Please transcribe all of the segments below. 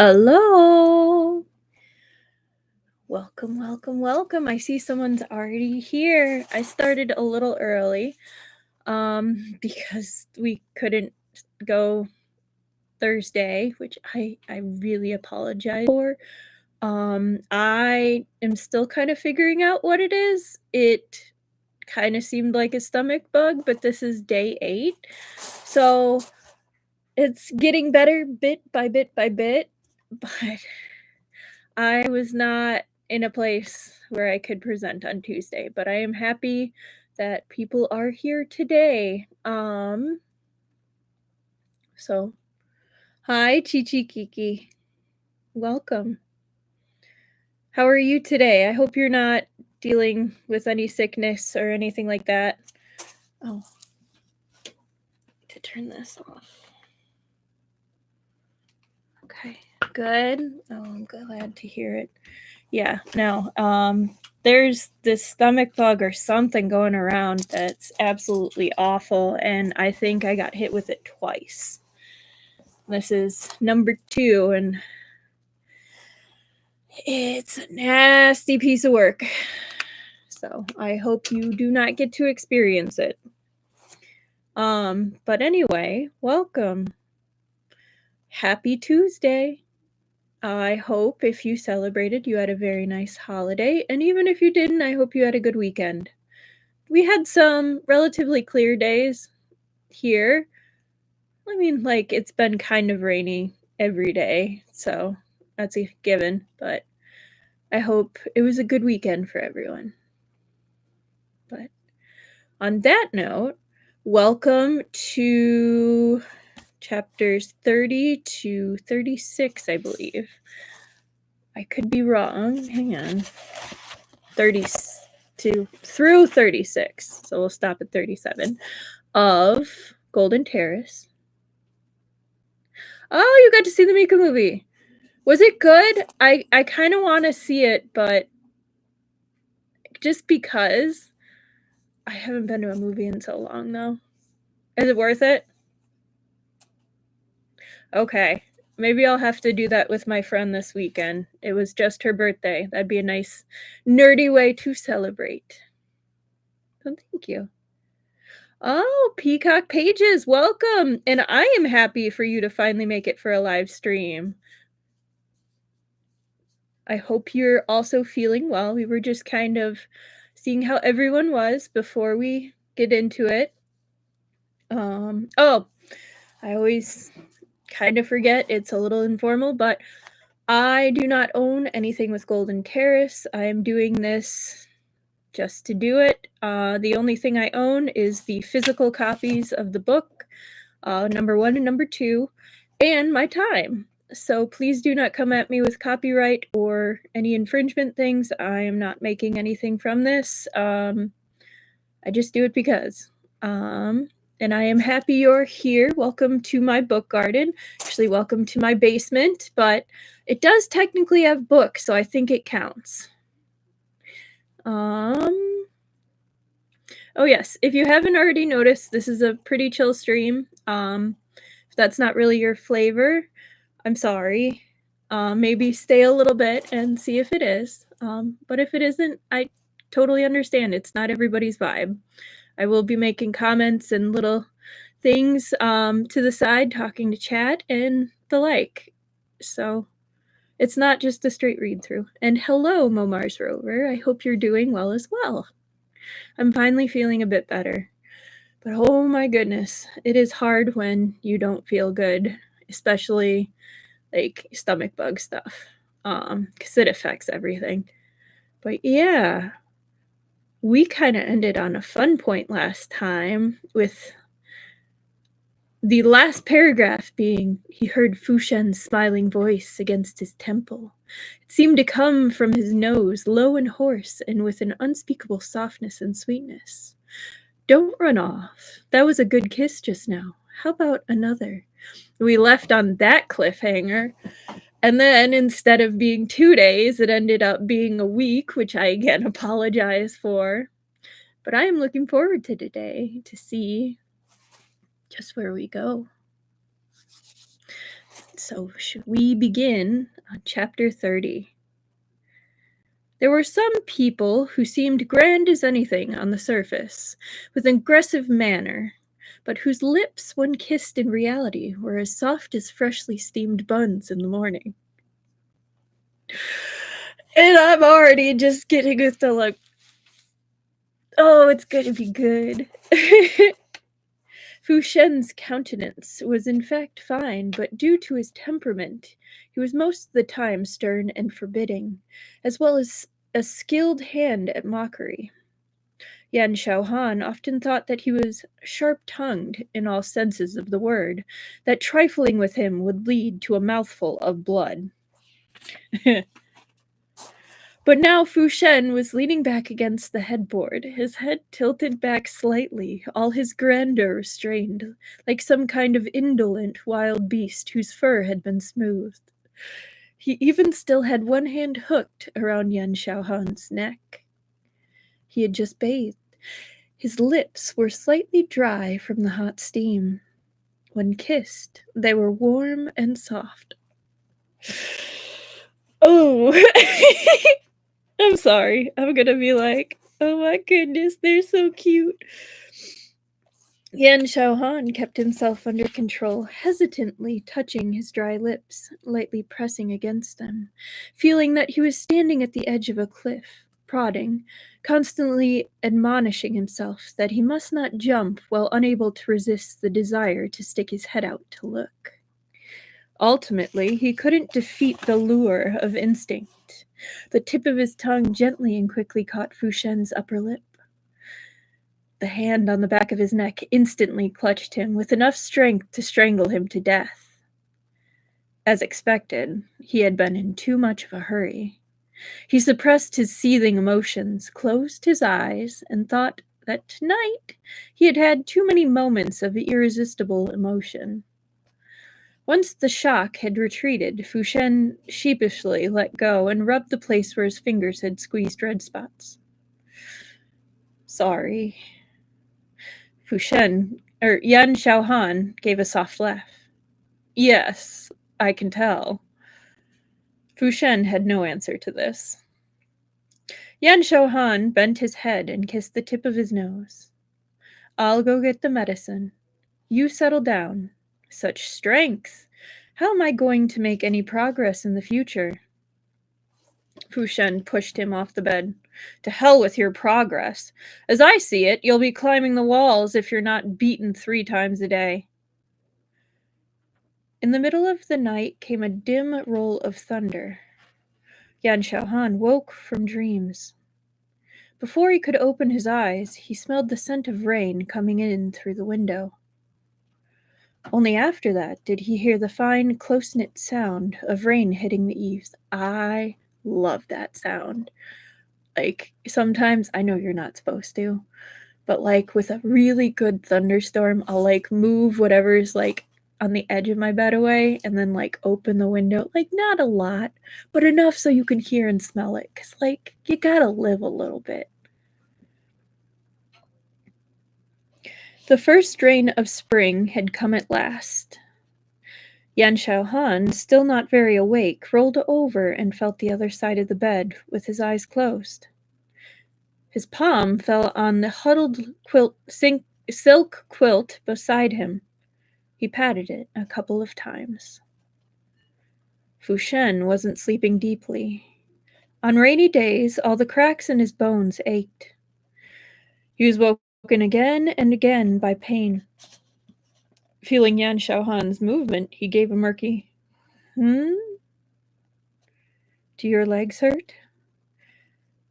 Hello. Welcome, welcome, welcome. I see someone's already here. I started a little early because we couldn't go Thursday, which I really apologize for. I am still kind of figuring out what it is. It kind of seemed like a stomach bug, but this is day 8. So it's getting better bit by bit by bit, but I was not in a place where I could present on Tuesday, but I am happy that people are here today. So hi Chichi Kiki. Welcome. How are you today? I hope you're not dealing with any sickness or anything like that. Oh. To turn this off. Okay. Good. Oh, I'm glad to hear it. Yeah, no. There's this stomach bug or something going around that's absolutely awful, and I think I got hit with it twice. This is number 2, and it's a nasty piece of work. So I hope you do not get to experience it. But anyway, welcome. Happy Tuesday. I hope if you celebrated, you had a very nice holiday, and even if you didn't, I hope you had a good weekend. We had some relatively clear days here. I mean, like, it's been kind of rainy every day, so that's a given, but I hope it was a good weekend for everyone. But on that note, welcome to chapters 30 to 36, I believe. I could be wrong. Hang on. 32 through 36. So we'll stop at 37 of Golden Terrace. Oh, you got to see the Mika movie. Was it good? I kind of want to see it, but just because I haven't been to a movie in so long, though. Is it worth it? Okay. Maybe I'll have to do that with my friend this weekend. It was just her birthday. That'd be a nice, nerdy way to celebrate. So thank you. Oh, Peacock Pages, welcome! And I am happy for you to finally make it for a live stream. I hope you're also feeling well. We were just kind of seeing how everyone was before we get into it. Oh, I always kind of forget. It's a little informal, but I do not own anything with Golden Terrace. I am doing this just to do it. The only thing I own is the physical copies of the book, number 1 and number 2, and my time. So please do not come at me with copyright or any infringement things. I am not making anything from this. I just do it because. And I am happy you're here. Welcome to my book garden. Actually, welcome to my basement, but it does technically have books, so I think it counts. Oh yes, if you haven't already noticed, this is a pretty chill stream. If that's not really your flavor, I'm sorry. Maybe stay a little bit and see if it is. But if it isn't, I totally understand. It's not everybody's vibe. I will be making comments and little things to the side, talking to chat and the like. So it's not just a straight read through. And hello, Momars Rover. I hope you're doing well as well. I'm finally feeling a bit better. But oh my goodness, it is hard when you don't feel good, especially like stomach bug stuff, because it affects everything. But yeah, we kind of ended on a fun point last time with the last paragraph being, he heard Fu Shen's smiling voice against his temple. It seemed to come from his nose, low and hoarse, and with an unspeakable softness and sweetness. Don't run off. That was a good kiss just now. How about another? We left on that cliffhanger. And then instead of being 2 days, it ended up being a week, which I again apologize for. But I am looking forward to today to see just where we go. So should we begin on chapter 30? There were some people who seemed grand as anything on the surface, with an aggressive manner, but whose lips, when kissed in reality, were as soft as freshly steamed buns in the morning. And I'm already just getting with the like, oh, it's gonna be good. Fu Shen's countenance was in fact fine, but due to his temperament, he was most of the time stern and forbidding, as well as a skilled hand at mockery. Yan Shaohan often thought that he was sharp-tongued in all senses of the word, that trifling with him would lead to a mouthful of blood. But now Fu Shen was leaning back against the headboard, his head tilted back slightly, all his grandeur restrained, like some kind of indolent wild beast whose fur had been smoothed. He even still had one hand hooked around Yan Shaohan's neck. He had just bathed. His lips were slightly dry from the hot steam. When kissed, they were warm and soft. Oh! I'm sorry. I'm gonna be like, oh my goodness, they're so cute. Yan Shaohan kept himself under control, hesitantly touching his dry lips, lightly pressing against them, feeling that he was standing at the edge of a cliff, prodding, constantly admonishing himself that he must not jump while unable to resist the desire to stick his head out to look. Ultimately, he couldn't defeat the lure of instinct. The tip of his tongue gently and quickly caught Fu Shen's upper lip. The hand on the back of his neck instantly clutched him with enough strength to strangle him to death. As expected, he had been in too much of a hurry. He suppressed his seething emotions, closed his eyes, and thought that tonight he had had too many moments of irresistible emotion. Once the shock had retreated, Fu Shen sheepishly let go and rubbed the place where his fingers had squeezed red spots. Sorry. Yan Shaohan gave a soft laugh. Yes, I can tell. Fu Shen had no answer to this. Yan Shaohan bent his head and kissed the tip of his nose. I'll go get the medicine. You settle down. Such strength! How am I going to make any progress in the future? Fu Shen pushed him off the bed. To hell with your progress. As I see it, you'll be climbing the walls if you're not beaten 3 times a day. In the middle of the night came a dim roll of thunder. Yan Shaohan woke from dreams. Before he could open his eyes, he smelled the scent of rain coming in through the window. Only after that did he hear the fine, close-knit sound of rain hitting the eaves. I love that sound. Like, sometimes, I know you're not supposed to, but, like, with a really good thunderstorm, I'll, like, move whatever's, like, on the edge of my bed away and then, like, open the window. Like, not a lot, but enough so you can hear and smell it. 'Cause, like, you gotta live a little bit. The first rain of spring had come at last. Yan Shaohan, still not very awake, rolled over and felt the other side of the bed with his eyes closed. His palm fell on the huddled silk quilt beside him. He patted it a couple of times. Fu Shen wasn't sleeping deeply. On rainy days, all the cracks in his bones ached. He was woken again and again by pain. Feeling Yan Shaohan's movement, he gave a murky, Do your legs hurt?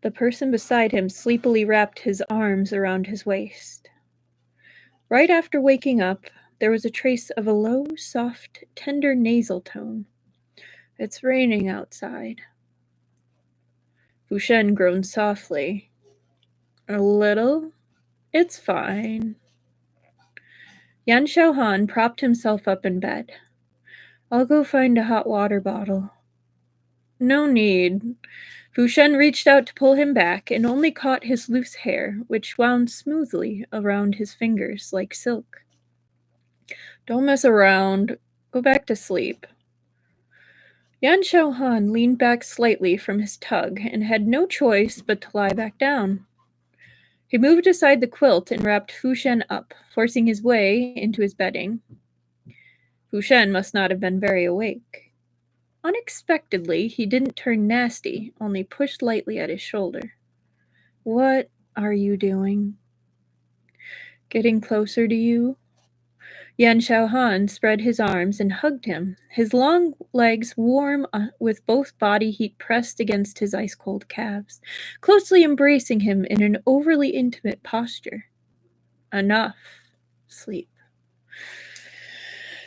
The person beside him sleepily wrapped his arms around his waist. Right after waking up, there was a trace of a low, soft, tender nasal tone. It's raining outside. Fu Shen groaned softly. A little? It's fine. Yan Shaohan propped himself up in bed. I'll go find a hot water bottle. No need. Fu Shen reached out to pull him back and only caught his loose hair, which wound smoothly around his fingers like silk. Don't mess around. Go back to sleep. Yan Xiaohan leaned back slightly from his tug and had no choice but to lie back down. He moved aside the quilt and wrapped Fu Shen up, forcing his way into his bedding. Fu Shen must not have been very awake. Unexpectedly, he didn't turn nasty, only pushed lightly at his shoulder. "What are you doing?" "Getting closer to you." Yan Xiaohan spread his arms and hugged him, his long legs warm with both body heat pressed against his ice-cold calves, closely embracing him in an overly intimate posture. Enough. Sleep.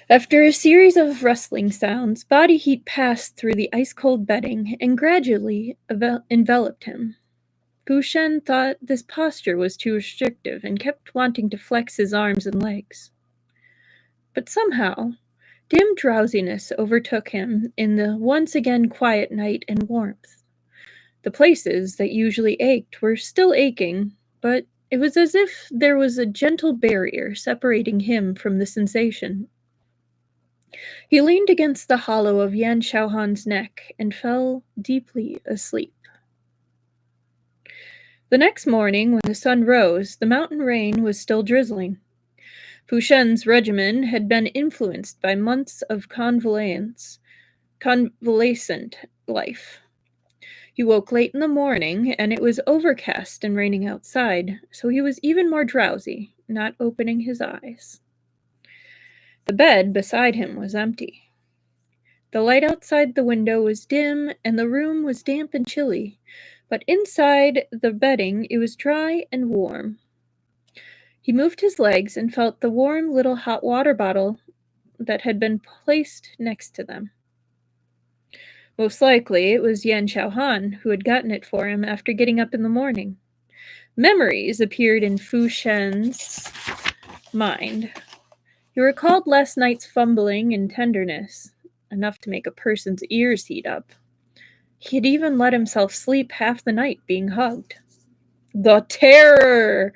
After a series of rustling sounds, body heat passed through the ice-cold bedding and gradually enveloped him. Fu Shen thought this posture was too restrictive and kept wanting to flex his arms and legs. But somehow, dim drowsiness overtook him in the once again quiet night and warmth. The places that usually ached were still aching, but it was as if there was a gentle barrier separating him from the sensation. He leaned against the hollow of Yan Xiaohan's neck and fell deeply asleep. The next morning, when the sun rose, the mountain rain was still drizzling. Fu Shen's regimen had been influenced by months of convalescent life. He woke late in the morning, and it was overcast and raining outside, so he was even more drowsy, not opening his eyes. The bed beside him was empty. The light outside the window was dim, and the room was damp and chilly, but inside the bedding it was dry and warm. He moved his legs and felt the warm little hot water bottle that had been placed next to them. Most likely it was Yan Xiaohan who had gotten it for him after getting up in the morning. Memories appeared in Fu Shen's mind. He recalled last night's fumbling and tenderness, enough to make a person's ears heat up. He had even let himself sleep half the night being hugged. The terror!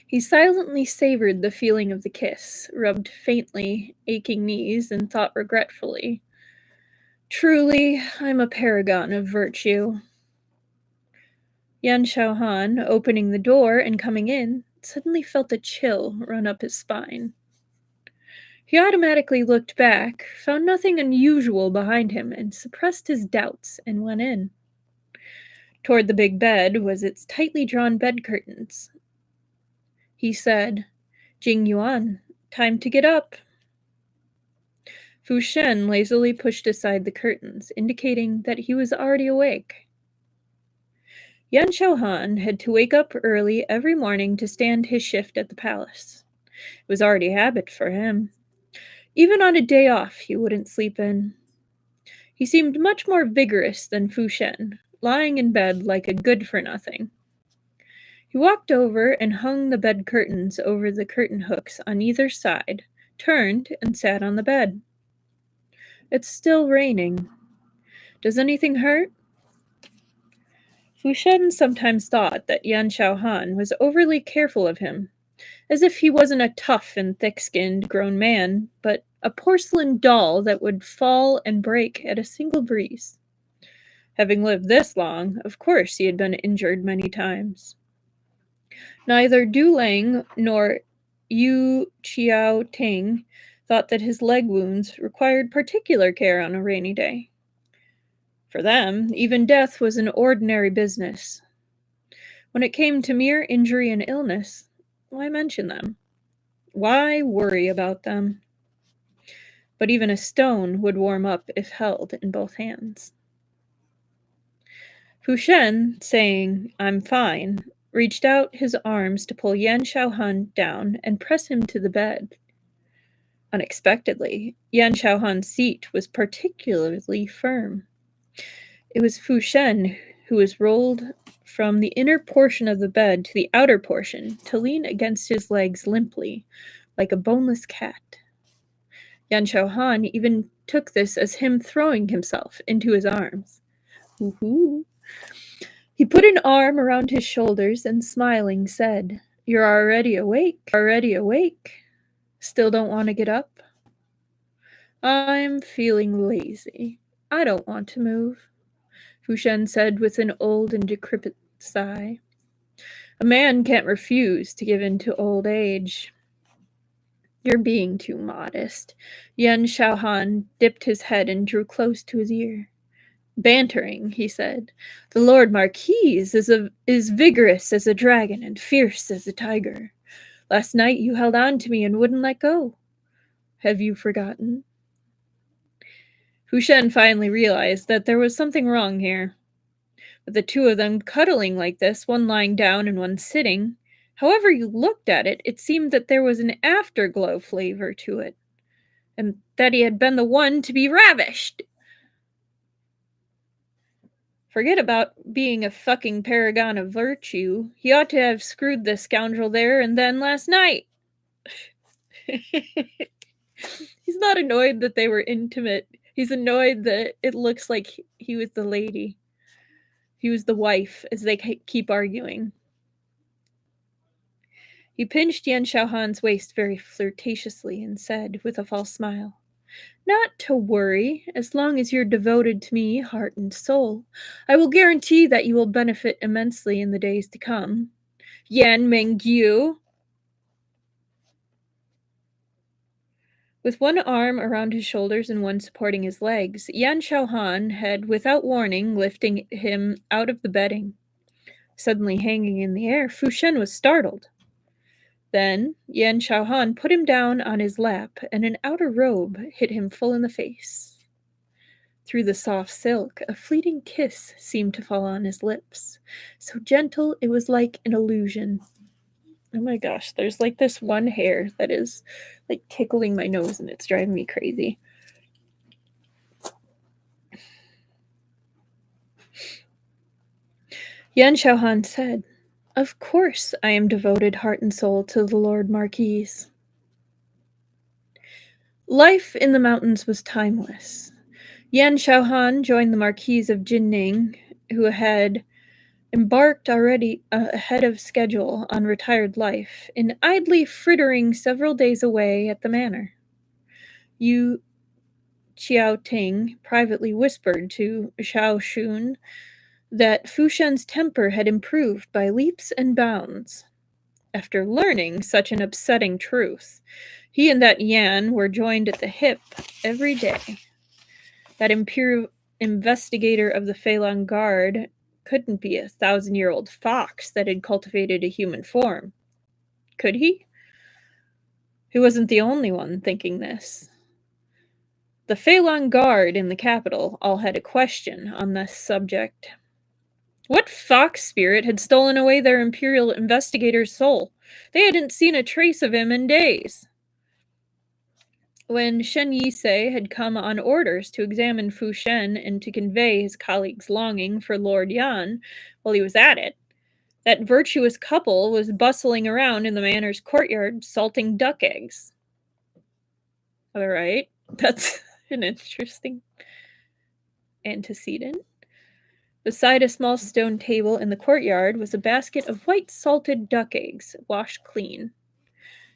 He silently savored the feeling of the kiss, rubbed faintly aching knees, and thought regretfully, "Truly, I'm a paragon of virtue." Yan Xiaohan, opening the door and coming in, suddenly felt a chill run up his spine. He automatically looked back, found nothing unusual behind him, and suppressed his doubts and went in. Toward the big bed was its tightly drawn bed curtains. He said, "Jing Yuan, time to get up." Fu Shen lazily pushed aside the curtains, indicating that he was already awake. Yan Xiaohan had to wake up early every morning to stand his shift at the palace. It was already habit for him. Even on a day off, he wouldn't sleep in. He seemed much more vigorous than Fu Shen, lying in bed like a good-for-nothing. He walked over and hung the bed curtains over the curtain hooks on either side, turned, and sat on the bed. "It's still raining. Does anything hurt?" Fu Shen sometimes thought that Yan Xiaohan was overly careful of him, as if he wasn't a tough and thick-skinned grown man, but a porcelain doll that would fall and break at a single breeze. Having lived this long, of course he had been injured many times. Neither Du Lang nor Yu Qiao Ting thought that his leg wounds required particular care on a rainy day. For them, even death was an ordinary business. When it came to mere injury and illness, why mention them? Why worry about them? But even a stone would warm up if held in both hands. Fu Shen, saying, "I'm fine," reached out his arms to pull Yan Xiaohan down and press him to the bed. Unexpectedly, Yan Xiaohan's seat was particularly firm. It was Fu Shen who was rolled from the inner portion of the bed to the outer portion to lean against his legs limply, like a boneless cat. Yan Xiaohan even took this as him throwing himself into his arms. Woohoo! He put an arm around his shoulders and, smiling, said, "You're already awake? Still don't want to get up?" I'm feeling lazy. I don't want to move, Fu Shen said with an old and decrepit sigh. A man can't refuse to give in to old age. You're being too modest. Yan Xiaohan dipped his head and drew close to his ear. Bantering, he said. The Lord Marquis is vigorous as a dragon and fierce as a tiger. Last night you held on to me and wouldn't let go. Have you forgotten? Fu Shen finally realized that there was something wrong here. With the two of them cuddling like this, one lying down and one sitting, however you looked at it, it seemed that there was an afterglow flavor to it, and that he had been the one to be ravished. Forget about being a fucking paragon of virtue. He ought to have screwed the scoundrel there and then last night. He's not annoyed that they were intimate. He's annoyed that it looks like he was the lady. He was the wife, as they keep arguing. He pinched Yan Xiaohan's waist very flirtatiously and said, with a false smile, Not to worry, as long as you're devoted to me, heart and soul. I will guarantee that you will benefit immensely in the days to come. Yan Mengyu. With one arm around his shoulders and one supporting his legs, Yan Xiaohan had, without warning, lifted him out of the bedding. Suddenly hanging in the air, Fu Shen was startled. Then Yan Xiaohan put him down on his lap, and an outer robe hit him full in the face. Through the soft silk, a fleeting kiss seemed to fall on his lips, so gentle it was like an illusion. Oh my gosh, there's like this one hair that is like tickling my nose and it's driving me crazy. Yan Xiaohan said, Of course I am devoted heart and soul to the Lord Marquis. Life in the mountains was timeless. Yan Xiaohan joined the Marquis of Jinning, who had embarked already ahead of schedule on retired life, in idly frittering several days away at the manor. Yu Qiaoting privately whispered to Xiao Shun that Fu Shen's temper had improved by leaps and bounds. After learning such an upsetting truth, he and that Yan were joined at the hip every day. That imperial investigator of the Feilong Guard couldn't be a 1,000-year-old fox that had cultivated a human form. Could he? He wasn't the only one thinking this. The Feilong Guard in the capital all had a question on this subject. What fox spirit had stolen away their imperial investigator's soul? They hadn't seen a trace of him in days. When Shen Yisei had come on orders to examine Fu Shen and to convey his colleague's longing for Lord Yan while he was at it, that virtuous couple was bustling around in the manor's courtyard salting duck eggs. All right, that's an interesting antecedent. Beside a small stone table in the courtyard was a basket of white salted duck eggs, washed clean.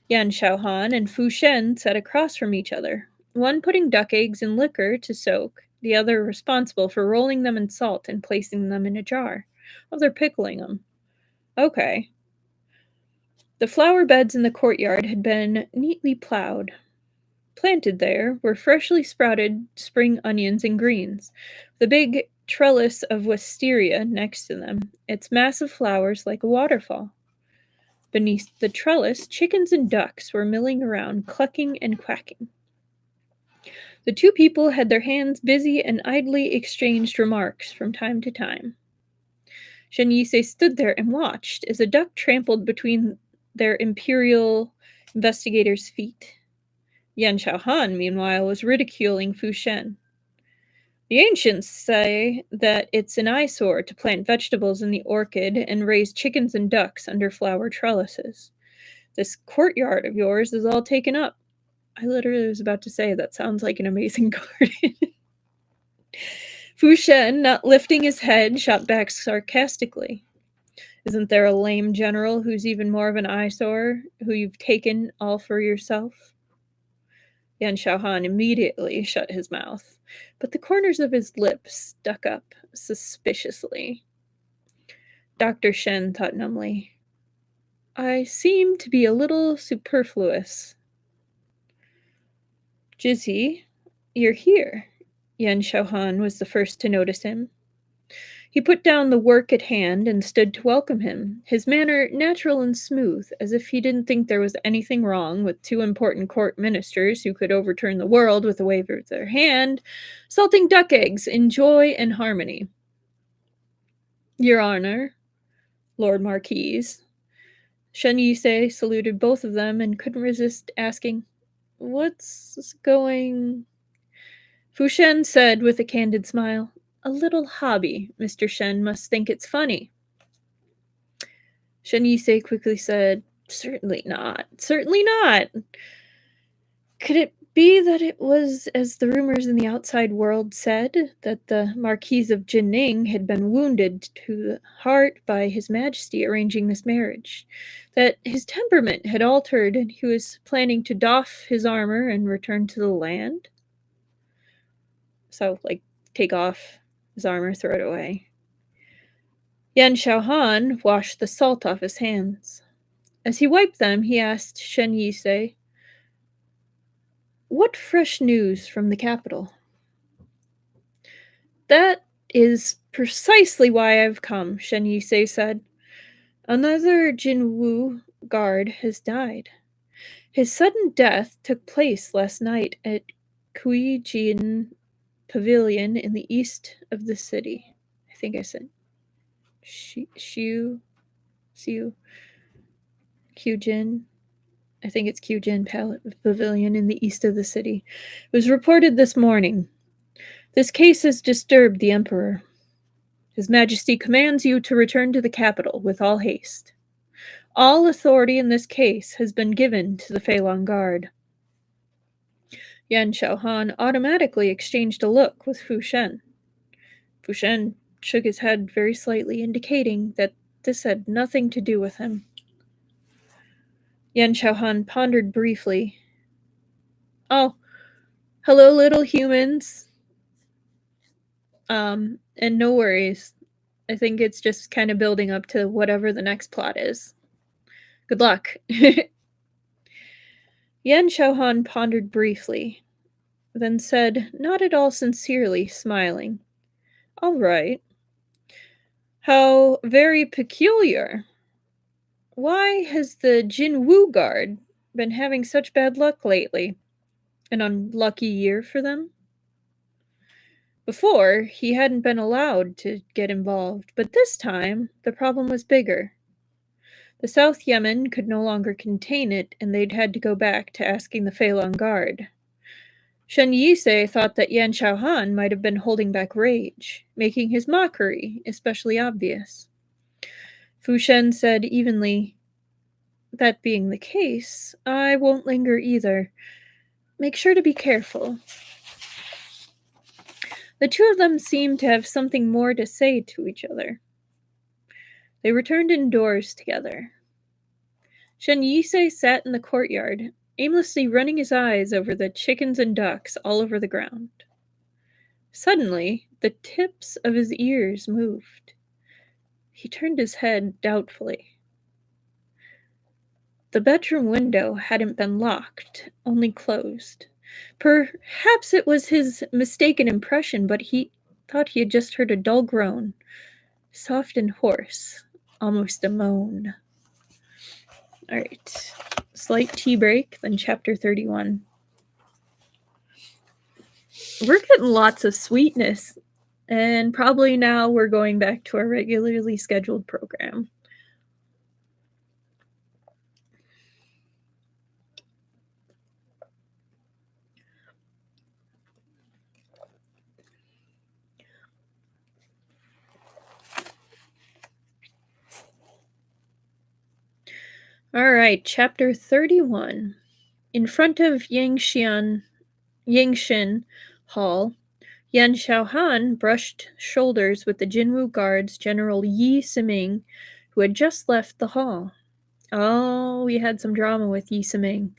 Yan Xiaohan and Fu Shen sat across from each other, one putting duck eggs in liquor to soak, the other responsible for rolling them in salt and placing them in a jar. Oh, they're pickling them. Okay. The flower beds in the courtyard had been neatly plowed. Planted there were freshly sprouted spring onions and greens, the big trellis of wisteria next to them, its massive flowers like a waterfall. Beneath the trellis, chickens and ducks were milling around, clucking and quacking. The two people had their hands busy and idly exchanged remarks from time to time. Shen Yisei stood there and watched as a duck trampled between their imperial investigator's feet. Yan Xiaohan, meanwhile, was ridiculing Fu Shen. The ancients say that it's an eyesore to plant vegetables in the orchard and raise chickens and ducks under flower trellises. This courtyard of yours is all taken up. I literally was about to say that sounds like an amazing garden. Fu Shen, not lifting his head, shot back sarcastically. Isn't there a lame general who's even more of an eyesore, who you've taken all for yourself? Yan Xiaohan immediately shut his mouth, but the corners of his lips stuck up suspiciously. Dr. Shen thought numbly, I seem to be a little superfluous. Jizzy, you're here. Yan Xiaohan was the first to notice him. He put down the work at hand and stood to welcome him, his manner natural and smooth, as if he didn't think there was anything wrong with two important court ministers who could overturn the world with a wave of their hand, salting duck eggs in joy and harmony. Your Honor, Lord Marquise. Shen Yisei saluted both of them and couldn't resist asking, What's going... Fu Shen said with a candid smile, A little hobby. Mr. Shen must think it's funny. Shen Yisei quickly said, Certainly not. Certainly not. Could it be that it was, as the rumors in the outside world said, that the Marquis of Jining had been wounded to the heart by His Majesty arranging this marriage? That his temperament had altered and he was planning to doff his armor and return to the land? So, take off his armor, throw it away. Yan Xiaohan washed the salt off his hands. As he wiped them, he asked Shen Yisei, What fresh news from the capital? That is precisely why I've come, Shen Yisei said. Another Jinwu guard has died. His sudden death took place last night at Kuijin Pavilion in the east of the city. I think I said Xiu, Kyujin. I think it's Kyujin Pavilion in the east of the city. It was reported this morning. This case has disturbed the Emperor. His Majesty commands you to return to the capital with all haste. All authority in this case has been given to the Feilong Guard. Yan Xiaohan automatically exchanged a look with Fu Shen. Fu Shen shook his head very slightly, indicating that this had nothing to do with him. Yan Xiaohan pondered briefly. Oh, hello, little humans. And no worries. I think it's just kind of building up to whatever the next plot is. Good luck. Yan Xiaohan pondered briefly, then said, not at all sincerely, smiling, All right. How very peculiar. Why has the Jinwu Guard been having such bad luck lately? An unlucky year for them? Before, he hadn't been allowed to get involved, but this time, the problem was bigger. The South Yemen could no longer contain it, and they'd had to go back to asking the Feilong Guard. Shen Yisei thought that Yan Xiaohan might have been holding back rage, making his mockery especially obvious. Fu Shen said evenly, That being the case, I won't linger either. Make sure to be careful. The two of them seemed to have something more to say to each other. They returned indoors together. Shen Yisei sat in the courtyard, aimlessly running his eyes over the chickens and ducks all over the ground. Suddenly, the tips of his ears moved. He turned his head doubtfully. The bedroom window hadn't been locked, only closed. Perhaps it was his mistaken impression, but he thought he had just heard a dull groan, soft and hoarse, almost a moan. All right, slight tea break, then chapter 31. We're getting lots of sweetness, and probably now we're going back to our regularly scheduled program. All right, chapter 31. In front of Yangshin Hall, Yan Xiaohan brushed shoulders with the Jinwu Guard's General Yi Siming, who had just left the hall. Oh, we had some drama with Yi Siming.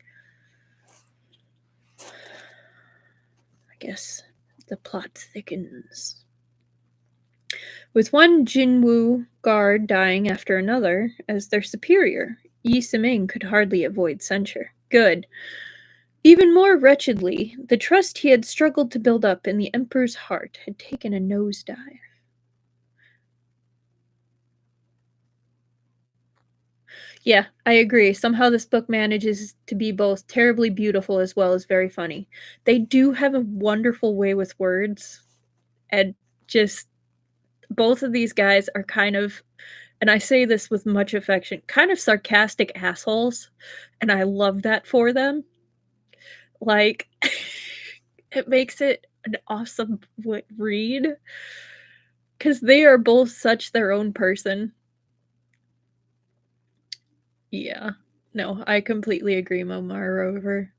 guess the plot thickens. With one Jinwu guard dying after another, as their superior, Yi Siming could hardly avoid censure. Good. Even more wretchedly, the trust he had struggled to build up in the Emperor's heart had taken a nosedive. Yeah, I agree. Somehow this book manages to be both terribly beautiful as well as very funny. They do have a wonderful way with words, and just both of these guys are kind of, and I say this with much affection, kind of sarcastic assholes, and I love that for them. Like, it makes it an awesome read because they are both such their own person. Yeah. No, I completely agree, Momar Rover.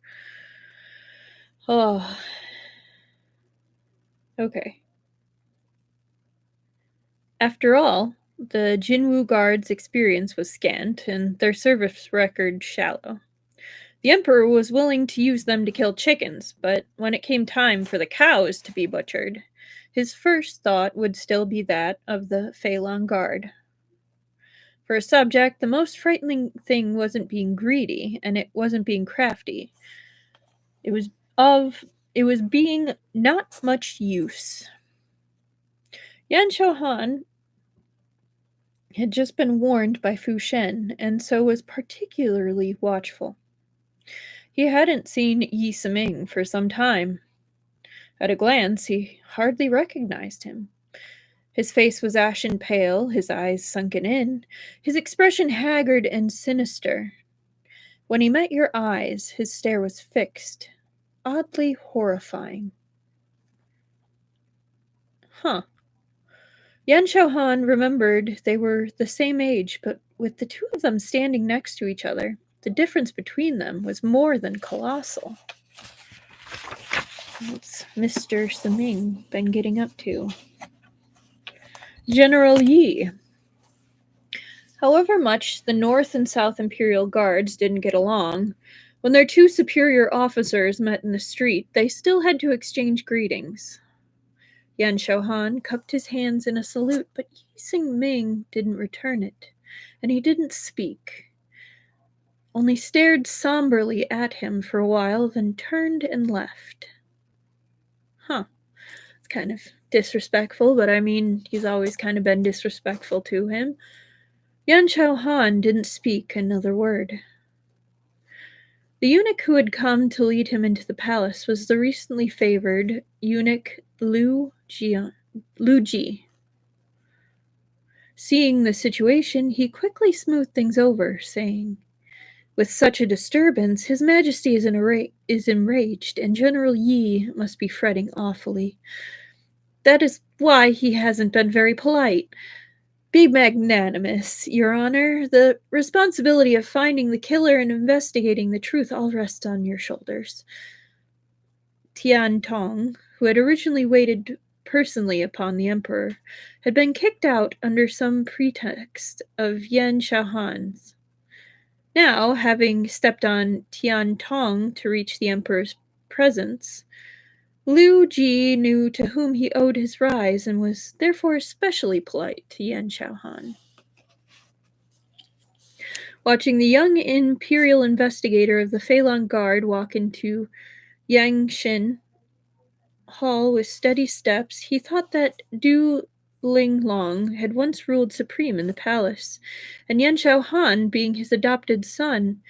Oh. Okay. After all, the Jinwu Guard's experience was scant, and their service record shallow. The Emperor was willing to use them to kill chickens, but when it came time for the cows to be butchered, his first thought would still be that of the Feilong Guard. For a subject, the most frightening thing wasn't being greedy, and it wasn't being crafty. It was being not much use. Yan Shouhan had just been warned by Fu Shen, and so was particularly watchful. He hadn't seen Yi Siming for some time. At a glance, he hardly recognized him. His face was ashen pale, his eyes sunken in, his expression haggard and sinister. When he met your eyes, his stare was fixed, oddly horrifying. Huh. Yan Shouhan remembered they were the same age, but with the two of them standing next to each other, the difference between them was more than colossal. What's Mr. Siming been getting up to? General Yi. However much the North and South Imperial Guards didn't get along, when their two superior officers met in the street, they still had to exchange greetings. Yan Shouhan cupped his hands in a salute, but Yi Siming didn't return it, and he didn't speak, only stared somberly at him for a while, then turned and left. Huh. It's kind of disrespectful, but I mean, he's always kind of been disrespectful to him. Yan Shouhan didn't speak another word. The eunuch who had come to lead him into the palace was the recently favored eunuch Lu Ji. Seeing the situation, he quickly smoothed things over, saying, "With such a disturbance, His Majesty is enraged, and General Yi must be fretting awfully. That is why he hasn't been very polite. Be magnanimous, Your Honor. The responsibility of finding the killer and investigating the truth all rests on your shoulders." Tian Tong, who had originally waited personally upon the Emperor, had been kicked out under some pretext of Yan Shouhan's. Now, having stepped on Tian Tong to reach the Emperor's presence, Liu Ji knew to whom he owed his rise and was therefore especially polite to Yan Shouhan. Watching the young imperial investigator of the Feilong Guard walk into Yangshin Hall with steady steps, he thought that Du Linglong had once ruled supreme in the palace, and Yan Shouhan, being his adopted son,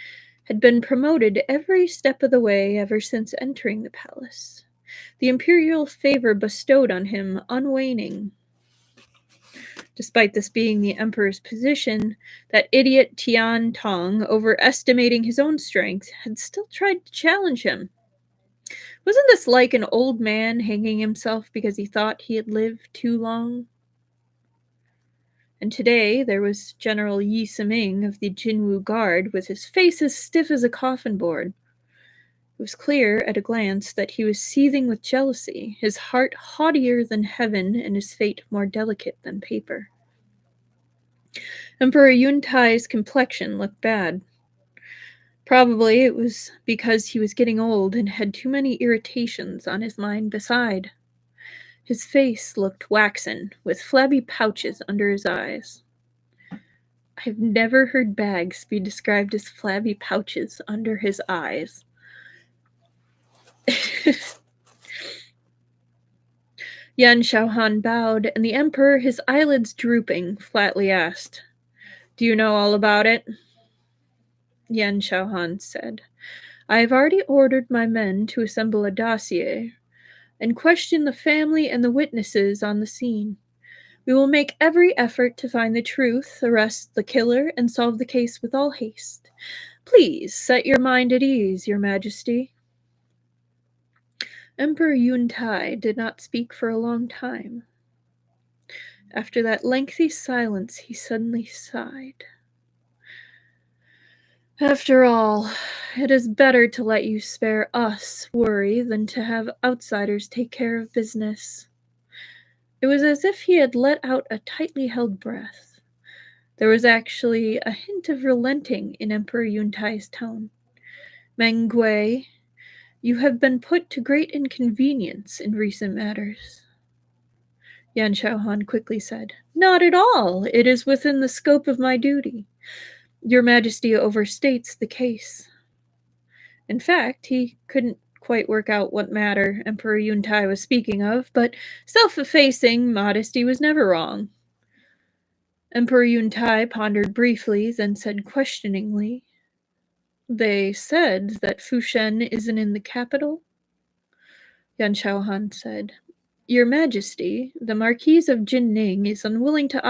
had been promoted every step of the way ever since entering the palace. The imperial favor bestowed on him unwaning. Despite this being the Emperor's position, that idiot Tian Tong, overestimating his own strength, had still tried to challenge him. Wasn't this like an old man hanging himself because he thought he had lived too long? And today there was General Yi Siming of the Jinwu Guard, with his face as stiff as a coffin board. It was clear at a glance that he was seething with jealousy, his heart haughtier than heaven and his fate more delicate than paper. Emperor Yuntai's complexion looked bad. Probably it was because he was getting old and had too many irritations on his mind beside. His face looked waxen, with flabby pouches under his eyes. I've never heard bags be described as flabby pouches under his eyes. Yan Shaohan bowed, and the emperor, his eyelids drooping, flatly asked, "Do you know all about it?" Yan Shaohan said, "I have already ordered my men to assemble a dossier and question the family and the witnesses on the scene. We will make every effort to find the truth, arrest the killer, and solve the case with all haste. Please set your mind at ease, Your Majesty." Emperor Yuntai did not speak for a long time. After that lengthy silence, he suddenly sighed. "After all, it is better to let you spare us worry than to have outsiders take care of business." It was as if he had let out a tightly held breath. There was actually a hint of relenting in Emperor Yuntai's tone. "Meng Gui, you have been put to great inconvenience in recent matters." Yan Shaohan quickly said, "Not at all. It is within the scope of my duty. Your Majesty overstates the case." In fact, he couldn't quite work out what matter Emperor Yuntai was speaking of, but self-effacing modesty was never wrong. Emperor Yuntai pondered briefly, then said questioningly, "They said that Fushen isn't in the capital?" Yan Shaohan said, "Your Majesty, the Marquis of Jinning is unwilling to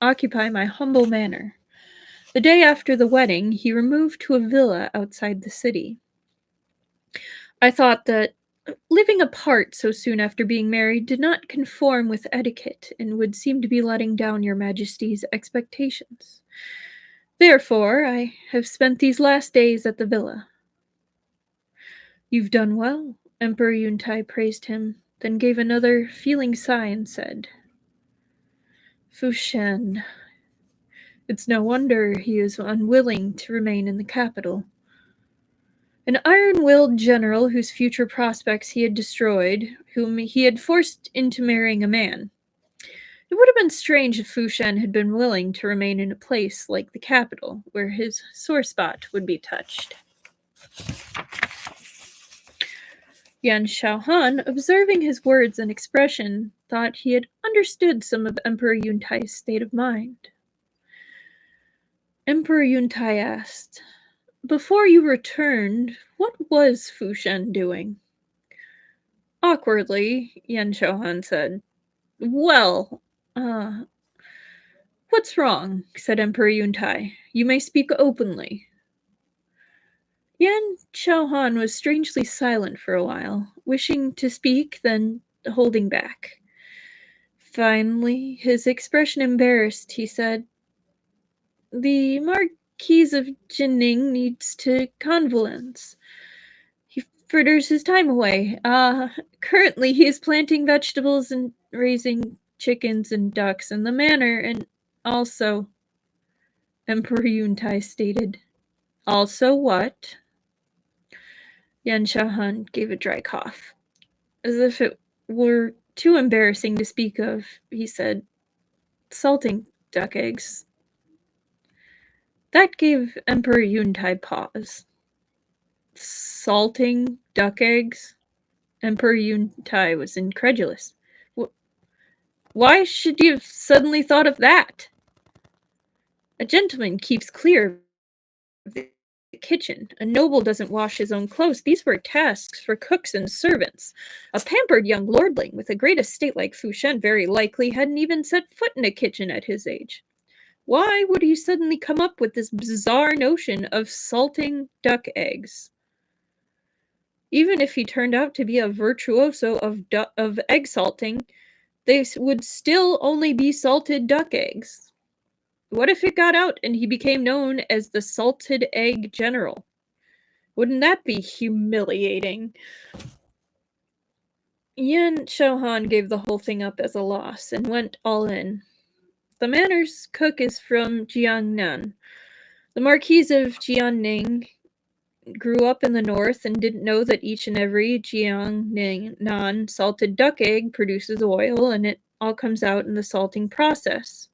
occupy my humble manor. The day after the wedding, he removed to a villa outside the city. I thought that living apart so soon after being married did not conform with etiquette and would seem to be letting down your Majesty's expectations. Therefore, I have spent these last days at the villa." "You've done well," Emperor Yuntai praised him, then gave another feeling sigh and said, "Fushen. It's no wonder he is unwilling to remain in the capital. An iron-willed general whose future prospects he had destroyed, whom he had forced into marrying a man. It would have been strange if Fushen had been willing to remain in a place like the capital, where his sore spot would be touched." Yan Shaohan, observing his words and expression, thought he had understood some of Emperor Yuntai's state of mind. Emperor Yuntai asked, "Before you returned, what was Fushen doing?" Awkwardly, Yan Shaohan said, "Well, what's wrong?" said Emperor Yuntai. "You may speak openly." Yan Shaohan was strangely silent for a while, wishing to speak, then holding back. Finally, his expression embarrassed, he said, "The Marquis of Jinning needs to convalesce. He fritters his time away. Currently he is planting vegetables and raising chickens and ducks in the manor, and also," Emperor Yuntai stated. "Also what?" Yan Shaohan gave a dry cough. As if it were too embarrassing to speak of, he said, "Salting duck eggs." That gave Emperor Yuntai pause. Salting duck eggs? Emperor Yuntai was incredulous. Why should you have suddenly thought of that? A gentleman keeps clear of the kitchen. A noble doesn't wash his own clothes. These were tasks for cooks and servants. A pampered young lordling with a great estate like Fushen very likely hadn't even set foot in a kitchen at his age. Why would he suddenly come up with this bizarre notion of salting duck eggs? Even if he turned out to be a virtuoso of egg salting, they would still only be salted duck eggs. What if it got out and he became known as the Salted Egg General? Wouldn't that be humiliating? Yan Shaohan gave the whole thing up as a loss and went all in. The manor's cook is from Jiangnan. The Marquis of Jianning grew up in the north and didn't know that each and every Jiangnan salted duck egg produces oil, and it all comes out in the salting process.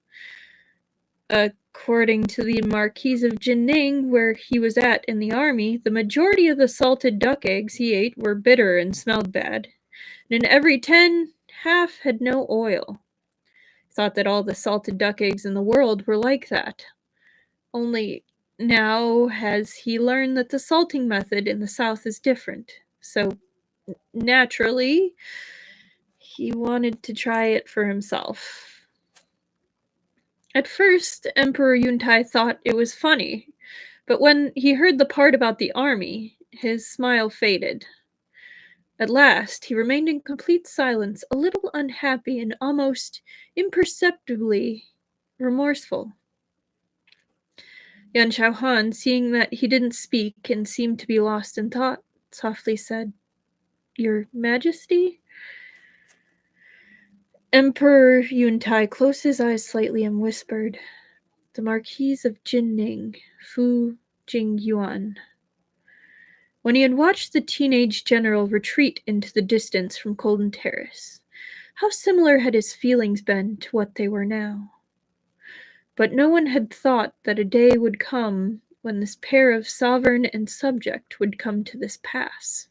According to the Marquis of Jinning, where he was at in the army, the majority of the salted duck eggs he ate were bitter and smelled bad, and in every 10, half had no oil. Thought that all the salted duck eggs in the world were like that. Only now has he learned that the salting method in the south is different. So naturally, he wanted to try it for himself. At first, Emperor Yuntai thought it was funny, but when he heard the part about the army, his smile faded. At last, he remained in complete silence, a little unhappy and almost imperceptibly remorseful. Yan Xiaohan, seeing that he didn't speak and seemed to be lost in thought, softly said, "Your Majesty?" Emperor Yuntai closed his eyes slightly and whispered, "The Marquis of Jinning, Fu Jingyuan." When he had watched the teenage general retreat into the distance from Golden Terrace, how similar had his feelings been to what they were now. But no one had thought that a day would come when this pair of sovereign and subject would come to this pass.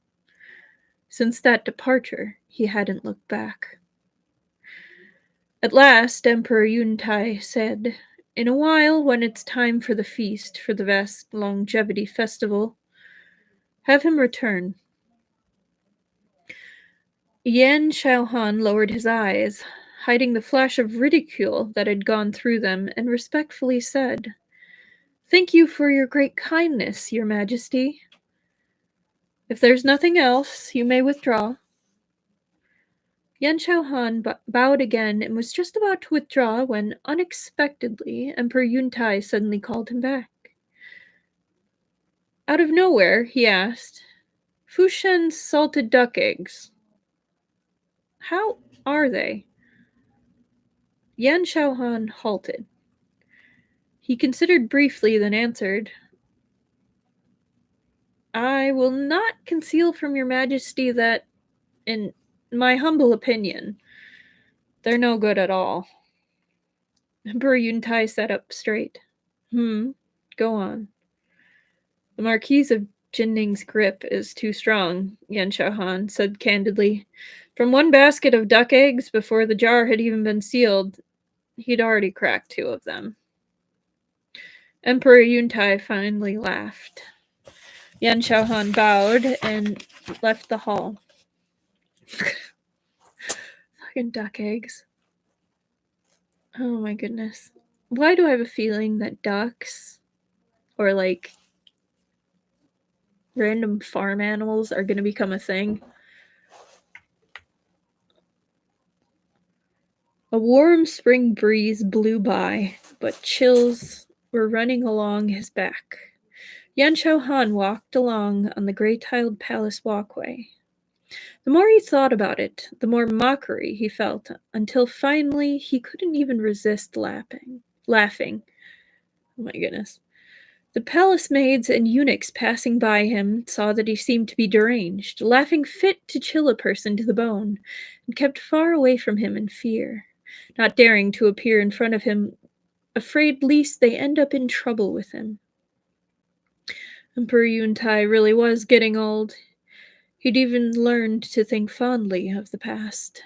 Since that departure, he hadn't looked back. At last, Emperor Yuntai said, "In a while, when it's time for the feast, for the vast longevity festival, have him return." Yan Xiaohan lowered his eyes, hiding the flash of ridicule that had gone through them, and respectfully said, "Thank you for your great kindness, Your Majesty. If there's nothing else, you may withdraw." Yan Xiaohan bowed again and was just about to withdraw when, unexpectedly, Emperor Yuntai suddenly called him back. Out of nowhere, he asked, "Fu Shen's salted duck eggs. How are they?" Yan Xiaohan halted. He considered briefly, then answered, "I will not conceal from your Majesty that, in my humble opinion, they're no good at all." Emperor Yuntai sat up straight. Go on." "The Marquis of Jinning's grip is too strong," Yan Xiaohan said candidly. "From one basket of duck eggs, before the jar had even been sealed, he'd already cracked 2 of them." Emperor Yuntai finally laughed. Yan Xiaohan bowed and left the hall. Fucking duck eggs. Oh my goodness. Why do I have a feeling that ducks or like random farm animals are going to become a thing? A warm spring breeze blew by, but chills were running along his back. Yan Xiaohan walked along on the gray-tiled palace walkway. The more he thought about it, the more mockery he felt, until finally he couldn't even resist laughing. Oh my goodness. The palace maids and eunuchs passing by him saw that he seemed to be deranged, laughing fit to chill a person to the bone, and kept far away from him in fear, not daring to appear in front of him, afraid lest they end up in trouble with him. Emperor Yuntai really was getting old. He'd even learned to think fondly of the past.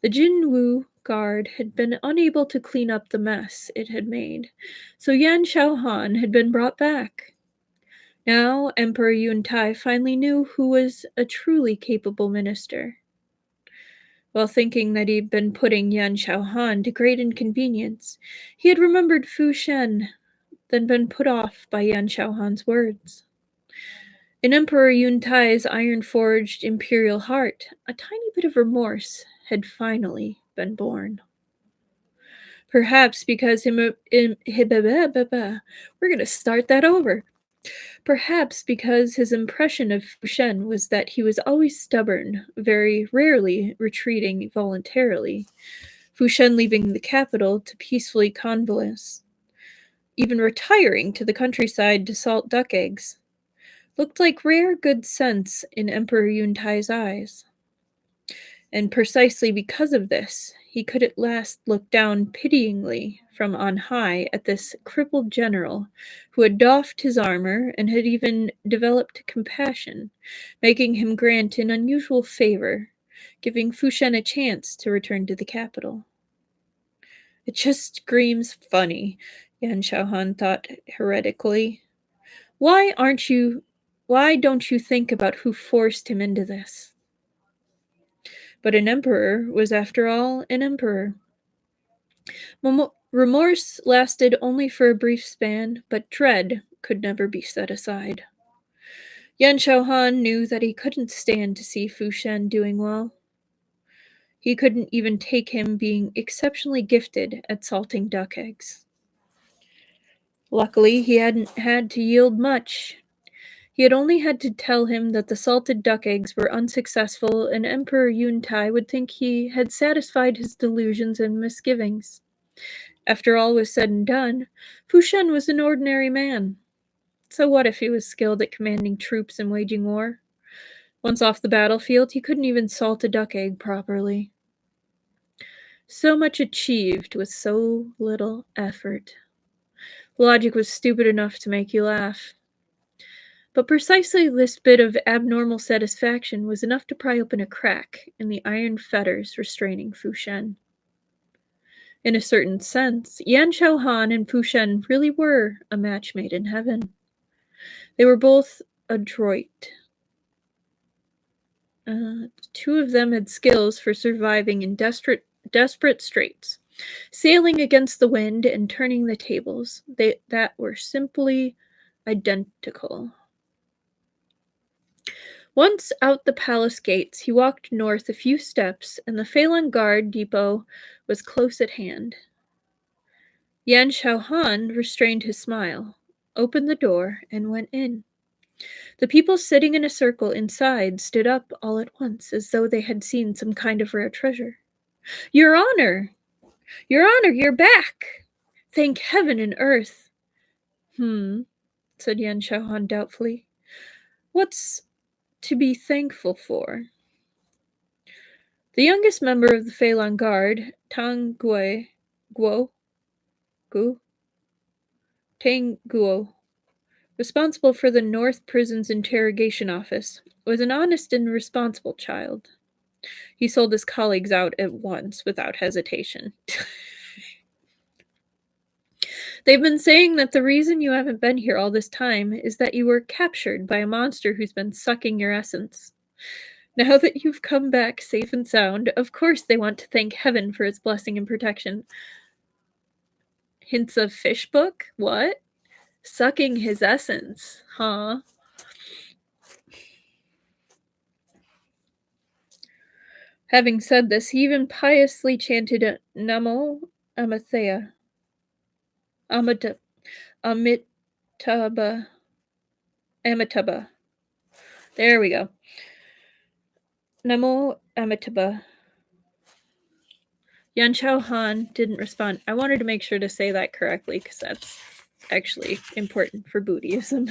The Jinwu guard had been unable to clean up the mess it had made, so Yan Xiaohan had been brought back. Now Emperor Yuntai finally knew who was a truly capable minister. While thinking that he'd been putting Yan Xiaohan to great inconvenience, he had remembered Fu Shen, then been put off by Yan Xiaohan's words. In Emperor Yuntai's iron-forged imperial heart, a tiny bit of remorse had finally been born. Perhaps because we're going to start that over. Perhaps because his impression of Fu Shen was that he was always stubborn, very rarely retreating voluntarily, Fu Shen leaving the capital to peacefully convalesce. even retiring to the countryside to salt duck eggs, looked like rare good sense in Emperor Yuntai's eyes. And precisely because of this, he could at last look down pityingly from on high at this crippled general who had doffed his armor and had even developed compassion, making him grant an unusual favor, giving Fushen a chance to return to the capital. It just screams funny, Yan Xiaohan thought heretically. Why don't you think about who forced him into this? But an emperor was, after all, an emperor. Remorse lasted only for a brief span, but dread could never be set aside. Yan Xiaohan knew that he couldn't stand to see Fushen doing well. He couldn't even take him being exceptionally gifted at salting duck eggs. Luckily, he hadn't had to yield much. He had only had to tell him that the salted duck eggs were unsuccessful, and Emperor Yuntai would think he had satisfied his delusions and misgivings. After all was said and done, Fushen was an ordinary man. So what if he was skilled at commanding troops and waging war? Once off the battlefield, he couldn't even salt a duck egg properly. So much achieved with so little effort. Logic was stupid enough to make you laugh. But precisely this bit of abnormal satisfaction was enough to pry open a crack in the iron fetters restraining Fushen. In a certain sense, Yan Xiaohan and Fushen really were a match made in heaven. They were both adroit. Two of them had skills for surviving in desperate straits, sailing against the wind and turning the tables that were simply identical. Once out the palace gates, he walked north a few steps, and the Phelan Guard depot was close at hand. Yan Xiaohan restrained his smile, opened the door, and went in. The people sitting in a circle inside stood up all at once, as though they had seen some kind of rare treasure. Your Honor! Your Honor, you're back! Thank heaven and earth! Said Yan Xiaohan doubtfully. What's to be thankful for? The youngest member of the Phelan Guard, Tang Guo, responsible for the North Prison's interrogation office, was an honest and responsible child. He sold his colleagues out at once, without hesitation. They've been saying that the reason you haven't been here all this time is that you were captured by a monster who's been sucking your essence. Now that you've come back safe and sound, of course they want to thank heaven for its blessing and protection. Hints of fish book? What? Sucking his essence, huh? Having said this, he even piously chanted Namo Amitabha. Amitabha. There we go. Namo Amitabha. Yan Xiaohan didn't respond. I wanted to make sure to say that correctly because that's actually important for Buddhism.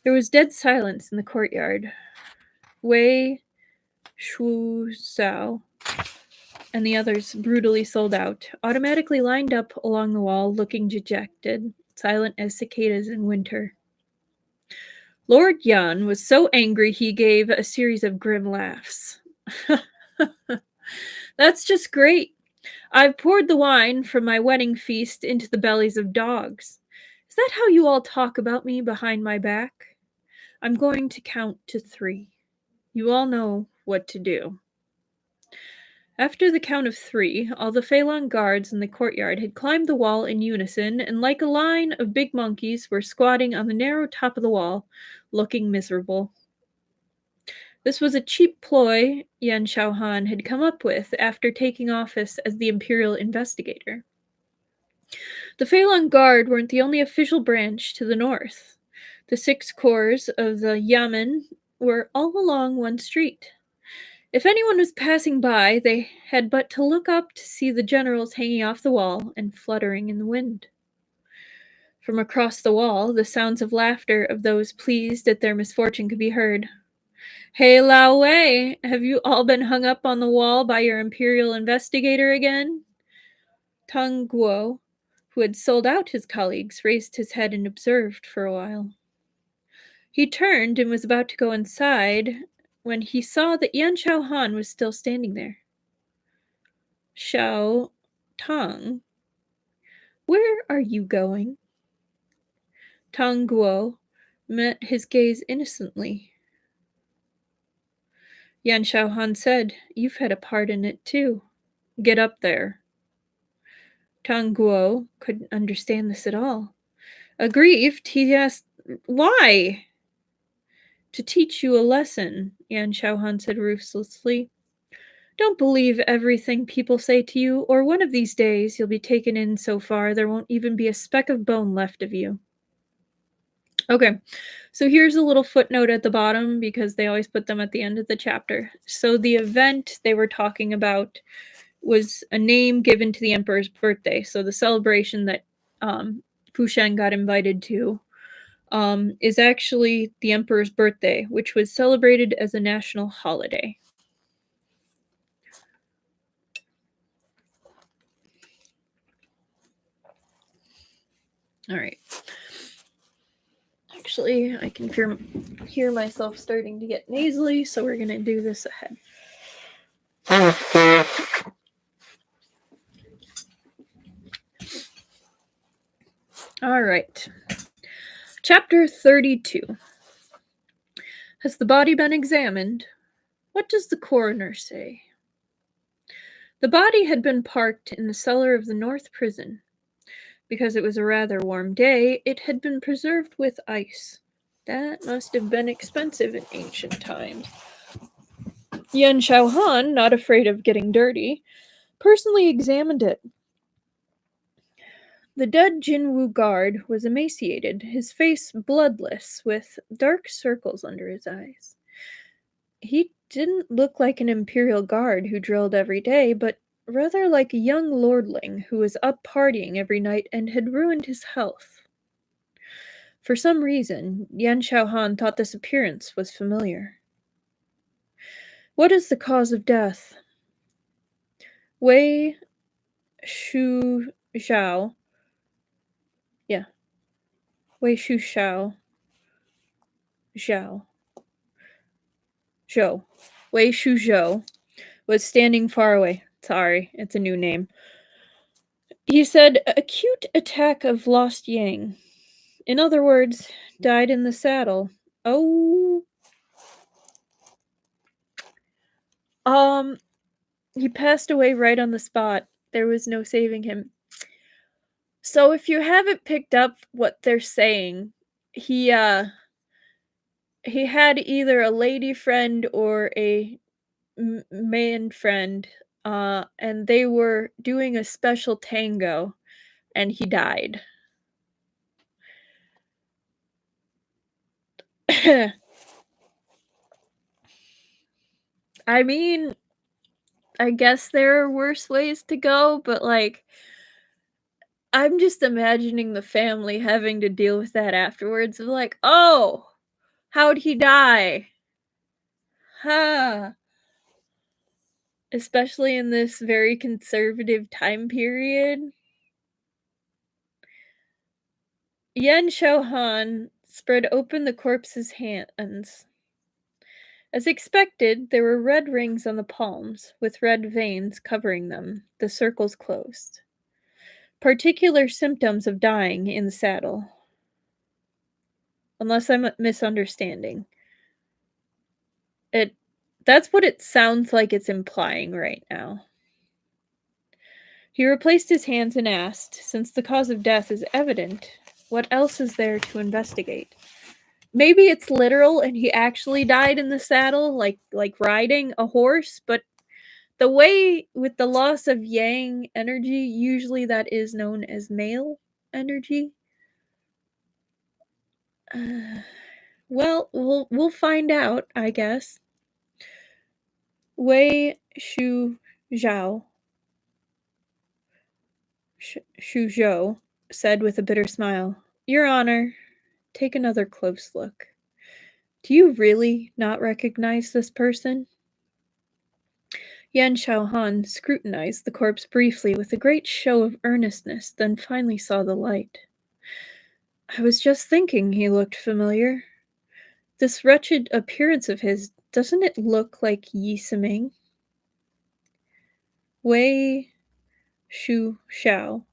There was dead silence in the courtyard. Wei Shuozhao and the others, brutally sold out, automatically lined up along the wall, looking dejected, silent as cicadas in winter. Lord Yan was so angry he gave a series of grim laughs. That's just great. I've poured the wine from my wedding feast into the bellies of dogs. Is that how you all talk about me behind my back? I'm going to count to 3. You all know what to do. After the count of 3, all the Phelan guards in the courtyard had climbed the wall in unison, and like a line of big monkeys were squatting on the narrow top of the wall, looking miserable. This was a cheap ploy Yan Xiaohan had come up with after taking office as the imperial investigator. The Phelan Guard weren't the only official branch to the north. The 6 corps of the Yamen were all along one street. If anyone was passing by, they had but to look up to see the generals hanging off the wall and fluttering in the wind. From across the wall, the sounds of laughter of those pleased at their misfortune could be heard. Hey, Lao Wei, have you all been hung up on the wall by your imperial investigator again? Tang Guo, who had sold out his colleagues, raised his head and observed for a while. He turned and was about to go inside when he saw that Yan Xiaohan was still standing there. Xiao Tang, where are you going? Tang Guo met his gaze innocently. Yan Xiaohan said, You've had a part in it too. Get up there. Tang Guo couldn't understand this at all. Aggrieved, he asked, Why? To teach you a lesson, Yan Xiaohan said ruthlessly. Don't believe everything people say to you, or one of these days you'll be taken in so far there won't even be a speck of bone left of you. Okay, so here's a little footnote at the bottom because they always put them at the end of the chapter. So the event they were talking about was a name given to the emperor's birthday. So the celebration that Fu Shen got invited to is actually the emperor's birthday, which was celebrated as a national holiday. All right. Actually, I can hear myself starting to get nasally, so we're going to do this ahead. All right. Chapter 32. Has the body been examined? What does the coroner say? The body had been parked in the cellar of the North Prison. Because it was a rather warm day, it had been preserved with ice. That must have been expensive in ancient times. Yan Xiaohan, not afraid of getting dirty, personally examined it. The dead Jinwu guard was emaciated, his face bloodless, with dark circles under his eyes. He didn't look like an imperial guard who drilled every day, but rather like a young lordling who was up partying every night and had ruined his health. For some reason, Yan Xiaohan thought this appearance was familiar. What is the cause of death? Wei Shu Zhao. Yeah. Wei Shu Zhao. Zhao. Zhou. Wei Shu Zhou was standing far away. Sorry, it's a new name. He said, acute attack of lost yang. In other words, died in the saddle. Oh. He passed away right on the spot. There was no saving him. So if you haven't picked up what they're saying, he had either a lady friend or a man friend, and they were doing a special tango, and he died. I mean, I guess there are worse ways to go, but like, I'm just imagining the family having to deal with that afterwards. Of like, oh, how'd he die? Huh. Especially in this very conservative time period. Yan Xiaohan spread open the corpse's hands. As expected, there were red rings on the palms, with red veins covering them, the circles closed. Particular symptoms of dying in the saddle. Unless I'm misunderstanding. That's what it sounds like it's implying right now. He replaced his hands and asked, since the cause of death is evident, what else is there to investigate? Maybe it's literal and he actually died in the saddle, like riding a horse, but the way with the loss of yang energy, usually that is known as male energy. Well, we'll find out, I guess. Wei Shu Zhao Shuzhou said with a bitter smile, "Your Honor, take another close look. Do you really not recognize this person?" Yan Xiaohan scrutinized the corpse briefly with a great show of earnestness, then finally saw the light. "I was just thinking he looked familiar. This wretched appearance of his, doesn't it look like Yi Siming?" Wei Shu Xiao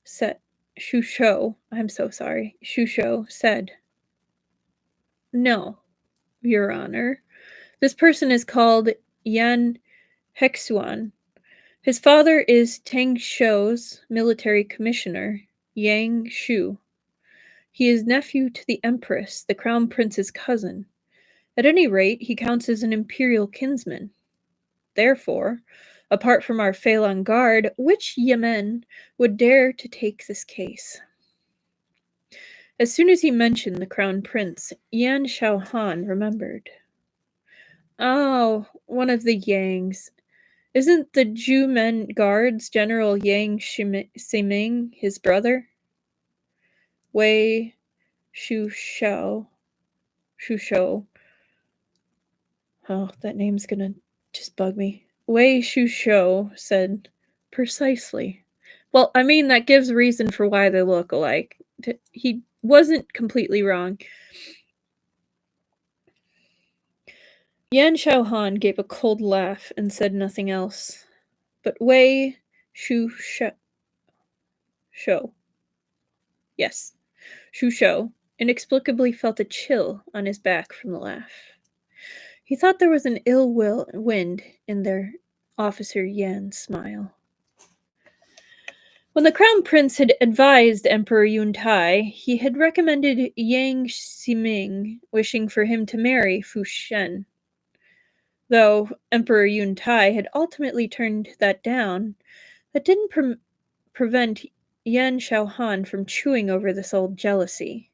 said, Shu Shou, I'm so sorry, Shu Shou said, "No, Your Honor. This person is called Yan Hexuan. His father is Tang Shou's military commissioner, Yang Shu. He is nephew to the Empress, the Crown Prince's cousin. At any rate, he counts as an imperial kinsman. Therefore, apart from our Feilong Guard, which Yemen would dare to take this case?" As soon as he mentioned the Crown Prince, Yan Xiaohan remembered. "Oh, one of the Yangs. Isn't the Ju-Men Guards General Yang Siming his brother?" Wei Shushou. Oh, that name's gonna just bug me. Wei Shushou said, "Precisely." Well, I mean, that gives reason for why they look alike. He wasn't completely wrong. Yan Xiaohan gave a cold laugh and said nothing else. But Wei Shushou, yes, Shushou, inexplicably felt a chill on his back from the laugh. He thought there was an wind in their Officer Yan's smile. When the Crown Prince had advised Emperor Yuntai, he had recommended Yang Ximing, wishing for him to marry Fu Shen. Though Emperor Yuntai had ultimately turned that down, that didn't prevent Yan Xiaohan from chewing over this old jealousy.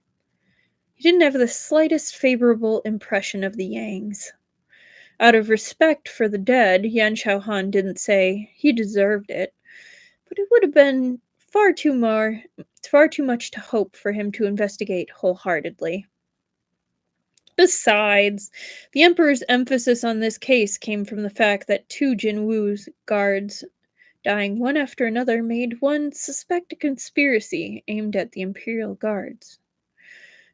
He didn't have the slightest favorable impression of the Yangs. Out of respect for the dead, Yan Xiaohan didn't say he deserved it, but it would have been far too much to hope for him to investigate wholeheartedly. Besides, the Emperor's emphasis on this case came from the fact that two Jinwu's guards dying one after another made one suspect a conspiracy aimed at the Imperial Guards.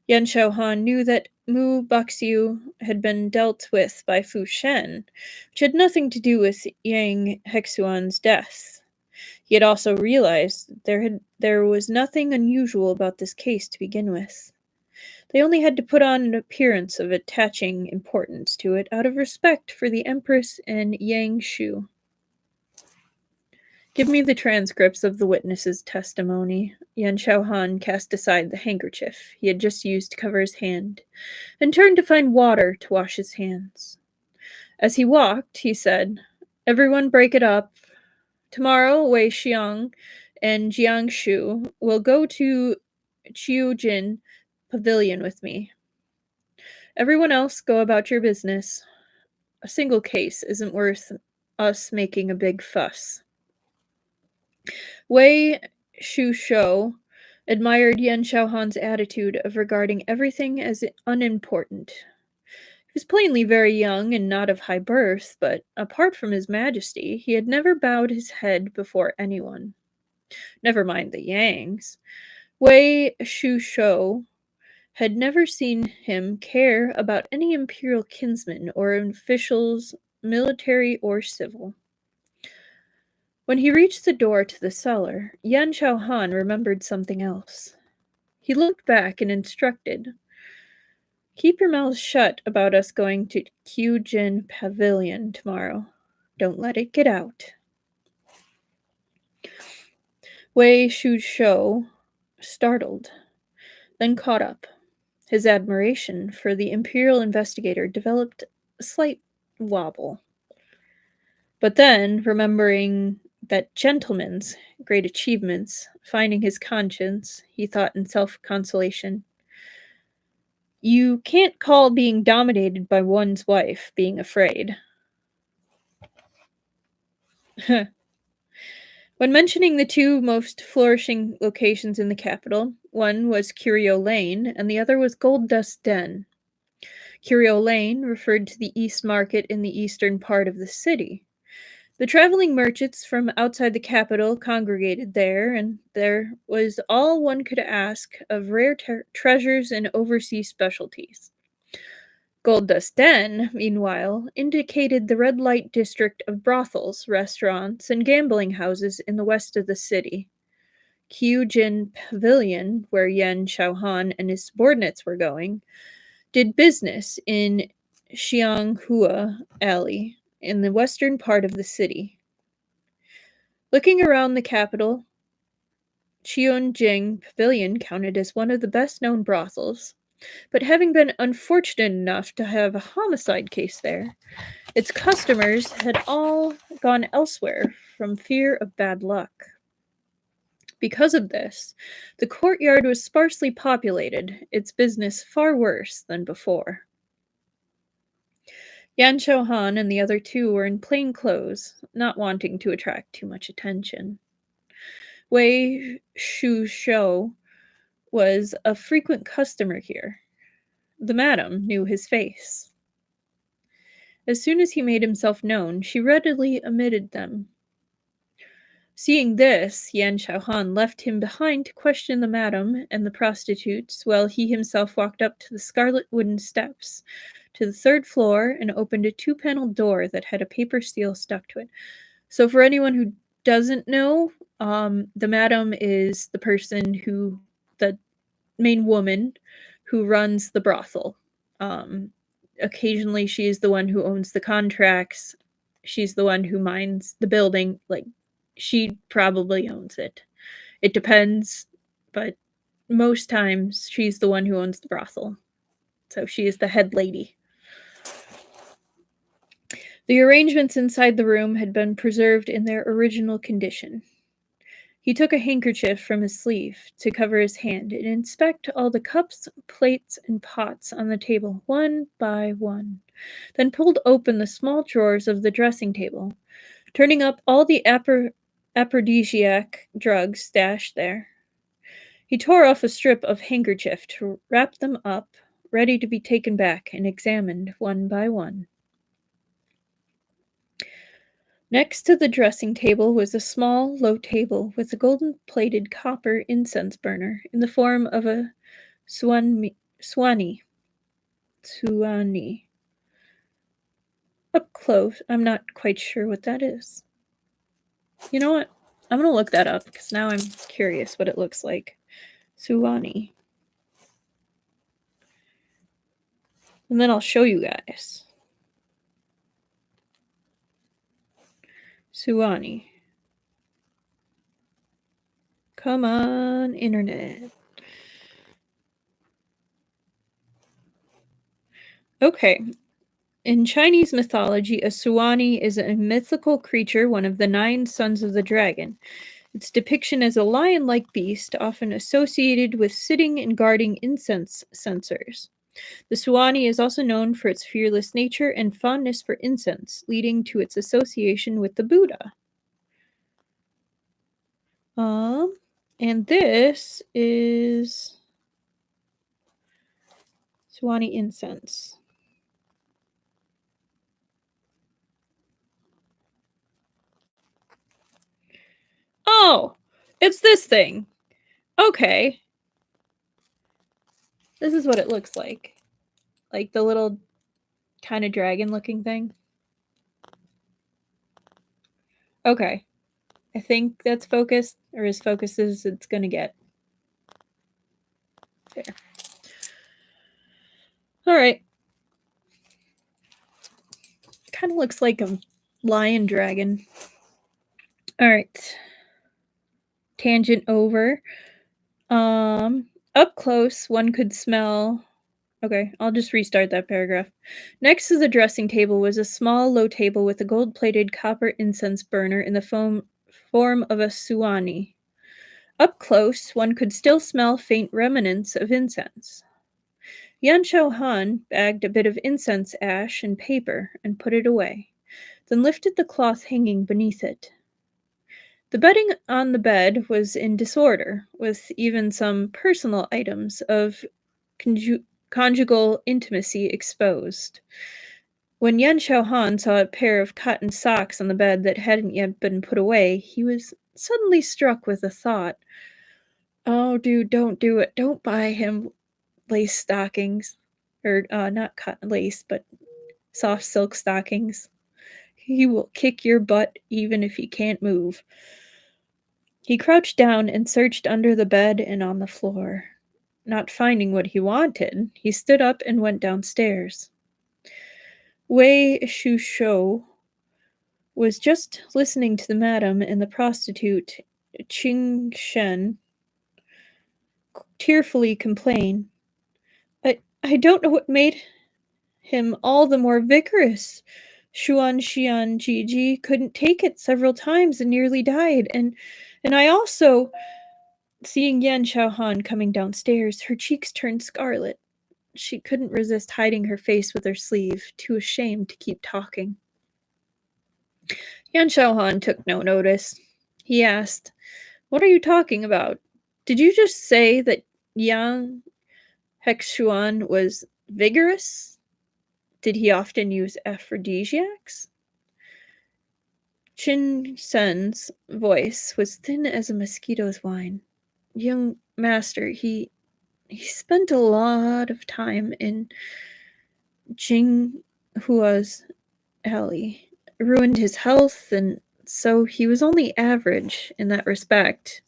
Yan Xiaohan knew that Mu Baxiu had been dealt with by Fu Shen, which had nothing to do with Yang Hexuan's death. He had also realized there was nothing unusual about this case to begin with. They only had to put on an appearance of attaching importance to it out of respect for the Empress and Yang Shu. "Give me the transcripts of the witnesses' testimony." Yan Xiaohan cast aside the handkerchief he had just used to cover his hand, and turned to find water to wash his hands. As he walked, he said, "Everyone break it up. Tomorrow, Wei Xiang and Jiang Shu will go to Chiujin Pavilion with me. Everyone else go about your business. A single case isn't worth us making a big fuss." Wei Shushou admired Yan Xiaohan's attitude of regarding everything as unimportant. He was plainly very young and not of high birth, but apart from his majesty, he had never bowed his head before anyone. Never mind the Yangs. Wei Shushou had never seen him care about any imperial kinsman or officials, military or civil. When he reached the door to the cellar, Yan Xiaohan remembered something else. He looked back and instructed, "Keep your mouth shut about us going to Kyujin Pavilion tomorrow. Don't let it get out." Wei Shushou startled, then caught up. His admiration for the imperial investigator developed a slight wobble. But then, remembering that gentleman's great achievements, finding his conscience, he thought in self-consolation, "You can't call being dominated by one's wife being afraid." When mentioning the two most flourishing locations in the capital, one was Curio Lane and the other was Gold Dust Den. Curio Lane referred to the East Market in the eastern part of the city. The traveling merchants from outside the capital congregated there, and there was all one could ask of rare treasures and overseas specialties. Gold Dust Den, meanwhile, indicated the red light district of brothels, restaurants, and gambling houses in the west of the city. Jin Pavilion, where Yan Shaohan and his subordinates were going, did business in Xianghua Alley, in the western part of the city. Looking around the capital, Jing Pavilion counted as one of the best known brothels, but having been unfortunate enough to have a homicide case there, its customers had all gone elsewhere from fear of bad luck. Because of this, the courtyard was sparsely populated, its business far worse than before. Yan Shouhan and the other two were in plain clothes, not wanting to attract too much attention. Wei Shou was a frequent customer here. The madam knew his face. As soon as he made himself known, she readily admitted them. Seeing this, Yan Shaohan left him behind to question the madam and the prostitutes, while he himself walked up to the scarlet wooden steps to the third floor and opened a two-paneled door that had a paper seal stuck to it. So for anyone who doesn't know, the madam is the main woman who runs the brothel. Occasionally she is the one who owns the contracts. She's the one who minds the building. Like, she probably owns it. It depends, but most times she's the one who owns the brothel. So she is the head lady. The arrangements inside the room had been preserved in their original condition. He took a handkerchief from his sleeve to cover his hand and inspect all the cups, plates, and pots on the table one by one, then pulled open the small drawers of the dressing table, turning up all the aphrodisiac drugs stashed there. He tore off a strip of handkerchief to wrap them up, ready to be taken back and examined one by one. Next to the dressing table was a small, low table with a golden-plated copper incense burner in the form of a suani. Up close, I'm not quite sure what that is. You know what? I'm going to look that up because now I'm curious what it looks like. Suani. And then I'll show you guys. Suani. Come on, internet. Okay. In Chinese mythology, a Suani is a mythical creature, one of the 9 sons of the dragon. Its depiction as a lion-like beast, often associated with sitting and guarding incense censers. The Suani is also known for its fearless nature and fondness for incense, leading to its association with the Buddha. And this is Suani incense. Oh, it's this thing. Okay. This is what it looks like. Like the little kind of dragon looking thing. Okay. I think that's focused, or as focused as it's gonna get. There. Alright. Kind of looks like a lion dragon. Alright. Tangent over. Up close, one could smell. Okay, I'll just restart that paragraph. Next to the dressing table was a small, low table with a gold-plated copper incense burner in the form of a suani. Up close, one could still smell faint remnants of incense. Yan Shouhan bagged a bit of incense ash and paper and put it away. then lifted the cloth hanging beneath it. The bedding on the bed was in disorder, with even some personal items of conjugal intimacy exposed. When Yan Xiaohan saw a pair of cotton socks on the bed that hadn't yet been put away, he was suddenly struck with a thought. Oh, dude, don't do it. Don't buy him lace stockings. Or, not cotton lace, but soft silk stockings. He will kick your butt even if he can't move. He crouched down and searched under the bed and on the floor. Not finding what he wanted, he stood up and went downstairs. Wei Shusho was just listening to the madam and the prostitute Qing Shen tearfully complain. I don't know what made him all the more vigorous. Xuan Xian Jiji couldn't take it several times and nearly died. And I also, seeing Yan Xiaohan coming downstairs, her cheeks turned scarlet. She couldn't resist hiding her face with her sleeve, too ashamed to keep talking. Yan Xiaohan took no notice. He asked, "What are you talking about? Did you just say that Yang Hexuan was vigorous? Did he often use aphrodisiacs?" Chin Sen's voice was thin as a mosquito's whine. "Young master, he spent a lot of time in Jinghua's alley, ruined his health, and so he was only average in that respect.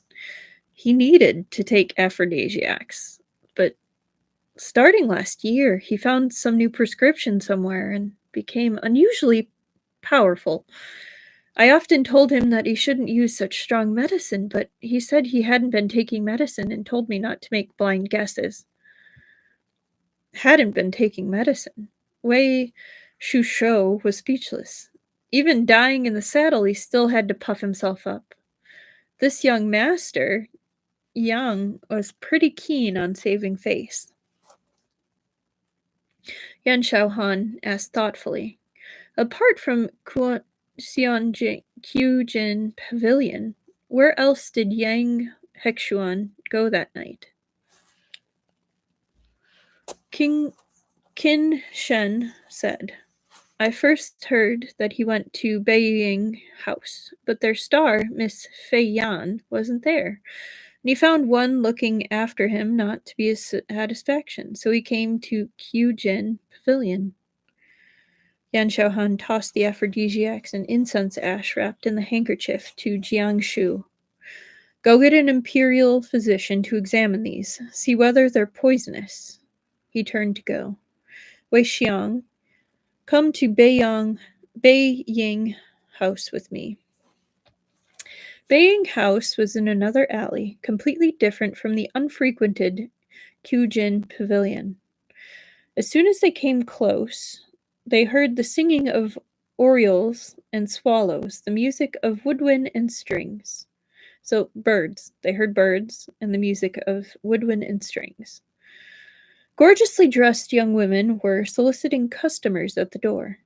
He needed to take aphrodisiacs, but starting last year, he found some new prescription somewhere and became unusually powerful. I often told him that he shouldn't use such strong medicine, but he said he hadn't been taking medicine and told me not to make blind guesses." Hadn't been taking medicine. Wei Shusho was speechless. Even dying in the saddle, he still had to puff himself up. This young master, Yang, was pretty keen on saving face. Yan Xiaohan asked thoughtfully, "Apart from Kyujin Pavilion, where else did Yang Hexuan go that night?" Qin Shen said, "I first heard that he went to Beiying House, but their star, Miss Fei Yan, wasn't there. And he found one looking after him not to be his satisfaction, so he came to Kyujin Pavilion." Yan Xiaohan tossed the aphrodisiacs and incense ash wrapped in the handkerchief to Jiangshu. "Go get an imperial physician to examine these, see whether they're poisonous." He turned to go. "Wei Xiang, come to Beiying House with me." Beiying House was in another alley, completely different from the unfrequented Kyujin Pavilion. As soon as they came close, they heard the singing of orioles and swallows, the music of woodwind and strings. So, birds. They heard birds and the music of woodwind and strings. Gorgeously dressed young women were soliciting customers at the door.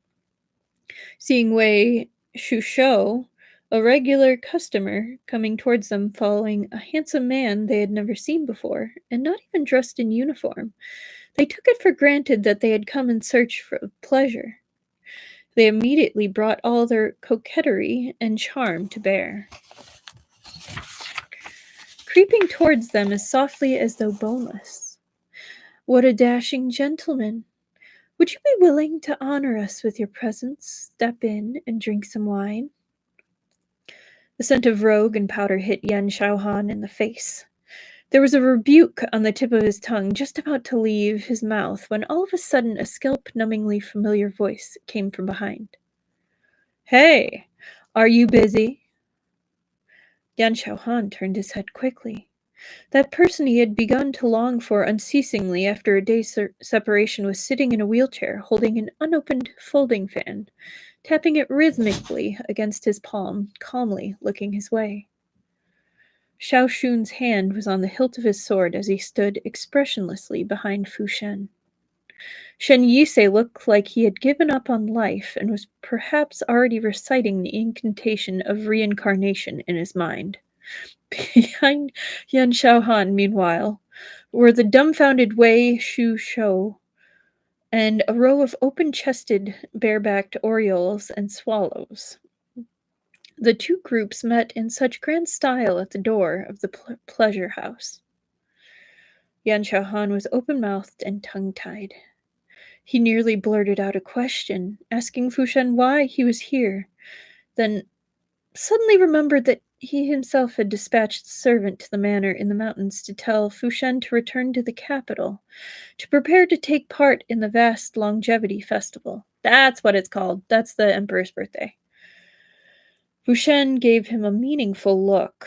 Seeing Wei Shusho, a regular customer, coming towards them following a handsome man they had never seen before, and not even dressed in uniform, they took it for granted that they had come in search of pleasure. They immediately brought all their coquetry and charm to bear. Creeping towards them as softly as though boneless. "What a dashing gentleman! Would you be willing to honor us with your presence, step in, and drink some wine?" The scent of rogue and powder hit Yan Xiaohan in the face. There was a rebuke on the tip of his tongue, just about to leave his mouth, when all of a sudden a scalp-numbingly familiar voice came from behind. "Hey, are you busy?" Yan Xiaohan turned his head quickly. That person he had begun to long for unceasingly after a day's separation was sitting in a wheelchair, holding an unopened folding fan, tapping it rhythmically against his palm, calmly looking his way. Xiao Shun's hand was on the hilt of his sword as he stood expressionlessly behind Fu Shen. Shen Yusei looked like he had given up on life and was perhaps already reciting the incantation of reincarnation in his mind. Behind Yan Xiaohan, meanwhile, were the dumbfounded Wei Shu Shou and a row of open-chested, bare-backed orioles and swallows. The two groups met in such grand style at the door of the pleasure house. Yan Xiaohan was open-mouthed and tongue-tied. He nearly blurted out a question, asking Fu Shen why he was here, then suddenly remembered that he himself had dispatched the servant to the manor in the mountains to tell Fu Shen to return to the capital, to prepare to take part in the vast longevity festival. That's what it's called. That's the emperor's birthday. Fu Shen gave him a meaningful look.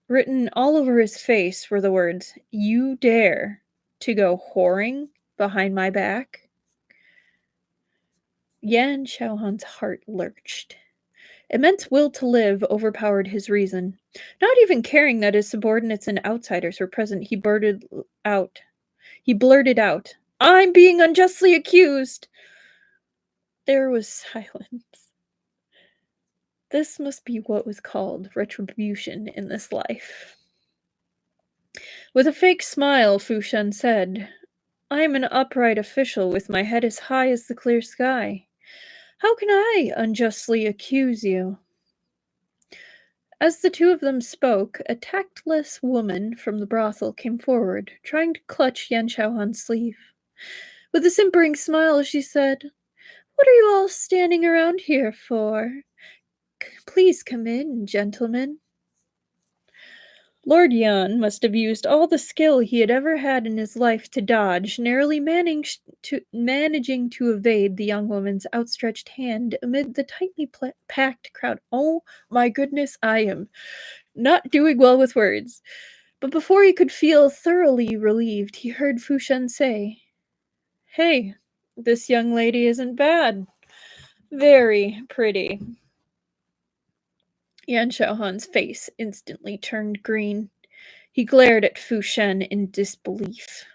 Written all over his face were the words, "You dare to go whoring behind my back?" Yan Xiaohan's heart lurched. Immense will to live overpowered his reason. Not even caring that his subordinates and outsiders were present, he blurted out, "I'm being unjustly accused!" There was silence. This must be what was called retribution in this life. With a fake smile, Fu Shen said, "I am an upright official with my head as high as the clear sky. How can I unjustly accuse you?" As the two of them spoke, a tactless woman from the brothel came forward, trying to clutch Yan Xiaohan's sleeve. With a simpering smile, she said, "What are you all standing around here for? Please come in, gentlemen." Lord Yan must have used all the skill he had ever had in his life to dodge, narrowly managing to evade the young woman's outstretched hand amid the tightly packed crowd. Oh my goodness, I am not doing well with words. But before he could feel thoroughly relieved, he heard Fu Shen say, "Hey, this young lady isn't bad. Very pretty." Yan Xiaohan's face instantly turned green. He glared at Fu Shen in disbelief.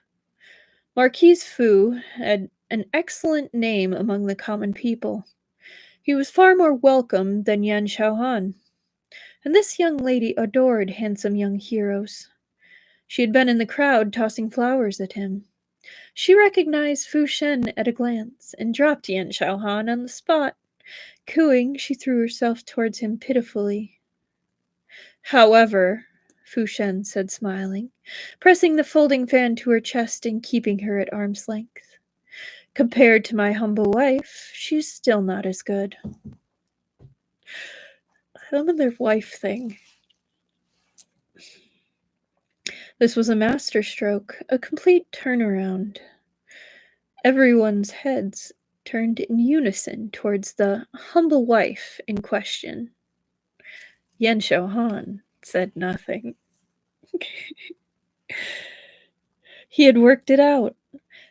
Marquis Fu had an excellent name among the common people. He was far more welcome than Yan Xiaohan. And this young lady adored handsome young heroes. She had been in the crowd tossing flowers at him. She recognized Fu Shen at a glance and dropped Yan Xiaohan on the spot. Cooing, she threw herself towards him pitifully. "However," Fu Shen said, smiling, pressing the folding fan to her chest and keeping her at arm's length, "compared to my humble wife, she's still not as good." Another wife thing. This was a masterstroke, a complete turnaround. Everyone's heads turned in unison towards the humble wife in question. Yan Xiaohan said nothing. He had worked it out.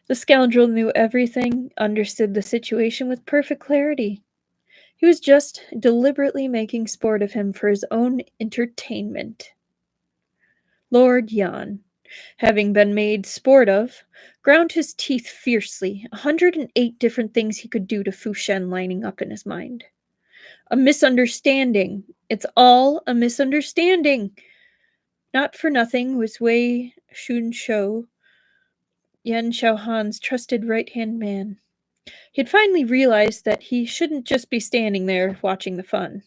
The scoundrel knew everything, understood the situation with perfect clarity. He was just deliberately making sport of him for his own entertainment. Lord Yan, having been made sport of, ground his teeth fiercely, 108 different things he could do to Fu Shen lining up in his mind. A misunderstanding. It's all a misunderstanding. Not for nothing was Wei Shunshou Yan Xiaohan's trusted right-hand man. He had finally realized that he shouldn't just be standing there watching the fun.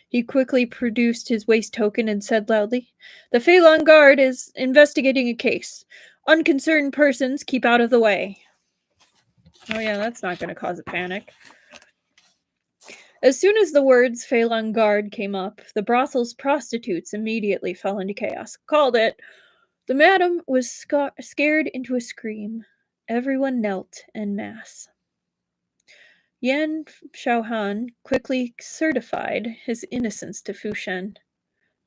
He quickly produced his waist token and said loudly, "The Feilong Guard is investigating a case. Unconcerned persons keep out of the way." Oh yeah, that's not going to cause a panic. As soon as the words Feilong Guard came up, the brothel's prostitutes immediately fell into chaos. Called it. The madam was scared into a scream. Everyone knelt en masse. Yan Xiaohan quickly certified his innocence to Fu Shen.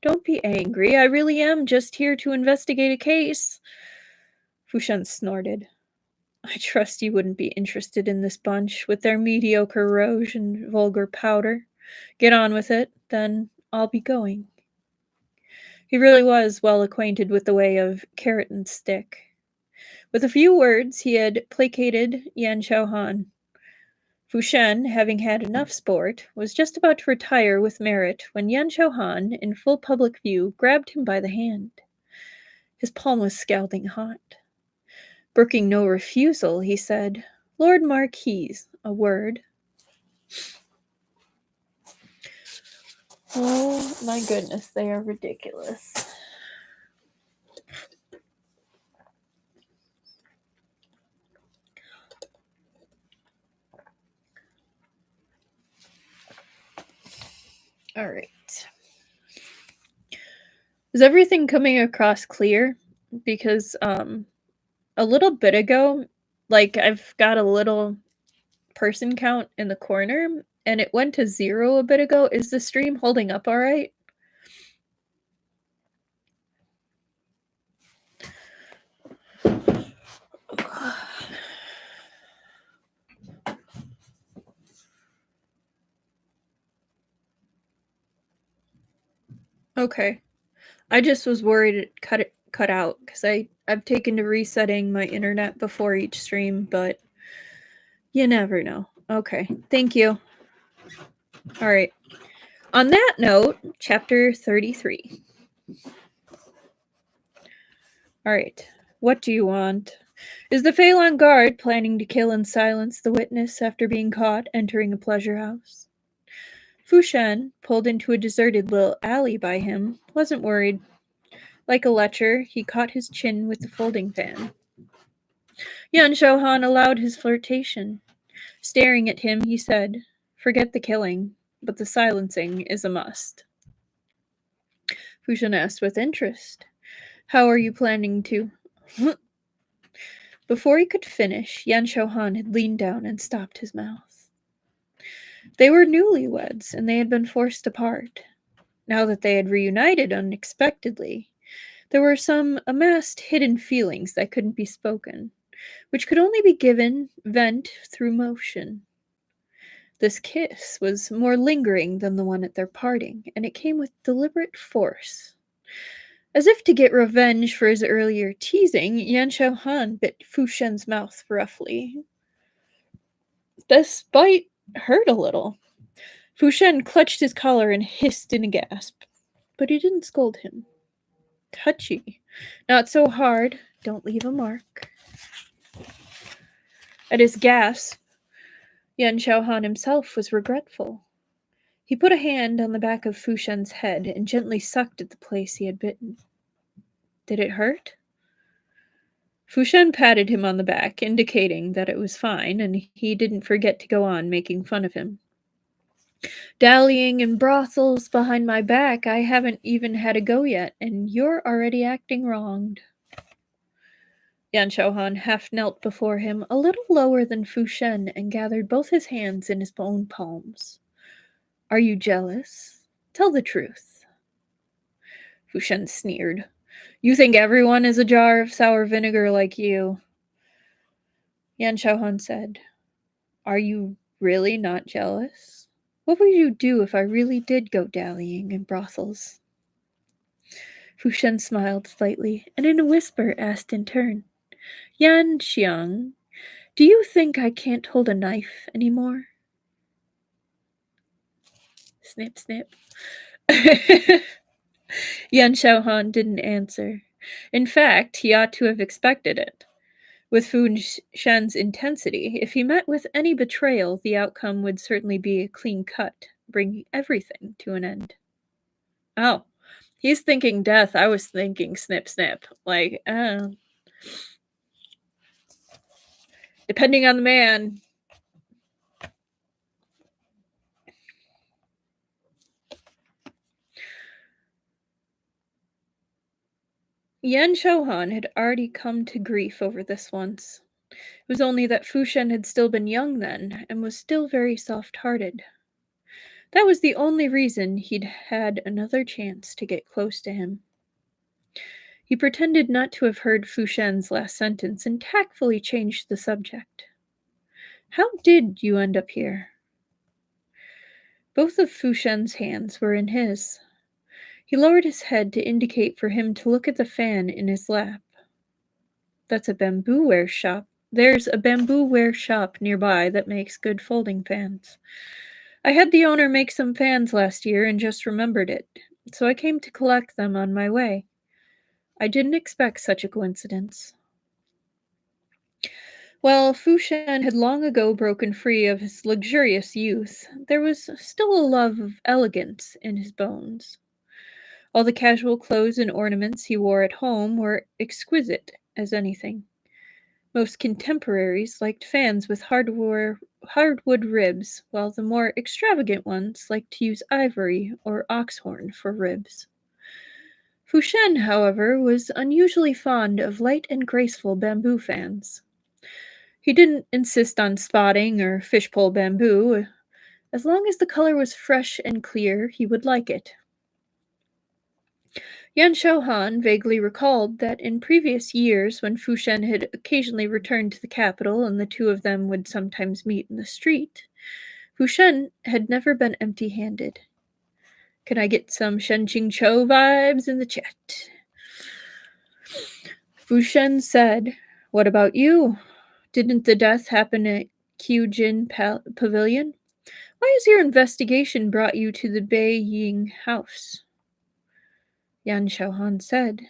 "Don't be angry. I really am just here to investigate a case." Fu Shen snorted. "I trust you wouldn't be interested in this bunch with their mediocre rouge and vulgar powder. Get on with it, then I'll be going." He really was well acquainted with the way of carrot and stick. With a few words, he had placated Yan Xiaohan. Fu Shen, having had enough sport, was just about to retire with merit when Yan Xiaohan, in full public view, grabbed him by the hand. His palm was scalding hot. Brooking no refusal, he said, "Lord Marquis, a word." Oh my goodness, they are ridiculous. All right. Is everything coming across clear? Because a little bit ago, like I've got a little person count in the corner and it went to 0 a bit ago. Is the stream holding up all right? Okay. I just was worried it cut out because I've taken to resetting my internet before each stream, but you never know. Okay. Thank you. All right. On that note, chapter 33. All right. What do you want? Is the Phelan guard planning to kill and silence the witness after being caught entering a pleasure house? Fu Shen, pulled into a deserted little alley by him, wasn't worried. Like a lecher, he caught his chin with the folding fan. Yan Xiaohan allowed his flirtation. Staring at him, he said, "Forget the killing, but the silencing is a must." Fu Shen asked with interest, "How are you planning to?" Before he could finish, Yan Xiaohan had leaned down and stopped his mouth. They were newlyweds, and they had been forced apart. Now that they had reunited unexpectedly, there were some amassed hidden feelings that couldn't be spoken, which could only be given vent through motion. This kiss was more lingering than the one at their parting, and it came with deliberate force. As if to get revenge for his earlier teasing, Yan Xiaohan bit Fu Shen's mouth roughly. This bite hurt a little. Fu Shen clutched his collar and hissed in a gasp, but he didn't scold him. Touchy. Not so hard. Don't leave a mark. At his gasp, Yan Xiaohan himself was regretful. He put a hand on the back of Fu Shen's head and gently sucked at the place he had bitten. Did it hurt? Fu Shen patted him on the back, indicating that it was fine, and he didn't forget to go on making fun of him. Dallying in brothels behind my back, I haven't even had a go yet, and you're already acting wronged. Yan Xiaohan half knelt before him, a little lower than Fu Shen, and gathered both his hands in his own palms. Are you jealous? Tell the truth. Fu Shen sneered. You think everyone is a jar of sour vinegar like you. Yan Xiaohan said, Are you really not jealous? What would you do if I really did go dallying in brothels? Fu Shen smiled slightly, and in a whisper asked in turn, Yan Xiang, do you think I can't hold a knife anymore? Snip, snip. Yan Xiaohan didn't answer. In fact, he ought to have expected it. With Fu Shen's intensity, if he met with any betrayal, the outcome would certainly be a clean cut, bringing everything to an end. Oh, he's thinking death. I was thinking snip, snip. Like, depending on the man. Yan Xiaohan had already come to grief over this once. It was only that Fu Shen had still been young then, and was still very soft-hearted. That was the only reason he'd had another chance to get close to him. He pretended not to have heard Fu Shen's last sentence and tactfully changed the subject. How did you end up here? Both of Fu Shen's hands were in his. He lowered his head to indicate for him to look at the fan in his lap. That's a bamboo ware shop. There's a bamboo ware shop nearby that makes good folding fans. I had the owner make some fans last year and just remembered it, so I came to collect them on my way. I didn't expect such a coincidence. While Fu Shen had long ago broken free of his luxurious youth, there was still a love of elegance in his bones. All the casual clothes and ornaments he wore at home were exquisite as anything. Most contemporaries liked fans with hardwood ribs, while the more extravagant ones liked to use ivory or oxhorn for ribs. Fu Shen, however, was unusually fond of light and graceful bamboo fans. He didn't insist on spotting or fishpole bamboo. As long as the color was fresh and clear, he would like it. Yan Xiaohan vaguely recalled that in previous years, when Fu Shen had occasionally returned to the capital and the two of them would sometimes meet in the street, Fu Shen had never been empty-handed. Can I get some Shen Qing Chou vibes in the chat? Fu Shen said, "What about you? Didn't the death happen at Qujin Pavilion? Why has your investigation brought you to the Beiying house?" Yan Xiaohan said,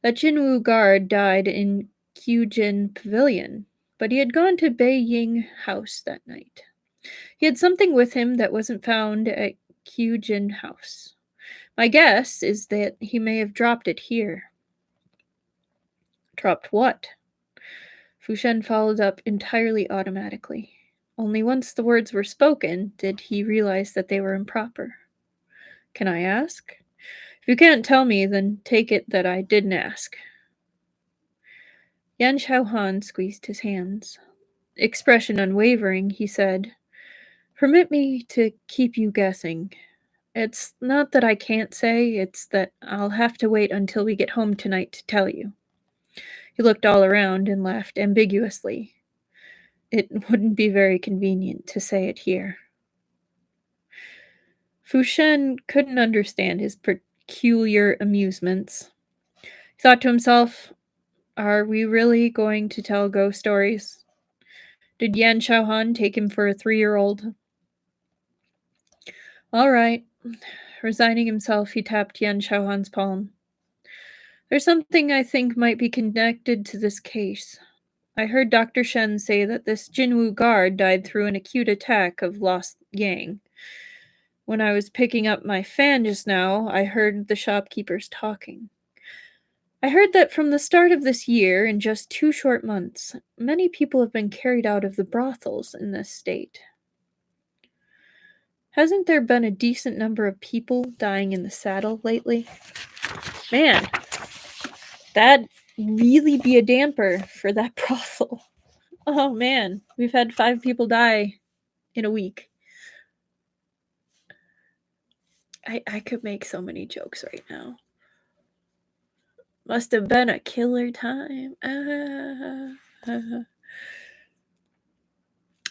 "That Jinwu guard died in Qujin Pavilion, but he had gone to Beiying house that night. He had something with him that wasn't found at Qujin house. My guess is that he may have dropped it here." Dropped what? Fu Shen followed up entirely automatically. Only once the words were spoken did he realize that they were improper. Can I ask? If you can't tell me, then take it that I didn't ask. Yan Xiaohan squeezed his hands. Expression unwavering, he said, "Permit me to keep you guessing. It's not that I can't say, it's that I'll have to wait until we get home tonight to tell you." He looked all around and laughed ambiguously. It wouldn't be very convenient to say it here. Fu Shen couldn't understand his peculiar amusements. He thought to himself, are we really going to tell ghost stories? Did Yan Xiaohan take him for a 3-year-old? All right. Resigning himself, he tapped Yan Xiaohan's palm. There's something I think might be connected to this case. I heard Dr. Shen say that this Jinwu guard died through an acute attack of lost yang. When I was picking up my fan just now, I heard the shopkeepers talking. I heard that from the start of this year, in just 2 short months, many people have been carried out of the brothels in this state. Hasn't there been a decent number of people dying in the saddle lately? Man, that'd really be a damper for that brothel. Oh man, we've had 5 people die in a week. I could make so many jokes right now. Must have been a killer time.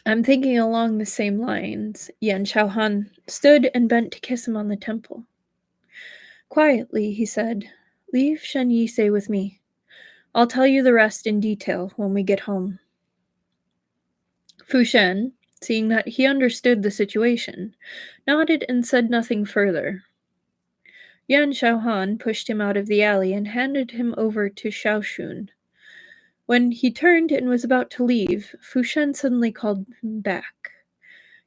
I'm thinking along the same lines. Yan Xiaohan stood and bent to kiss him on the temple. Quietly, he said, "Leave Shen Yisei with me. I'll tell you the rest in detail when we get home." Fu Shen, seeing that he understood the situation, nodded and said nothing further. Yan Xiaohan pushed him out of the alley and handed him over to Xiaoshun. When he turned and was about to leave, Fu Shen suddenly called him back.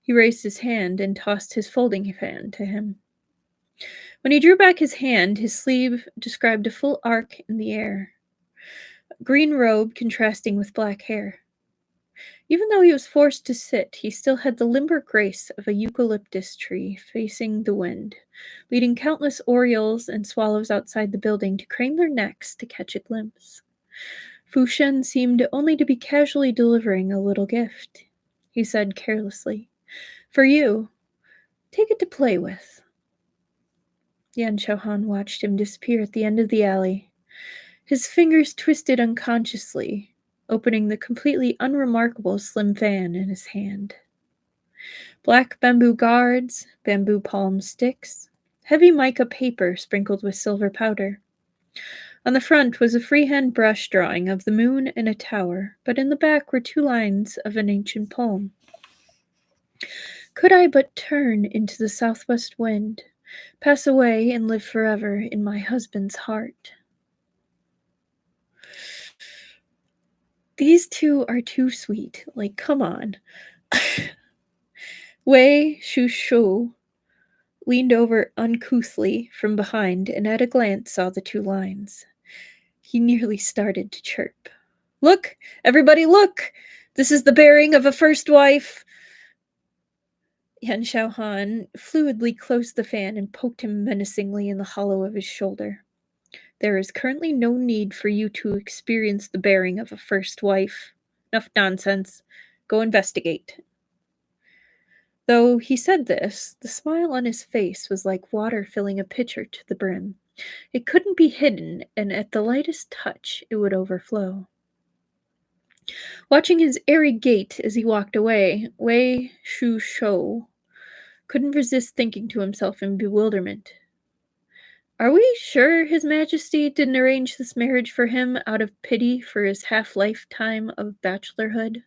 He raised his hand and tossed his folding fan to him. When he drew back his hand, his sleeve described a full arc in the air, a green robe contrasting with black hair. Even though he was forced to sit, he still had the limber grace of a eucalyptus tree facing the wind, leading countless orioles and swallows outside the building to crane their necks to catch a glimpse. Fu Shen seemed only to be casually delivering a little gift. He said carelessly, "For you. Take it to play with." Yan Xiaohan watched him disappear at the end of the alley. His fingers twisted unconsciously, opening the completely unremarkable slim fan in his hand. Black bamboo guards, bamboo palm sticks, heavy mica paper sprinkled with silver powder. On the front was a freehand brush drawing of the moon and a tower, but in the back were 2 lines of an ancient poem. Could I but turn into the southwest wind, pass away and live forever in my husband's heart. These two are too sweet. Like, come on. Wei Shu leaned over uncouthly from behind and at a glance saw the 2 lines. He nearly started to chirp. Look! Everybody look! This is the bearing of a first wife! Yan Xiaohan fluidly closed the fan and poked him menacingly in the hollow of his shoulder. There is currently no need for you to experience the bearing of a first wife. Enough nonsense. Go investigate. Though he said this, the smile on his face was like water filling a pitcher to the brim. It couldn't be hidden, and at the lightest touch it would overflow. Watching his airy gait as he walked away, Wei Shu couldn't resist thinking to himself in bewilderment. Are we sure His Majesty didn't arrange this marriage for him out of pity for his half-lifetime of bachelorhood?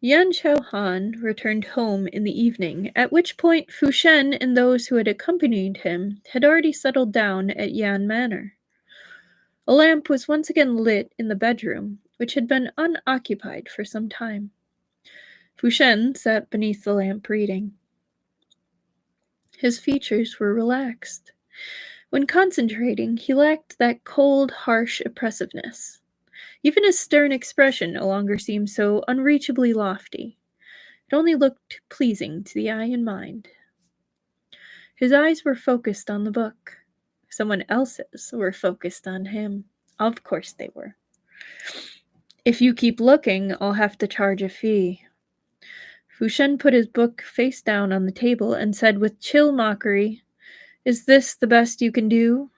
Yan Xiaohan returned home in the evening, at which point Fu Shen and those who had accompanied him had already settled down at Yan Manor. A lamp was once again lit in the bedroom, which had been unoccupied for some time. Fu Shen sat beneath the lamp reading. His features were relaxed. When concentrating, he lacked that cold, harsh oppressiveness. Even his stern expression no longer seemed so unreachably lofty. It only looked pleasing to the eye and mind. His eyes were focused on the book. Someone else's were focused on him. Of course they were. If you keep looking, I'll have to charge a fee. Fu Shen put his book face down on the table and said with chill mockery, Is this the best you can do?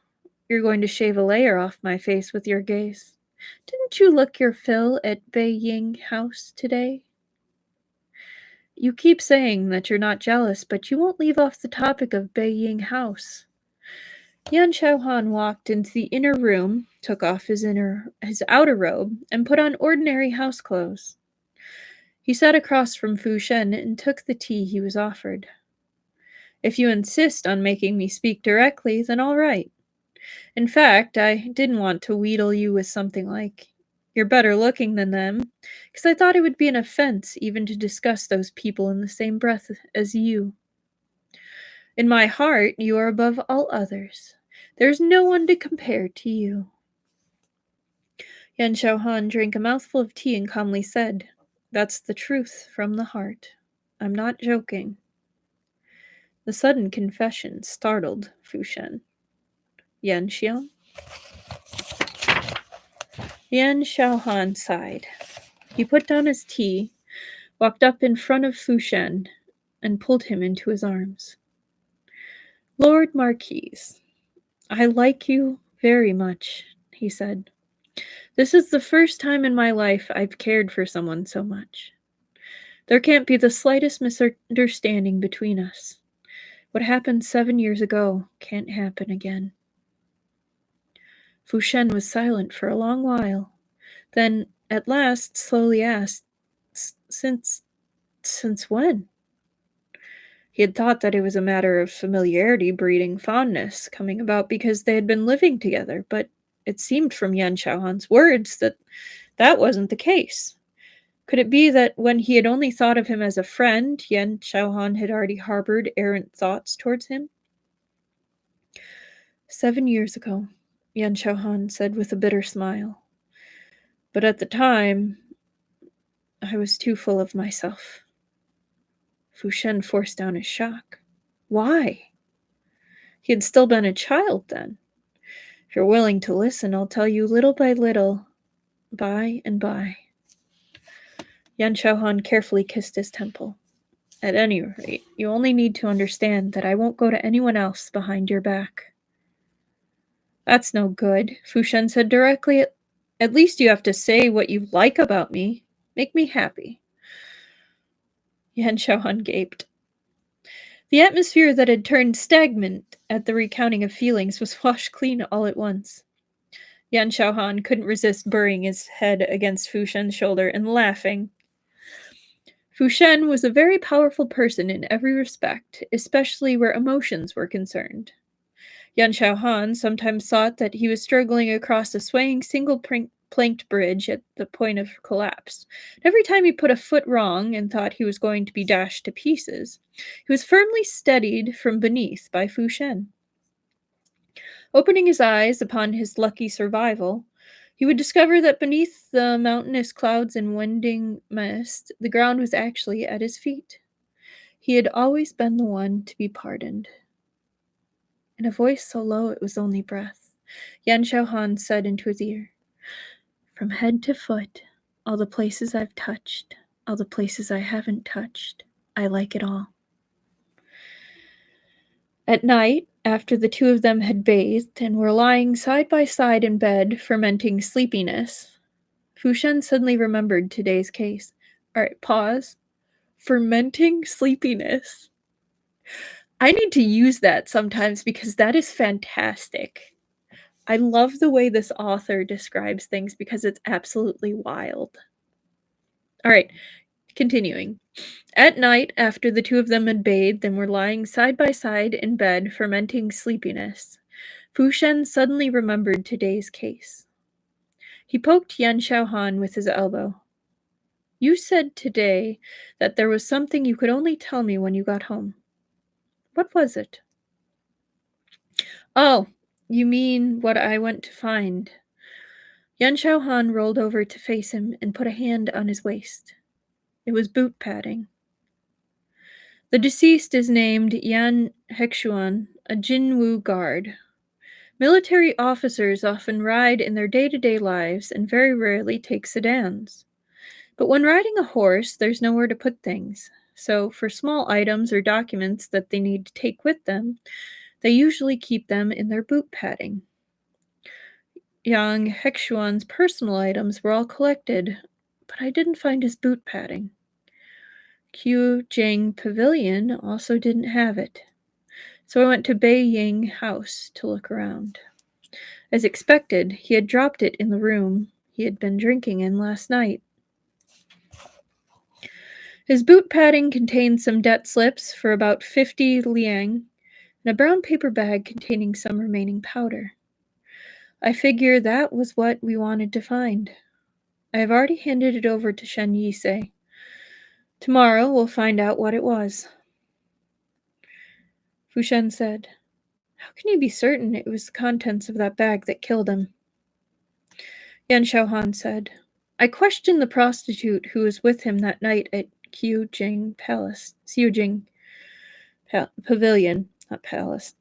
You're going to shave a layer off my face with your gaze. Didn't you look your fill at Beiying House today? You keep saying that you're not jealous, but you won't leave off the topic of Beiying House. Yan Xiaohan walked into the inner room, took off his outer robe, and put on ordinary house clothes. He sat across from Fu Shen and took the tea he was offered. If you insist on making me speak directly, then all right. In fact, I didn't want to wheedle you with something like, you're better looking than them, because I thought it would be an offense even to discuss those people in the same breath as you. In my heart, you are above all others. There's no one to compare to you. Yan Xiaohan drank a mouthful of tea and calmly said, That's the truth from the heart. I'm not joking. The sudden confession startled Fu Shen. Yan Xiao? Yan Xiaohan sighed. He put down his tea, walked up in front of Fu Shen, and pulled him into his arms. Lord Marquise, I like you very much, he said. This is the first time in my life I've cared for someone so much. There can't be the slightest misunderstanding between us. What happened 7 years ago can't happen again. Fu Shen was silent for a long while, then at last slowly asked, Since when? He had thought that it was a matter of familiarity breeding fondness, coming about because they had been living together, but it seemed from Yan Xiaohan's words that that wasn't the case. Could it be that when he had only thought of him as a friend, Yan Xiaohan had already harbored errant thoughts towards him? 7 years ago, Yan Xiaohan said with a bitter smile. But at the time, I was too full of myself. Fu Shen forced down his shock. Why? He had still been a child then. If you're willing to listen, I'll tell you little by little, by and by. Yan Xiaohan carefully kissed his temple. At any rate, you only need to understand that I won't go to anyone else behind your back. That's no good, Fu Shen said directly. At least you have to say what you like about me. Make me happy. Yan Xiaohan gaped. The atmosphere that had turned stagnant at the recounting of feelings was washed clean all at once. Yan Xiaohan couldn't resist burying his head against Fu Shen's shoulder and laughing. Fu Shen was a very powerful person in every respect, especially where emotions were concerned. Yan Xiaohan sometimes thought that he was struggling across a swaying single-planked bridge at the point of collapse. Every time he put a foot wrong and thought he was going to be dashed to pieces, he was firmly steadied from beneath by Fu Shen. Opening his eyes upon his lucky survival, he would discover that beneath the mountainous clouds and winding mist, the ground was actually at his feet. He had always been the one to be pardoned. In a voice so low it was only breath, Yan Xiaohan said into his ear, "From head to foot, all the places I've touched, all the places I haven't touched, I like it all." At night, after the two of them had bathed and were lying side by side in bed, fermenting sleepiness, Fu Shen suddenly remembered today's case. Alright, pause. Fermenting sleepiness. I need to use that sometimes because that is fantastic. I love the way this author describes things because it's absolutely wild. Alright, continuing. At night, after the two of them had bathed and were lying side by side in bed, fermenting sleepiness, Fu Shen suddenly remembered today's case. He poked Yan Xiaohan with his elbow. "You said today that there was something you could only tell me when you got home. What was it?" "Oh, you mean what I went to find." Yan Xiaohan rolled over to face him and put a hand on his waist. It was boot padding. "The deceased is named Yan Hexuan, a Jinwu guard. Military officers often ride in their day-to-day lives and very rarely take sedans. But when riding a horse, there's nowhere to put things. So for small items or documents that they need to take with them, they usually keep them in their boot padding. Yang Hexuan's personal items were all collected, but I didn't find his boot padding. Qiu Jing Pavilion also didn't have it. So I went to Bei Ying House to look around. As expected, he had dropped it in the room he had been drinking in last night. His boot padding contained some debt slips for about 50 liang and a brown paper bag containing some remaining powder. I figure that was what we wanted to find. I have already handed it over to Shen Yisei. Tomorrow we'll find out what it was." Fu Shen said, "How can you be certain it was the contents of that bag that killed him?" Yan Xiaohan said, "I questioned the prostitute who was with him that night at Xiujing Pavilion, not Palace.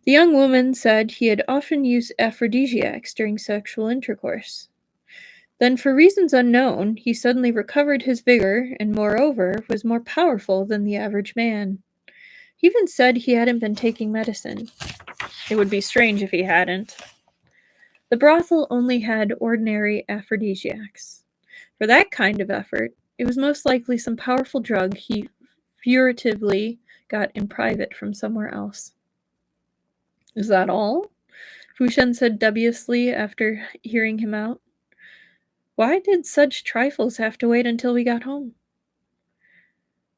The young woman said he had often used aphrodisiacs during sexual intercourse. Then, for reasons unknown, he suddenly recovered his vigor and, moreover, was more powerful than the average man. He even said he hadn't been taking medicine. It would be strange if he hadn't. The brothel only had ordinary aphrodisiacs. For that kind of effort, it was most likely some powerful drug he furtively got in private from somewhere else." "Is that all?" Fu Shen said dubiously after hearing him out. "Why did such trifles have to wait until we got home?"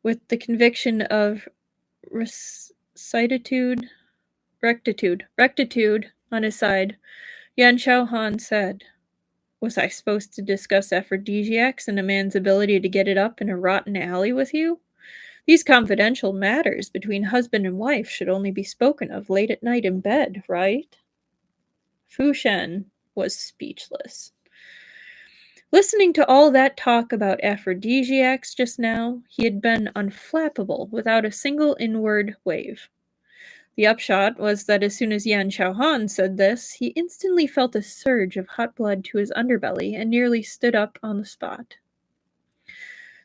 With the conviction of rectitude on his side, Yan Xiaohan said, "Was I supposed to discuss aphrodisiacs and a man's ability to get it up in a rotten alley with you? These confidential matters between husband and wife should only be spoken of late at night in bed, right?" Fu Shen was speechless. Listening to all that talk about aphrodisiacs just now, he had been unflappable without a single inward wave. The upshot was that as soon as Yan Xiaohan said this, he instantly felt a surge of hot blood to his underbelly and nearly stood up on the spot.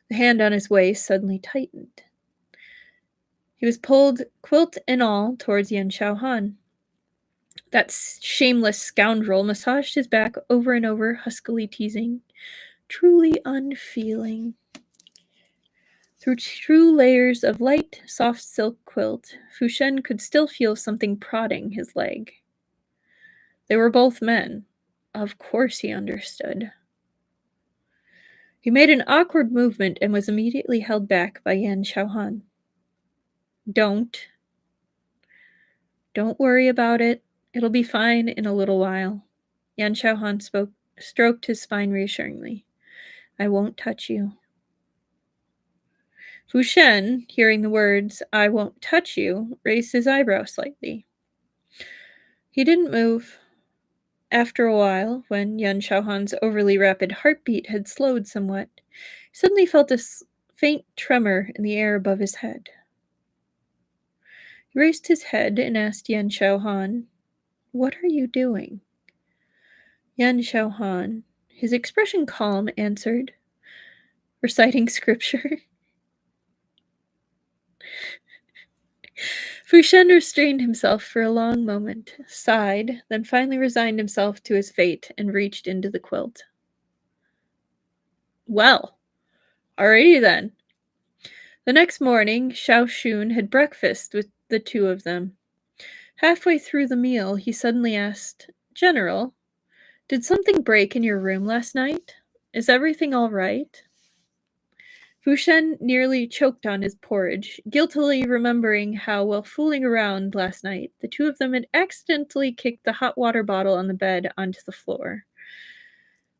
The hand on his waist suddenly tightened. He was pulled, quilt and all, towards Yan Xiaohan. That shameless scoundrel massaged his back over and over, huskily teasing, "Truly unfeeling." Through 2 layers of light, soft silk quilt, Fushen could still feel something prodding his leg. They were both men. Of course he understood. He made an awkward movement and was immediately held back by Yan Xiaohan. Don't worry about it. It'll be fine in a little while. Yan Xiaohan stroked his spine reassuringly. I won't touch you. Fu Shen, hearing the words, I won't touch you, raised his eyebrow slightly. He didn't move. After a while, when Yan Xiaohan's overly rapid heartbeat had slowed somewhat, he suddenly felt a faint tremor in the air above his head. He raised his head and asked Yan Xiaohan, What are you doing? Yan Xiaohan, his expression calm, answered, Reciting scripture. Fu Shen restrained himself for a long moment, sighed, then finally resigned himself to his fate and reached into the quilt. Well, alrighty then. The next morning, Xiao Shun had breakfast with the two of them. Halfway through the meal, he suddenly asked, General, did something break in your room last night? Is everything all right? Fu Shen nearly choked on his porridge, guiltily remembering how, while fooling around last night, the two of them had accidentally kicked the hot water bottle on the bed onto the floor.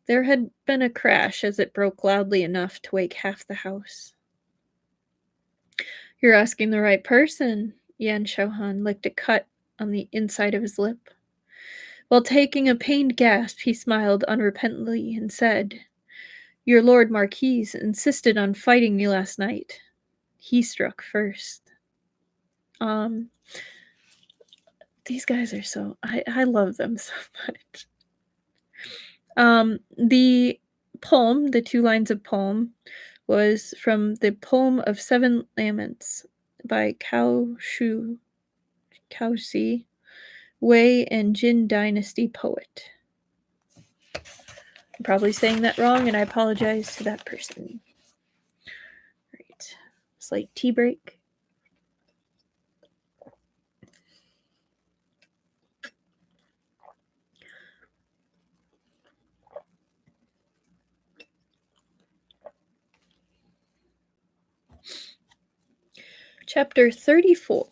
There had been a crash as it broke loudly enough to wake half the house. You're asking the right person. Yan Xiaohan licked a cut on the inside of his lip. While taking a pained gasp, he smiled unrepentantly and said, Your Lord Marquis insisted on fighting me last night. He struck first. These guys are so... I love them so much. The poem, the 2 lines of poem, was from the Poem of 7 Laments by Cao Si, Wei and Jin Dynasty poet. I'm probably saying that wrong, and I apologize to that person. Right. Slight tea break. Chapter 34.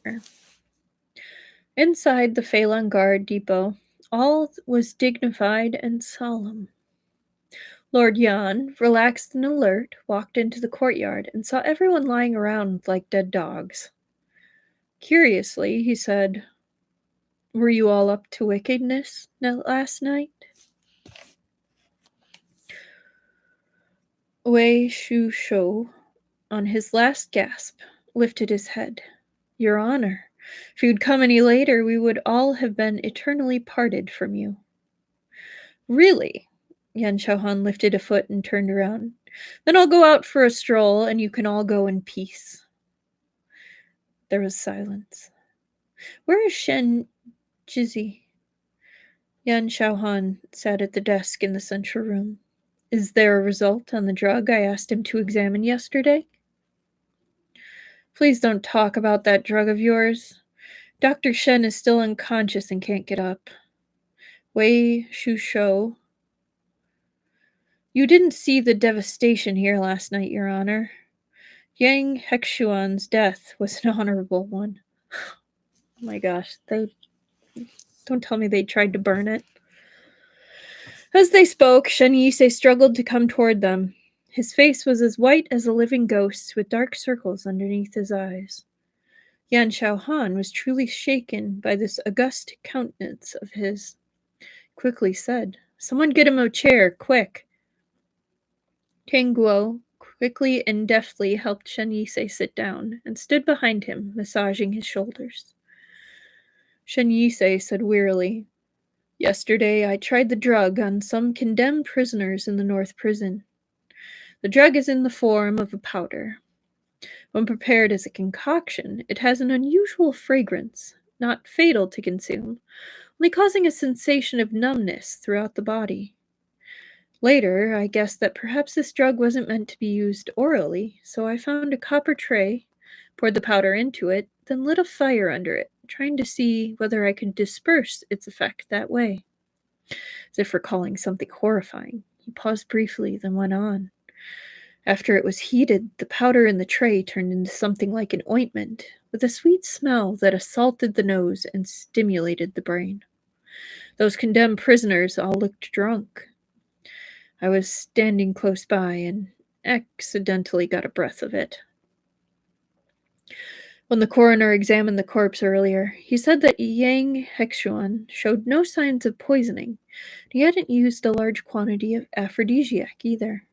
Inside the Feilong Guard depot, all was dignified and solemn. Lord Yan, relaxed and alert, walked into the courtyard and saw everyone lying around like dead dogs. Curiously, he said, Were you all up to wickedness last night? Wei Shu Shou, on his last gasp, lifted his head. Your Honor, if you'd come any later, we would all have been eternally parted from you. Really? Yan Xiaohan lifted a foot and turned around. Then I'll go out for a stroll, and you can all go in peace. There was silence. Where is Shen Jizi? Yan Xiaohan sat at the desk in the central room. Is there a result on the drug I asked him to examine yesterday? Please don't talk about that drug of yours. Dr. Shen is still unconscious and can't get up. Wei Shushou. You didn't see the devastation here last night, Your Honor. Yang Hexuan's death was an honorable one. Oh my gosh, don't tell me they tried to burn it. As they spoke, Shen Yisei struggled to come toward them. His face was as white as a living ghost, with dark circles underneath his eyes. Yan Xiaohan was truly shaken by this august countenance of his. Quickly said, Someone get him a chair, quick. Cang Wu quickly and deftly helped Shen Yisei sit down, and stood behind him, massaging his shoulders. Shen Yisei said wearily, Yesterday I tried the drug on some condemned prisoners in the North Prison. The drug is in the form of a powder. When prepared as a concoction, it has an unusual fragrance, not fatal to consume, only causing a sensation of numbness throughout the body. Later, I guessed that perhaps this drug wasn't meant to be used orally, so I found a copper tray, poured the powder into it, then lit a fire under it, trying to see whether I could disperse its effect that way. As if recalling something horrifying, he paused briefly, then went on. After it was heated, the powder in the tray turned into something like an ointment, with a sweet smell that assaulted the nose and stimulated the brain. Those condemned prisoners all looked drunk. I was standing close by and accidentally got a breath of it. When the coroner examined the corpse earlier, he said that Yang Hexuan showed no signs of poisoning. He hadn't used a large quantity of aphrodisiac either.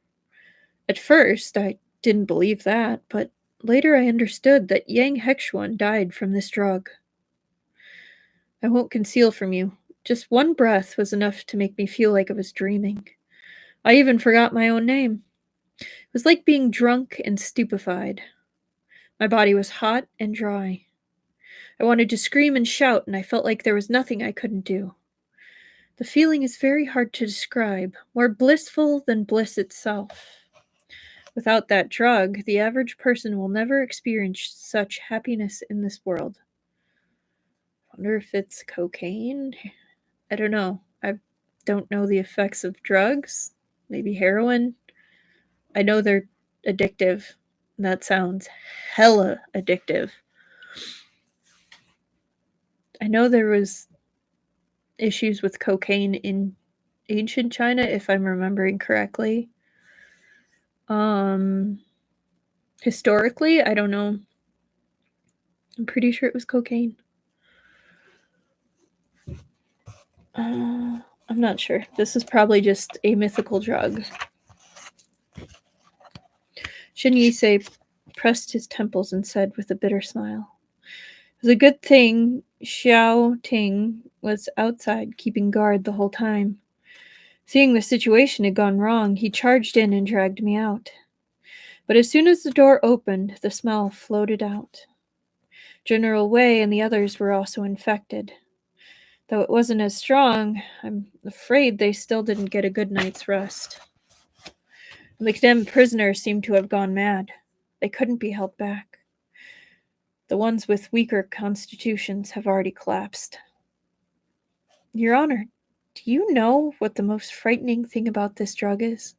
At first, I didn't believe that, but later I understood that Yang Hexuan died from this drug. I won't conceal from you. Just one breath was enough to make me feel like I was dreaming. I even forgot my own name. It was like being drunk and stupefied. My body was hot and dry. I wanted to scream and shout, and I felt like there was nothing I couldn't do. The feeling is very hard to describe, more blissful than bliss itself. Without that drug, the average person will never experience such happiness in this world. I wonder if it's cocaine? I don't know. I don't know the effects of drugs. Maybe heroin. I know they're addictive. That sounds hella addictive. I know there was issues with cocaine in ancient China, if I'm remembering correctly. Historically, I don't know. I'm pretty sure it was cocaine. I'm not sure. This is probably just a mythical drug. Shin Yisei pressed his temples and said with a bitter smile, "It was a good thing Xiao Ting was outside keeping guard the whole time. Seeing the situation had gone wrong, he charged in and dragged me out. But as soon as the door opened, the smell floated out. General Wei and the others were also infected. Though it wasn't as strong, I'm afraid they still didn't get a good night's rest. The condemned prisoners seemed to have gone mad. They couldn't be held back. The ones with weaker constitutions have already collapsed. Your Honor, do you know what the most frightening thing about this drug is?"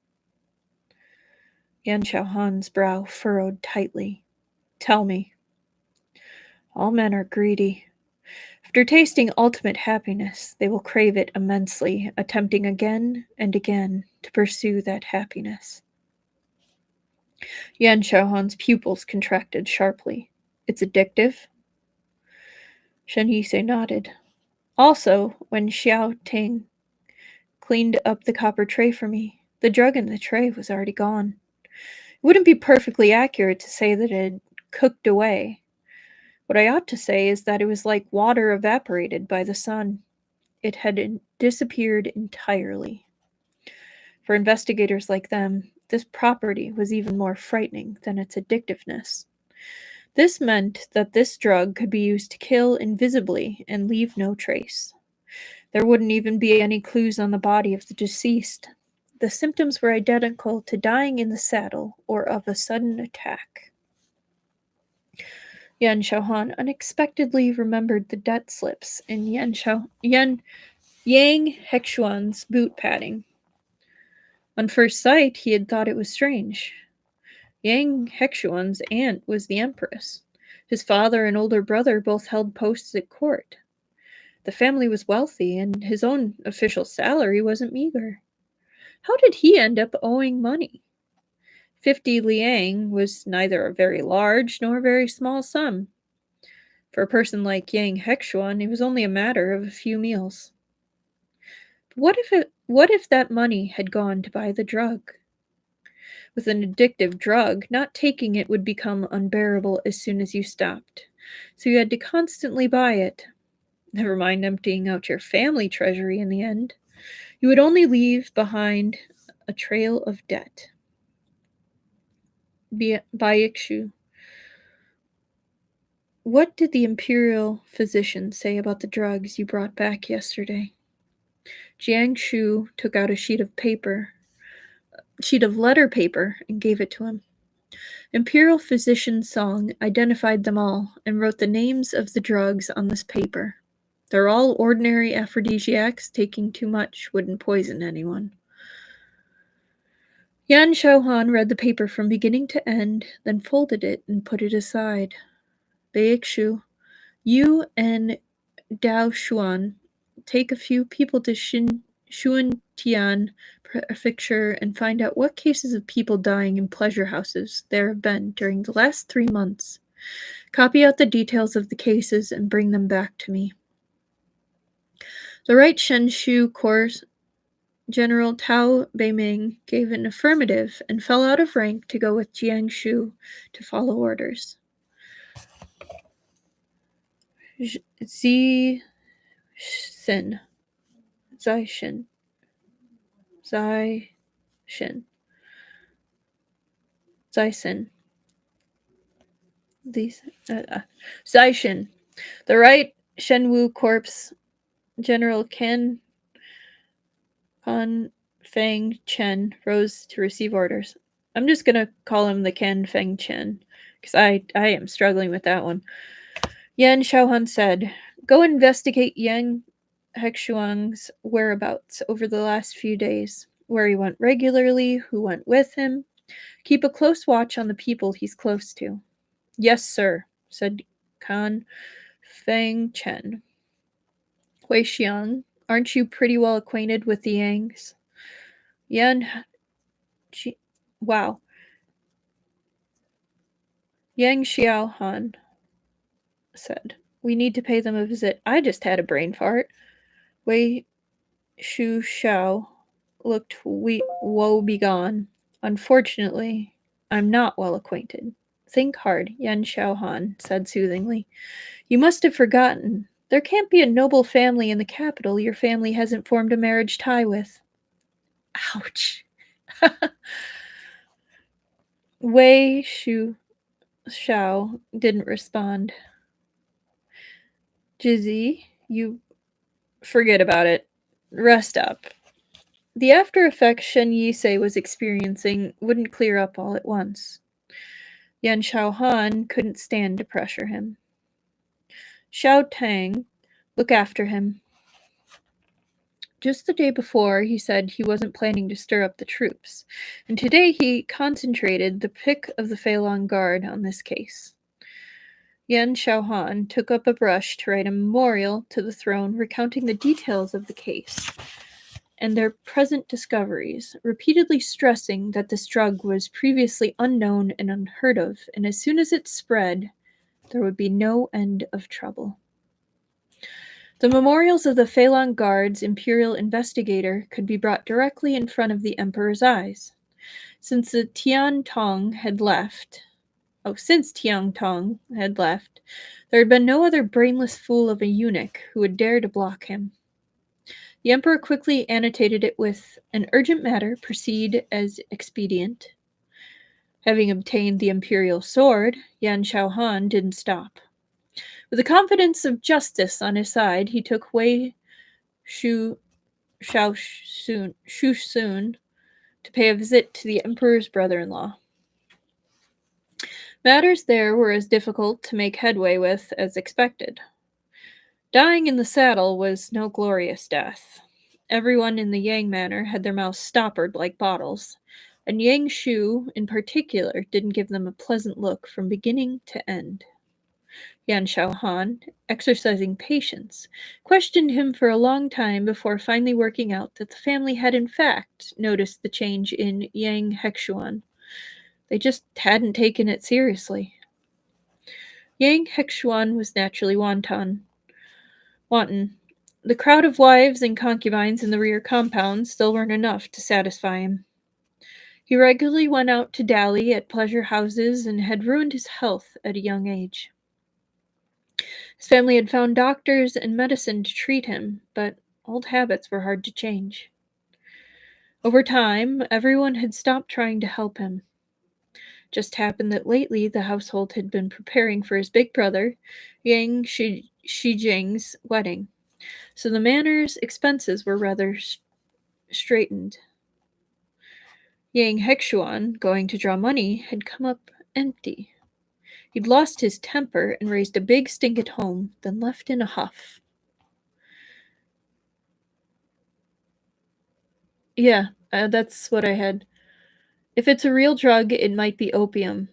Yan Xiaohan's brow furrowed tightly. "Tell me." "All men are greedy. After tasting ultimate happiness, they will crave it immensely, attempting again and again to pursue that happiness." Yan Xiaohan's pupils contracted sharply. "It's addictive?" Shen Yisei nodded. "Also, when Xiao Ting cleaned up the copper tray for me, the drug in the tray was already gone. It wouldn't be perfectly accurate to say that it had cooked away. What I ought to say is that it was like water evaporated by the sun. It had disappeared entirely. For investigators like them, this property was even more frightening than its addictiveness. This meant that this drug could be used to kill invisibly and leave no trace. There wouldn't even be any clues on the body of the deceased. The symptoms were identical to dying in the saddle or of a sudden attack." Yan Xiaohan unexpectedly remembered the debt slips in Yang Hexuan's boot padding. On first sight, he had thought it was strange. Yang Hexuan's aunt was the empress. His father and older brother both held posts at court. The family was wealthy, and his own official salary wasn't meager. How did he end up owing money? 50 liang was neither a very large nor a very small sum. For a person like Yang Hexuan, it was only a matter of a few meals. But what if that money had gone to buy the drug? With an addictive drug, not taking it would become unbearable as soon as you stopped. So you had to constantly buy it. Never mind emptying out your family treasury in the end. You would only leave behind a trail of debt. Baikshu, what did the imperial physician say about the drugs you brought back yesterday? Jiang Shu took out a sheet of paper. sheet of letter paper and gave it to him. Imperial Physician's Song identified them all and wrote the names of the drugs on this paper. They're all ordinary aphrodisiacs. Taking too much wouldn't poison anyone. Yan Xiaohan read the paper from beginning to end, then folded it and put it aside. Beixu, you and Dao Xuan take a few people to Xuantian Prefecture and find out what cases of people dying in pleasure houses there have been during the last 3 months. Copy out the details of the cases and bring them back to me. The Right Shenshu Corps General Tao Beiming gave an affirmative and fell out of rank to go with Jiangshu to follow orders. Zai Shin. Zaishin. The Right Shenwu Corps General Kan Feng Chen rose to receive orders. I'm just going to call him the Kan Feng Chen, because I am struggling with that one. Yan Xiaohan said, "Go investigate Yang Hexuang's whereabouts over the last few days, where he went regularly, who went with him. Keep a close watch on the people he's close to." "Yes, sir," said Kan Feng Chen. "Wei Xiang, aren't you pretty well acquainted with the Yangs?" Yang Xiaohan said, "We need to pay them a visit." I just had a brain fart. Wei Shu Xiao looked woe-begone. "Unfortunately, I'm not well acquainted." "Think hard," Yan Xiaohan said soothingly. "You must have forgotten. There can't be a noble family in the capital your family hasn't formed a marriage tie with." Ouch. Wei Shu Xiao didn't respond. "Jizzy, you forget about it. Rest up." The after effects Shen Yisei was experiencing wouldn't clear up all at once. Yan Xiaohan couldn't stand to pressure him. "Xiao Tang, look after him." Just the day before, he said he wasn't planning to stir up the troops, and today he concentrated the pick of the Feilong Guard on this case. Yan Xiaohan took up a brush to write a memorial to the throne recounting the details of the case and their present discoveries, repeatedly stressing that this drug was previously unknown and unheard of, and as soon as it spread, there would be no end of trouble. The memorials of the Feilong Guard's imperial investigator could be brought directly in front of the emperor's eyes. Since Tian Tong had left, there had been no other brainless fool of a eunuch who would dare to block him. The emperor quickly annotated it with "an urgent matter, proceed as expedient." Having obtained the imperial sword, Yan Xiaohan didn't stop. With the confidence of justice on his side, he took Wei Shu Soon to pay a visit to the emperor's brother-in-law. Matters there were as difficult to make headway with as expected. Dying in the saddle was no glorious death. Everyone in the Yang manor had their mouths stoppered like bottles, and Yang Shu, in particular, didn't give them a pleasant look from beginning to end. Yan Xiaohan, exercising patience, questioned him for a long time before finally working out that the family had in fact noticed the change in Yang Hexuan. They just hadn't taken it seriously. Yang Hexuan was naturally wanton. The crowd of wives and concubines in the rear compound still weren't enough to satisfy him. He regularly went out to dally at pleasure houses and had ruined his health at a young age. His family had found doctors and medicine to treat him, but old habits were hard to change. Over time, everyone had stopped trying to help him. Just happened that lately the household had been preparing for his big brother, Yang Shijing's wedding, so the manor's expenses were rather straitened. Yang Hexuan, going to draw money, had come up empty. He'd lost his temper and raised a big stink at home, then left in a huff. Yeah, that's what I had. If it's a real drug, it might be opium.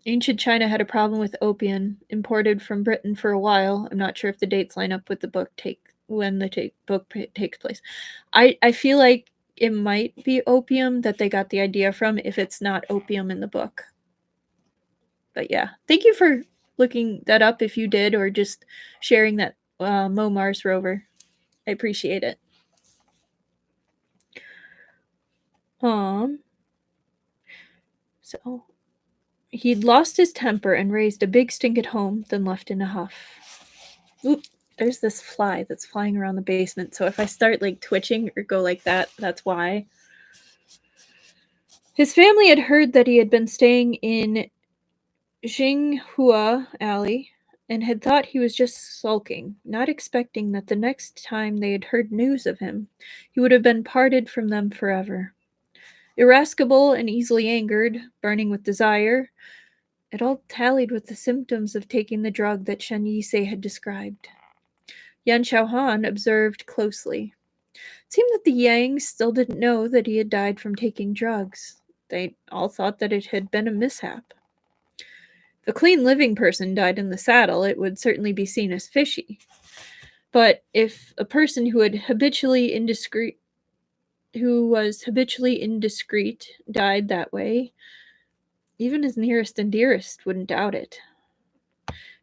Ancient China had a problem with opium, imported from Britain for a while. I'm not sure if the dates line up with the book when the book takes place. I feel like it might be opium that they got the idea from if it's not opium in the book. But yeah, thank you for looking that up if you did, or just sharing that Mars rover. I appreciate it. So he'd lost his temper and raised a big stink at home, then left in a huff. Oop, there's this fly that's flying around the basement, so if I start like twitching or go like that, that's why. His family had heard that he had been staying in Xinghua Alley and had thought he was just sulking, not expecting that the next time they had heard news of him, he would have been parted from them forever. Irascible and easily angered, burning with desire, it all tallied with the symptoms of taking the drug that Shen Yisei had described. Yan Xiaohan observed closely. It seemed that the Yangs still didn't know that he had died from taking drugs. They all thought that it had been a mishap. If a clean living person died in the saddle, it would certainly be seen as fishy. But if a person who was habitually indiscreet died that way, even his nearest and dearest wouldn't doubt it.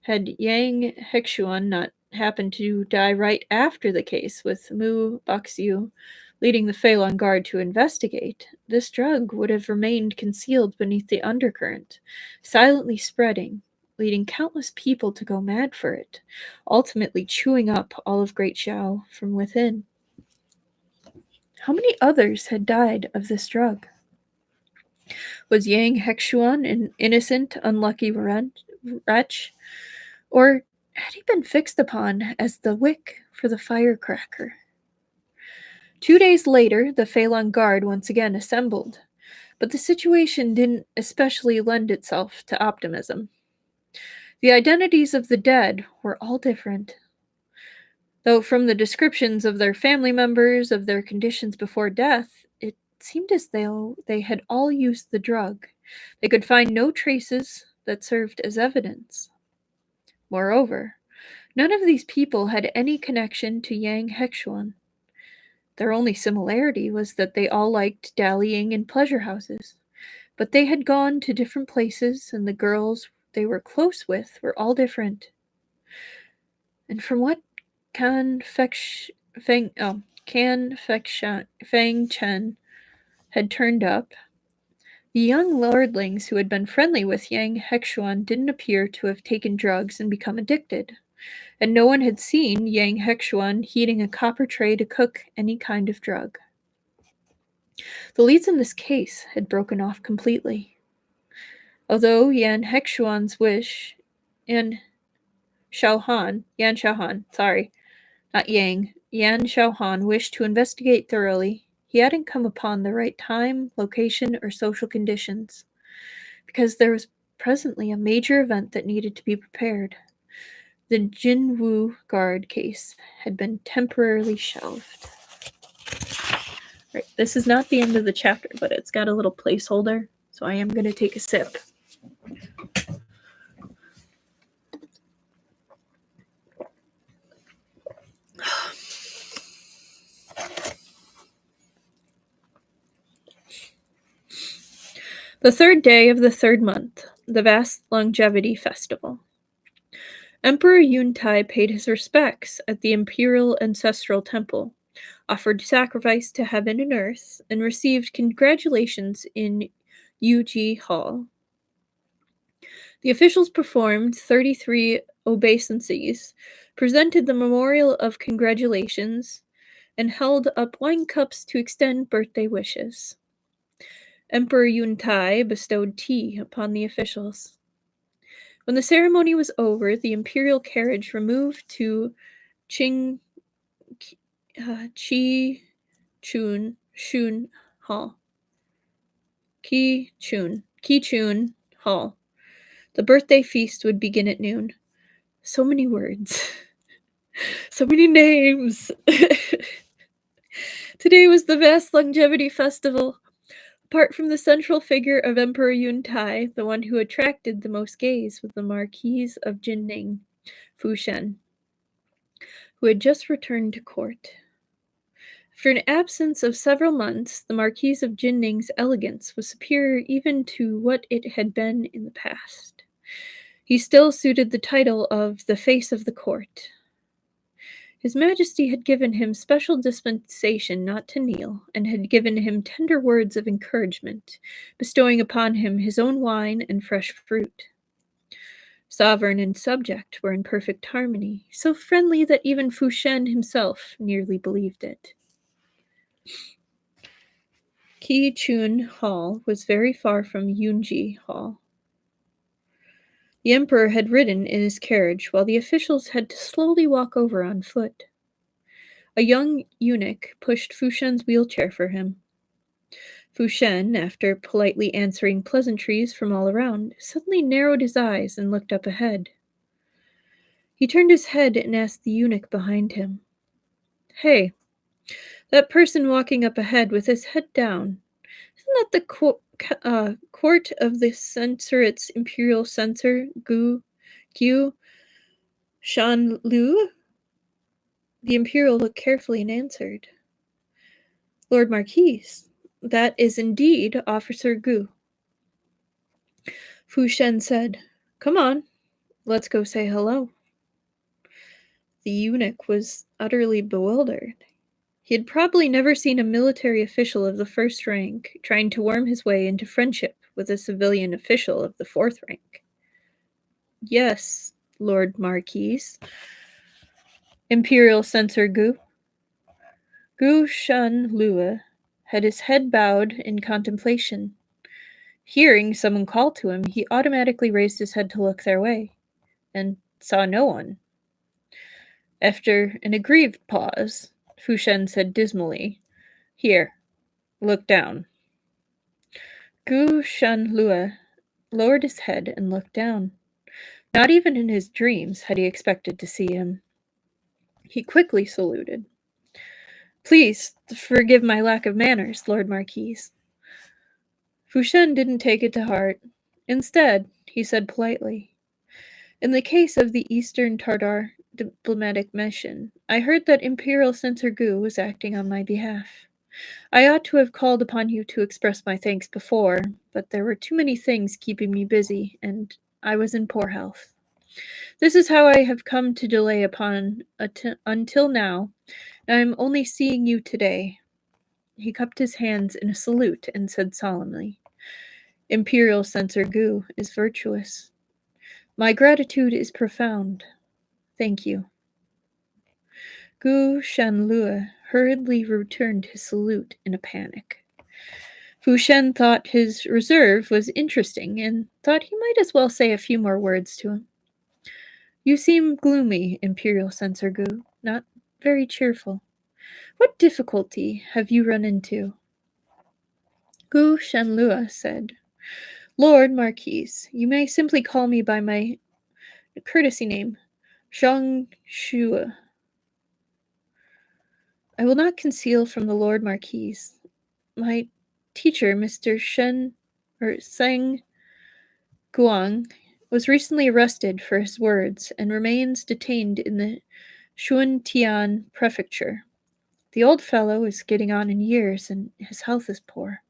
Had Yang Hexuan not happened to die right after the case, with Mu Baxiu leading the Feilong Guard to investigate, this drug would have remained concealed beneath the undercurrent, silently spreading, leading countless people to go mad for it, ultimately chewing up all of Great Xiao from within. How many others had died of this drug? Was Yang Hexuan an innocent, unlucky wretch? Or had he been fixed upon as the wick for the firecracker? 2 days later, the Feilong Guard once again assembled, but the situation didn't especially lend itself to optimism. The identities of the dead were all different. Though from the descriptions of their family members, of their conditions before death, it seemed as though they had all used the drug. They could find no traces that served as evidence. Moreover, none of these people had any connection to Yang Hexuan. Their only similarity was that they all liked dallying in pleasure houses, but they had gone to different places, and the girls they were close with were all different. And from what Fang Chen had turned up, the young lordlings who had been friendly with Yang Hexuan didn't appear to have taken drugs and become addicted, and no one had seen Yang Hexuan heating a copper tray to cook any kind of drug. The leads in this case had broken off completely. Although Yan Xiaohan, Yan Xiaohan wished to investigate thoroughly, he hadn't come upon the right time, location, or social conditions, because there was presently a major event that needed to be prepared. The Jinwu Guard case had been temporarily shelved. Right, this is not the end of the chapter, but it's got a little placeholder, so I am going to take a sip. The third day of the third month, the vast longevity festival. Emperor Yuntai paid his respects at the imperial ancestral temple, offered sacrifice to heaven and earth, and received congratulations in Yuji Hall. The officials performed 33 obeisances, presented the memorial of congratulations, and held up wine cups to extend birthday wishes. Emperor Yuntai bestowed tea upon the officials. When the ceremony was over, the imperial carriage removed to Chi Chun Shun Hall. Ki Chun Hall. The birthday feast would begin at noon. So many words. So many names. Today was the vast longevity festival. Apart from the central figure of Emperor Yun Tai, the one who attracted the most gaze was the Marquise of Jinning, Fu Shen, who had just returned to court. After an absence of several months, the Marquise of Jinning's elegance was superior even to what it had been in the past. He still suited the title of the face of the court. His Majesty had given him special dispensation not to kneel, and had given him tender words of encouragement, bestowing upon him his own wine and fresh fruit. Sovereign and subject were in perfect harmony, so friendly that even Fu Shen himself nearly believed it. Ki Chun Hall was very far from Yunji Hall. The emperor had ridden in his carriage, while the officials had to slowly walk over on foot. A young eunuch pushed Fu Shen's wheelchair for him. Fu Shen, after politely answering pleasantries from all around, suddenly narrowed his eyes and looked up ahead. He turned his head and asked the eunuch behind him, "Hey, that person walking up ahead with his head down, isn't that the court of the censorate's imperial censor, Gu Shan Lu?" The imperial looked carefully and answered, "Lord Marquis, that is indeed Officer Gu." Fu Shen said, "Come on, let's go say hello." The eunuch was utterly bewildered. He had probably never seen a military official of the first rank trying to worm his way into friendship with a civilian official of the fourth rank. "Yes, Lord Marquis." Imperial Censor Gu Shan Lue had his head bowed in contemplation. Hearing someone call to him, he automatically raised his head to look their way, and saw no one. After an aggrieved pause, Fu Shen said dismally, "Here, look down." Gu Shan Lue lowered his head and looked down. Not even in his dreams had he expected to see him. He quickly saluted. "Please forgive my lack of manners, Lord Marquis." Fu Shen didn't take it to heart. Instead, he said politely, "In the case of the Eastern Tartar diplomatic mission, I heard that Imperial Censor Gu was acting on my behalf. I ought to have called upon you to express my thanks before, but there were too many things keeping me busy, and I was in poor health. This is how I have come to delay upon until now, and I am only seeing you today." He cupped his hands in a salute and said solemnly, "Imperial Censor Gu is virtuous. My gratitude is profound. Thank you." Gu Shanlue hurriedly returned his salute in a panic. Fu Shen thought his reserve was interesting and thought he might as well say a few more words to him. "You seem gloomy, Imperial Censor Gu, not very cheerful. What difficulty have you run into?" Gu Shanlue said, "Lord Marquis, you may simply call me by my courtesy name, Zhang Shue. I will not conceal from the Lord Marquis. My teacher, Mr. Seng Guang, was recently arrested for his words and remains detained in the Xuntian prefecture. The old fellow is getting on in years, and his health is poor.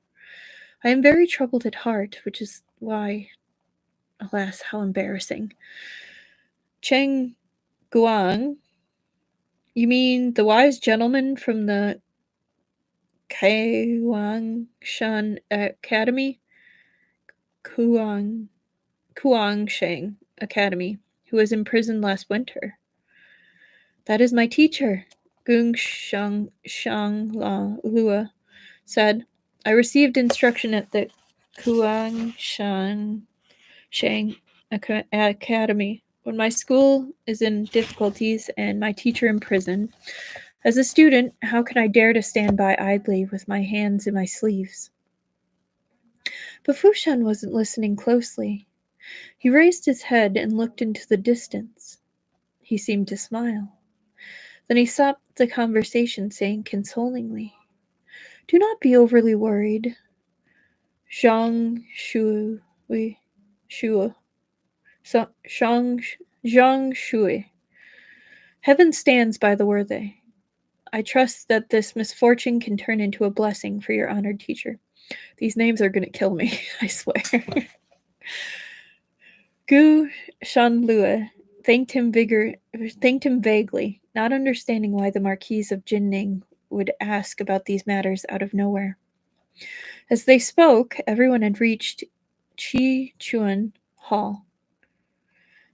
I am very troubled at heart, which is why, alas, how embarrassing. Cheng Guang, you mean the wise gentleman from the Kaiwangshan Academy? Kuangsheng Academy, who was imprisoned last winter. That is my teacher, Gung Shang Lua said. I received instruction at the Kuangshan Shang Academy. When my school is in difficulties and my teacher in prison, as a student, how can I dare to stand by idly with my hands in my sleeves? But Fu Shen wasn't listening closely. He raised his head and looked into the distance. He seemed to smile. Then he stopped the conversation, saying consolingly, "Do not be overly worried. Zhang Shui, Shui, Zhang Shui. Heaven stands by the worthy. I trust that this misfortune can turn into a blessing for your honored teacher." These names are going to kill me, I swear. Gu Shanlue thanked him vaguely, not understanding why the Marquise of Jinning would ask about these matters out of nowhere. As they spoke, everyone had reached Chi Chuan Hall.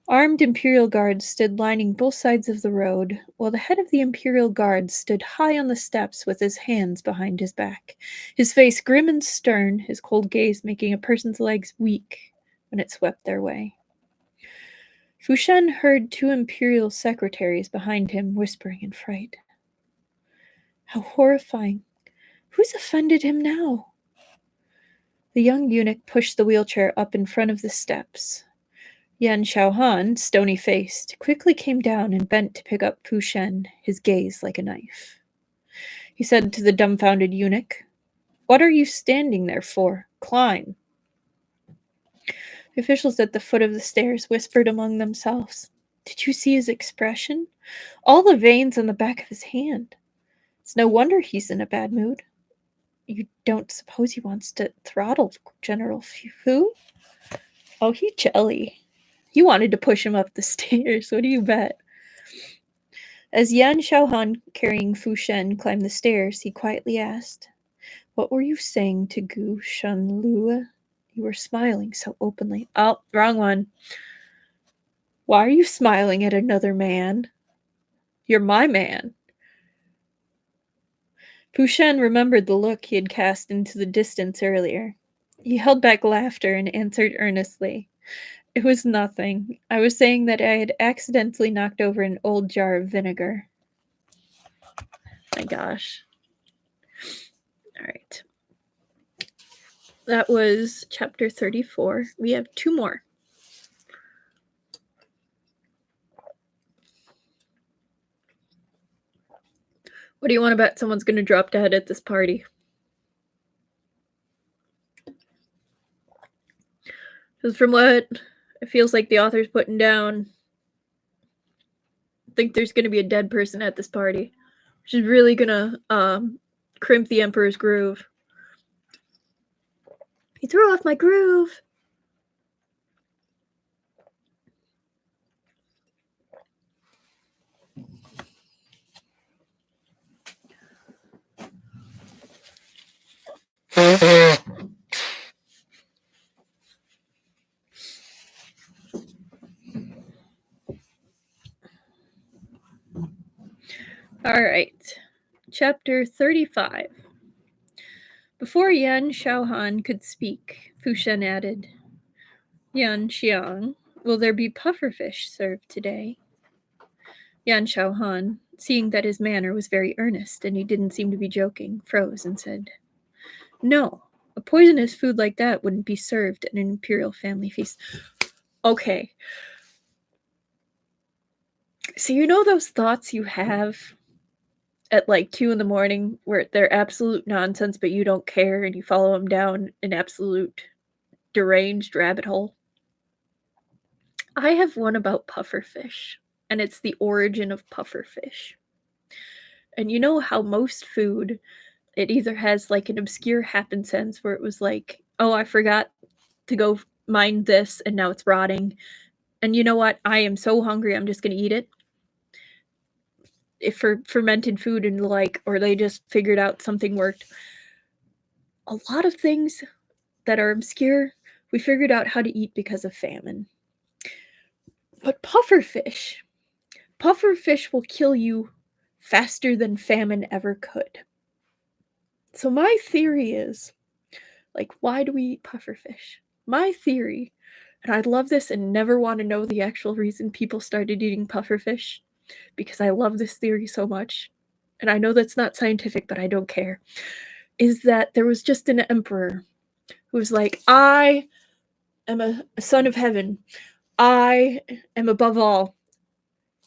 Armed Imperial guards stood lining both sides of the road, while the head of the Imperial Guard stood high on the steps with his hands behind his back, his face grim and stern, his cold gaze making a person's legs weak when it swept their way. Fu Shen heard two Imperial secretaries behind him whispering in fright. How horrifying. Who's offended him now? The young eunuch pushed the wheelchair up in front of the steps. Yan Xiaohan, stony-faced, quickly came down and bent to pick up Fu Shen, his gaze like a knife. He said to the dumbfounded eunuch, "What are you standing there for? Climb." The officials at the foot of the stairs whispered among themselves. Did you see his expression? All the veins on the back of his hand. It's no wonder he's in a bad mood. You don't suppose he wants to throttle General Fu? Oh, he jelly. He wanted to push him up the stairs. What do you bet? As Yan Xiaohan, carrying Fu Shen, climbed the stairs, he quietly asked, "What were you saying to Gu Shanlue? You were smiling so openly." Oh, wrong one. Why are you smiling at another man? You're my man. Fu Shen remembered the look he had cast into the distance earlier. He held back laughter and answered earnestly, "It was nothing. I was saying that I had accidentally knocked over an old jar of vinegar." My gosh. All right. That was chapter 34. We have two more. What do you want to bet someone's going to drop dead at this party? Because from what it feels like the author's putting down, I think there's going to be a dead person at this party, which is really going to crimp the Emperor's groove. He threw off my groove. All right. Chapter 35. Before Yan Xiaohan could speak, Fu Shen added, "Yan Xiang, will there be pufferfish served today?" Yan Xiaohan, seeing that his manner was very earnest and he didn't seem to be joking, froze and said, "No, a poisonous food like that wouldn't be served at an imperial family feast." Okay. So you know those thoughts you have at like 2 in the morning where they're absolute nonsense, but you don't care and you follow them down an absolute deranged rabbit hole? I have one about pufferfish, and it's the origin of pufferfish. And you know how most food, it either has like an obscure happenstance where it was like, oh, I forgot to go mine this and now it's rotting. And you know what? I am so hungry, I'm just going to eat it. If for fermented food and like, or they just figured out something worked. A lot of things that are obscure, we figured out how to eat because of famine. But pufferfish will kill you faster than famine ever could. So my theory is, like, why do we eat pufferfish? My theory, and I'd love this and never want to know the actual reason people started eating pufferfish, because I love this theory so much, and I know that's not scientific, but I don't care, is that there was just an emperor who was like, I am a son of heaven. I am above all.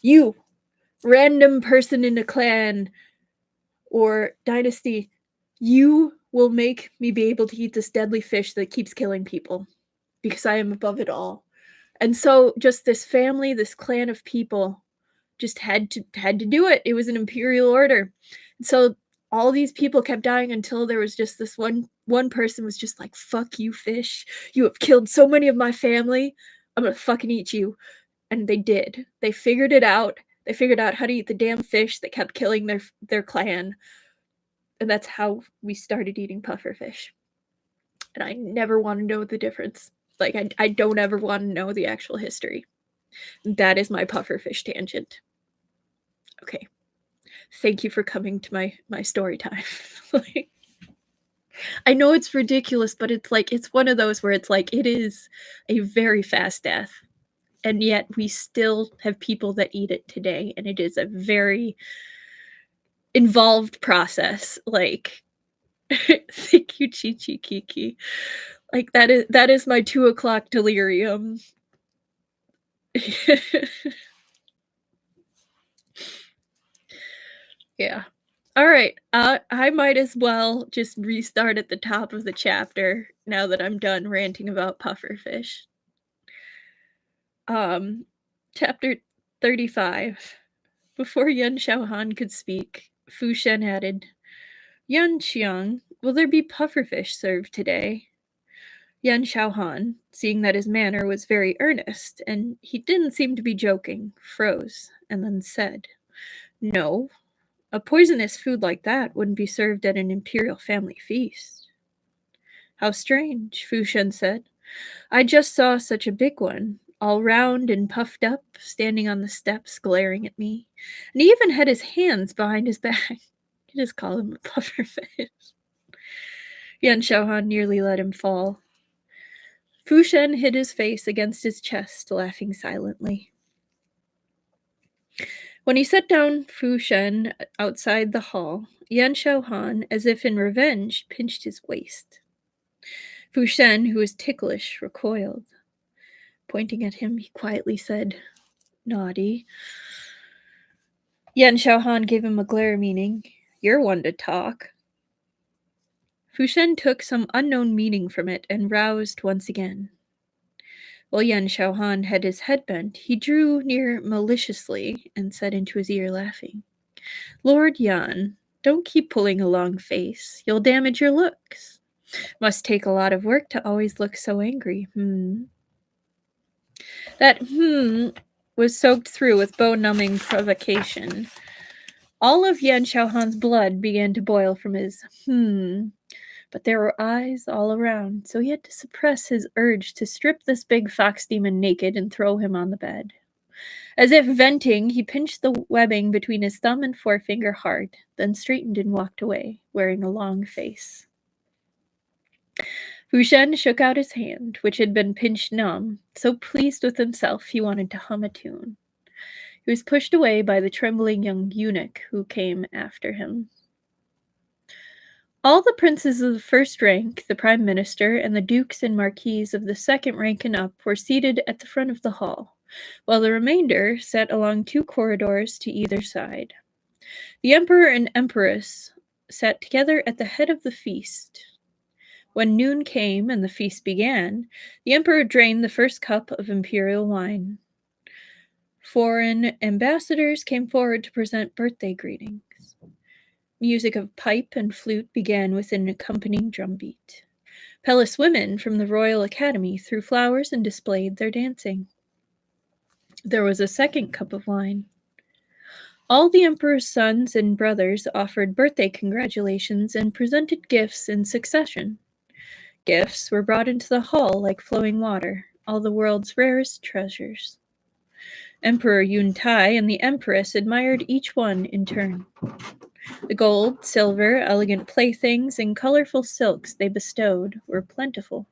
You, random person in a clan or dynasty, you will make me be able to eat this deadly fish that keeps killing people because I am above it all. And so just this family, this clan of people just had to do it. It was an imperial order. And so all these people kept dying until there was just this one person was just like, fuck you, fish. You have killed so many of my family. I'm gonna fucking eat you. And they did. They figured it out. They figured out how to eat the damn fish that kept killing their clan. And that's how we started eating pufferfish. And I never want to know the difference. Like, I don't ever want to know the actual history. That is my pufferfish tangent. Okay. Thank you for coming to my story time. Like, I know it's ridiculous, but it's like, it's one of those where it's like, it is a very fast death. And yet we still have people that eat it today. And it is a very involved process. Like, thank you, Chi Chi Kiki. Like, that is my 2:00 delirium. Yeah. All right. I might as well just restart at the top of the chapter now that I'm done ranting about pufferfish. Chapter 35. Before Yan Xiaohan could speak, Fu Shen added, Yan Qiang, will there be pufferfish served today? Yan Xiaohan, seeing that his manner was very earnest, and he didn't seem to be joking, froze, and then said, No, a poisonous food like that wouldn't be served at an imperial family feast. How strange, Fu Shen said. I just saw such a big one, all round and puffed up, standing on the steps, glaring at me. And he even had his hands behind his back. You just call him a pufferfish. Yan Xiaohan nearly let him fall. Fu Shen hid his face against his chest, laughing silently. When he set down Fu Shen outside the hall, Yan Xiaohan, as if in revenge, pinched his waist. Fu Shen, who was ticklish, recoiled. Pointing at him, he quietly said, Naughty. Yan Xiaohan gave him a glare meaning, You're one to talk. Fu Shen took some unknown meaning from it and roused once again. While Yan Xiaohan had his head bent, he drew near maliciously and said into his ear, laughing, Lord Yan, don't keep pulling a long face. You'll damage your looks. Must take a lot of work to always look so angry. That was soaked through with bone-numbing provocation. All of Yan Xiaohan's blood began to boil from his but there were eyes all around, so he had to suppress his urge to strip this big fox demon naked and throw him on the bed. As if venting, he pinched the webbing between his thumb and forefinger hard, then straightened and walked away, wearing a long face. Fu Shen shook out his hand, which had been pinched numb, so pleased with himself he wanted to hum a tune. He was pushed away by the trembling young eunuch who came after him. All the princes of the first rank, the prime minister, and the dukes and marquises of the second rank and up were seated at the front of the hall, while the remainder sat along 2 corridors to either side. The emperor and empress sat together at the head of the feast. When noon came and the feast began, the emperor drained the first cup of imperial wine. Foreign ambassadors came forward to present birthday greetings. Music of pipe and flute began with an accompanying drumbeat. Palace women from the Royal Academy threw flowers and displayed their dancing. There was a second cup of wine. All the emperor's sons and brothers offered birthday congratulations and presented gifts in succession. Gifts were brought into the hall like flowing water, all the world's rarest treasures. Emperor Yun Tai and the empress admired each one in turn. The gold, silver, elegant playthings, and colorful silks they bestowed were plentiful.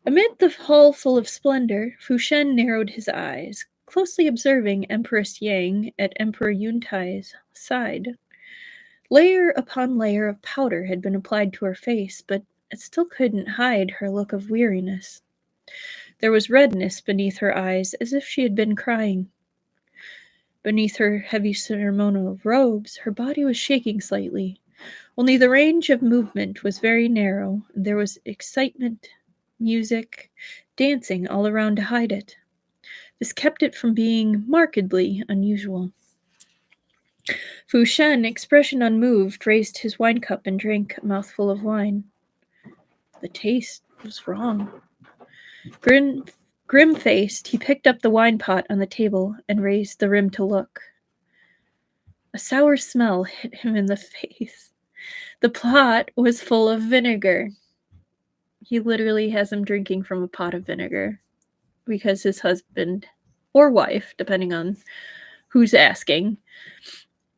Amid the hall full of splendor, Fu Shen narrowed his eyes, closely observing Empress Yang at Emperor Yun Tai's side. Layer upon layer of powder had been applied to her face, but it still couldn't hide her look of weariness. There was redness beneath her eyes, as if she had been crying. Beneath her heavy ceremonial robes, her body was shaking slightly. Only the range of movement was very narrow, and there was excitement, music, dancing all around to hide it. This kept it from being markedly unusual. Fu Shen, expression unmoved, raised his wine cup and drank a mouthful of wine. The taste was wrong. Grim-faced, he picked up the wine pot on the table and raised the rim to look. A sour smell hit him in the face. The pot was full of vinegar. He literally has him drinking from a pot of vinegar because his husband or wife, depending on who's asking,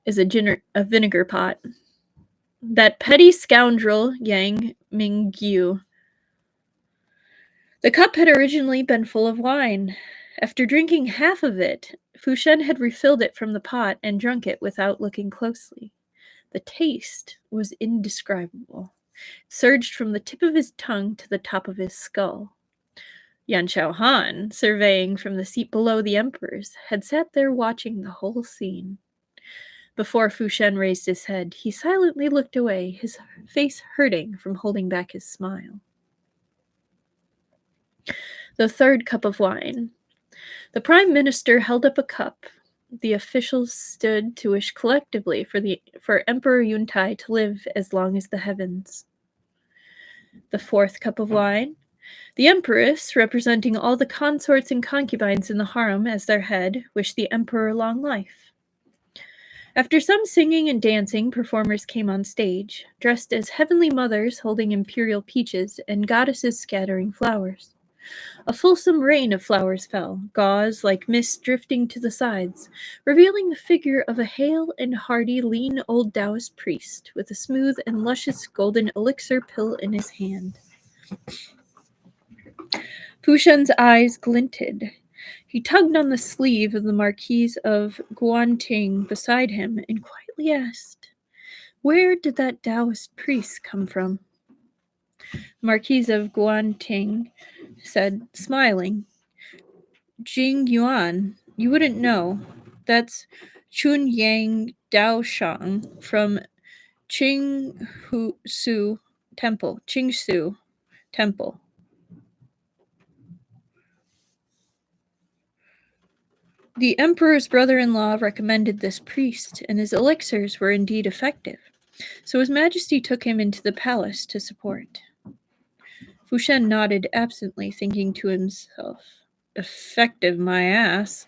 is a vinegar pot. That petty scoundrel, Yang Mingyu. The cup had originally been full of wine. After drinking half of it, Fu Shen had refilled it from the pot and drunk it without looking closely. The taste was indescribable. It surged from the tip of his tongue to the top of his skull. Yan Xiaohan, surveying from the seat below the emperor's, had sat there watching the whole scene. Before Fu Shen raised his head, he silently looked away, his face hurting from holding back his smile. The third cup of wine. The Prime Minister held up a cup. The officials stood to wish collectively for Emperor Yuntai to live as long as the heavens. The fourth cup of wine. The Empress, representing all the consorts and concubines in the harem as their head, wished the Emperor long life. After some singing and dancing, performers came on stage, dressed as heavenly mothers holding imperial peaches and goddesses scattering flowers. A fulsome rain of flowers fell, gauze like mist drifting to the sides, revealing the figure of a hale and hearty, lean old Taoist priest with a smooth and luscious golden elixir pill in his hand. Fu Shen's eyes glinted. He tugged on the sleeve of the Marquise of Guanting beside him and quietly asked, "Where did that Taoist priest come from?" Marquise of Guanting said, smiling, "Jing Yuan, you wouldn't know. That's Chun Yang Daoshang from Qingsu Temple. The emperor's brother-in-law recommended this priest, and his elixirs were indeed effective, so his majesty took him into the palace to support." Fu Shen nodded absently, thinking to himself, "Effective, my ass."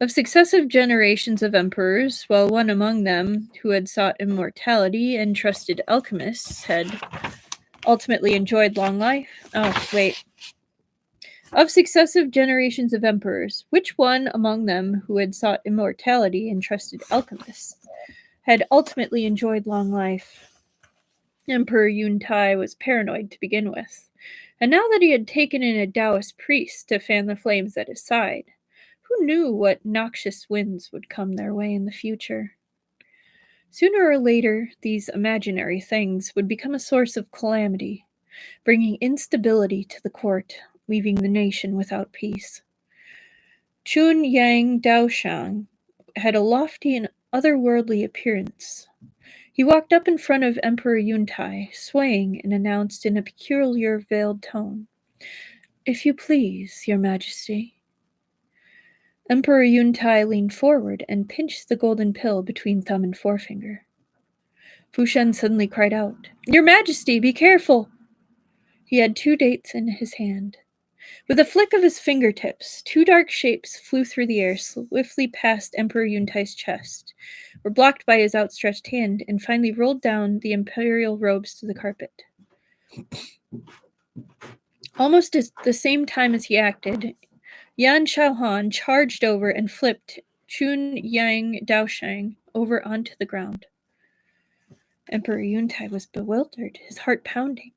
Of successive generations of emperors, while one among them, who had sought immortality and trusted alchemists, had ultimately enjoyed long life. Of successive generations of emperors, which one among them who had sought immortality and trusted alchemists had ultimately enjoyed long life? Emperor Yuntai was paranoid to begin with, and now that he had taken in a Taoist priest to fan the flames at his side, who knew what noxious winds would come their way in the future? Sooner or later, these imaginary things would become a source of calamity, bringing instability to the court, leaving the nation without peace. Chun Yang Daoshang had a lofty and otherworldly appearance. He walked up in front of Emperor Yuntai, swaying, and announced in a peculiar veiled tone, "If you please, your majesty." Emperor Yuntai leaned forward and pinched the golden pill between thumb and forefinger. Fu Shen suddenly cried out, "Your majesty, be careful!" He had 2 dates in his hand. With a flick of his fingertips, 2 dark shapes flew through the air, swiftly past Emperor Yuntai's chest, were blocked by his outstretched hand, and finally rolled down the imperial robes to the carpet. Almost at the same time as he acted, Yan Xiaohan charged over and flipped Chun Yang Daoshang over onto the ground. Emperor Yuntai was bewildered, his heart pounding.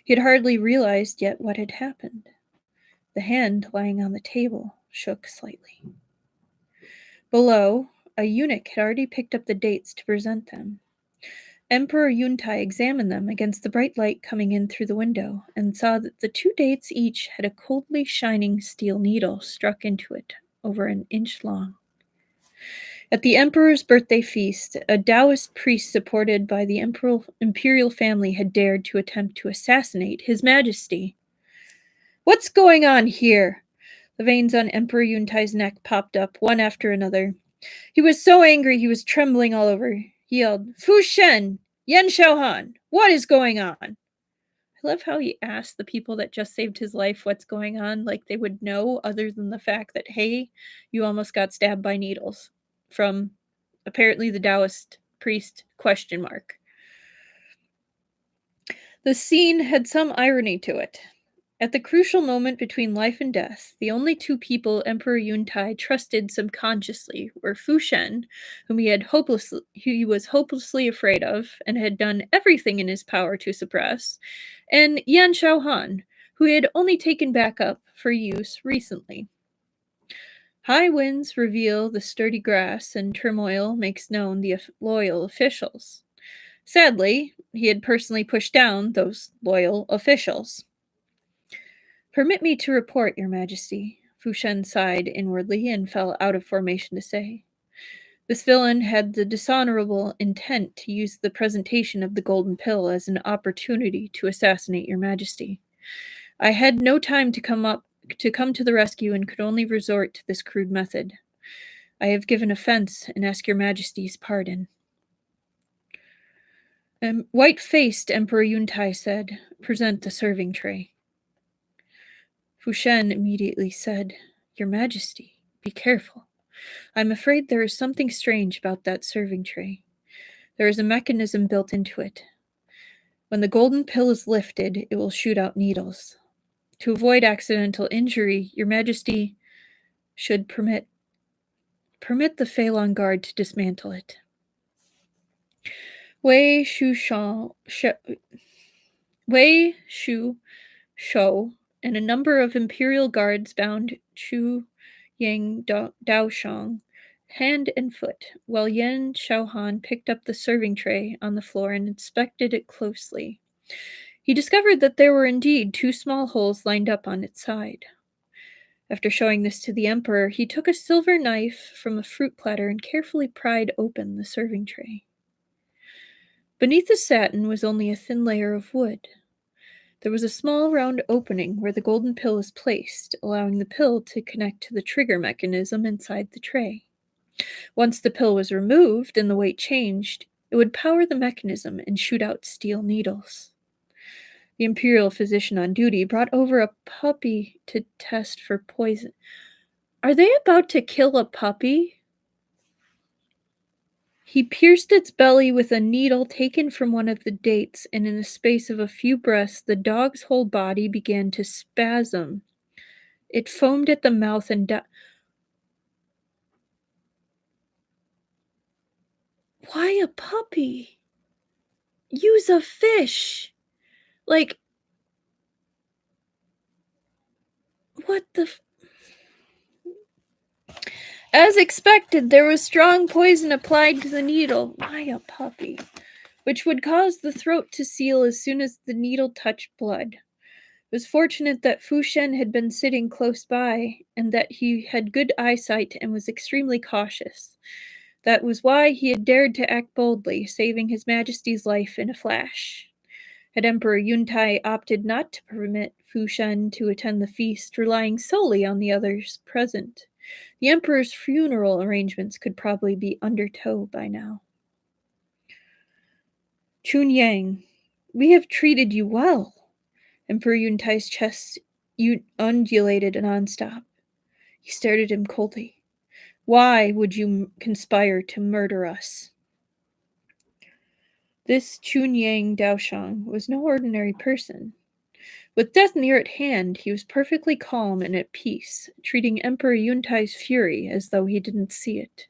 He had hardly realized yet what had happened. The hand lying on the table shook slightly. Below, a eunuch had already picked up the dates to present them. Emperor Yuntai examined them against the bright light coming in through the window, and saw that the two dates each had a coldly shining steel needle struck into it, over an inch long. At the emperor's birthday feast, a Taoist priest supported by the imperial family had dared to attempt to assassinate His Majesty. "What's going on here?" The veins on Emperor Yuntai's neck popped up, one after another. He was so angry he was trembling all over. He yelled, "Fu Shen! Yan Xiaohan! What is going on?" I love how he asked the people that just saved his life what's going on, like they would know, other than the fact that, hey, you almost got stabbed by needles from apparently the Taoist priest ? The scene had some irony to it. At the crucial moment between life and death, the only two people Emperor Yuntai trusted subconsciously were Fu Shen, whom he was hopelessly afraid of and had done everything in his power to suppress, and Yan Xiaohan, who he had only taken back up for use recently. High winds reveal the sturdy grass, and turmoil makes known the loyal officials. Sadly, he had personally pushed down those loyal officials. "Permit me to report, Your Majesty," Fu Shen sighed inwardly and fell out of formation to say. "This villain had the dishonorable intent to use the presentation of the golden pill as an opportunity to assassinate Your Majesty. I had no time to come to the rescue and could only resort to this crude method. I have given offense and ask Your Majesty's pardon." White-faced Emperor Yuntai said, "Present the serving tray." Fu Shen immediately said, "Your Majesty, be careful. I'm afraid there is something strange about that serving tray. There is a mechanism built into it. When the golden pill is lifted, it will shoot out needles. To avoid accidental injury, Your Majesty should permit the Feilong Guard to dismantle it." Wei Shu Shou and a number of imperial guards bound Chu Yang Daoshang hand and foot, while Yan Xiaohan picked up the serving tray on the floor and inspected it closely. He discovered that there were indeed two small holes lined up on its side. After showing this to the emperor, he took a silver knife from a fruit platter and carefully pried open the serving tray. Beneath the satin was only a thin layer of wood. There was a small round opening where the golden pill is placed, allowing the pill to connect to the trigger mechanism inside the tray. Once the pill was removed and the weight changed, it would power the mechanism and shoot out steel needles. The imperial physician on duty brought over a puppy to test for poison. Are they about to kill a puppy? He pierced its belly with a needle taken from one of the dates, and in the space of a few breaths, the dog's whole body began to spasm. It foamed at the mouth and died. Why a puppy? Use a fish. Like, what the... As expected, there was strong poison applied to the needle. Why a puppy? Which would cause the throat to seal as soon as the needle touched blood. It was fortunate that Fu Shen had been sitting close by, and that he had good eyesight and was extremely cautious. That was why he had dared to act boldly, saving His Majesty's life in a flash. Had Emperor Yuntai opted not to permit Fu Shen to attend the feast, relying solely on the others present, the Emperor's funeral arrangements could probably be under tow by now. "Chun Yang, we have treated you well." Emperor Yuntai's chest undulated nonstop. He stared at him coldly. "Why would you conspire to murder us?" This Chun Yang Daoshang was no ordinary person. With death near at hand, he was perfectly calm and at peace, treating Emperor Yuntai's fury as though he didn't see it.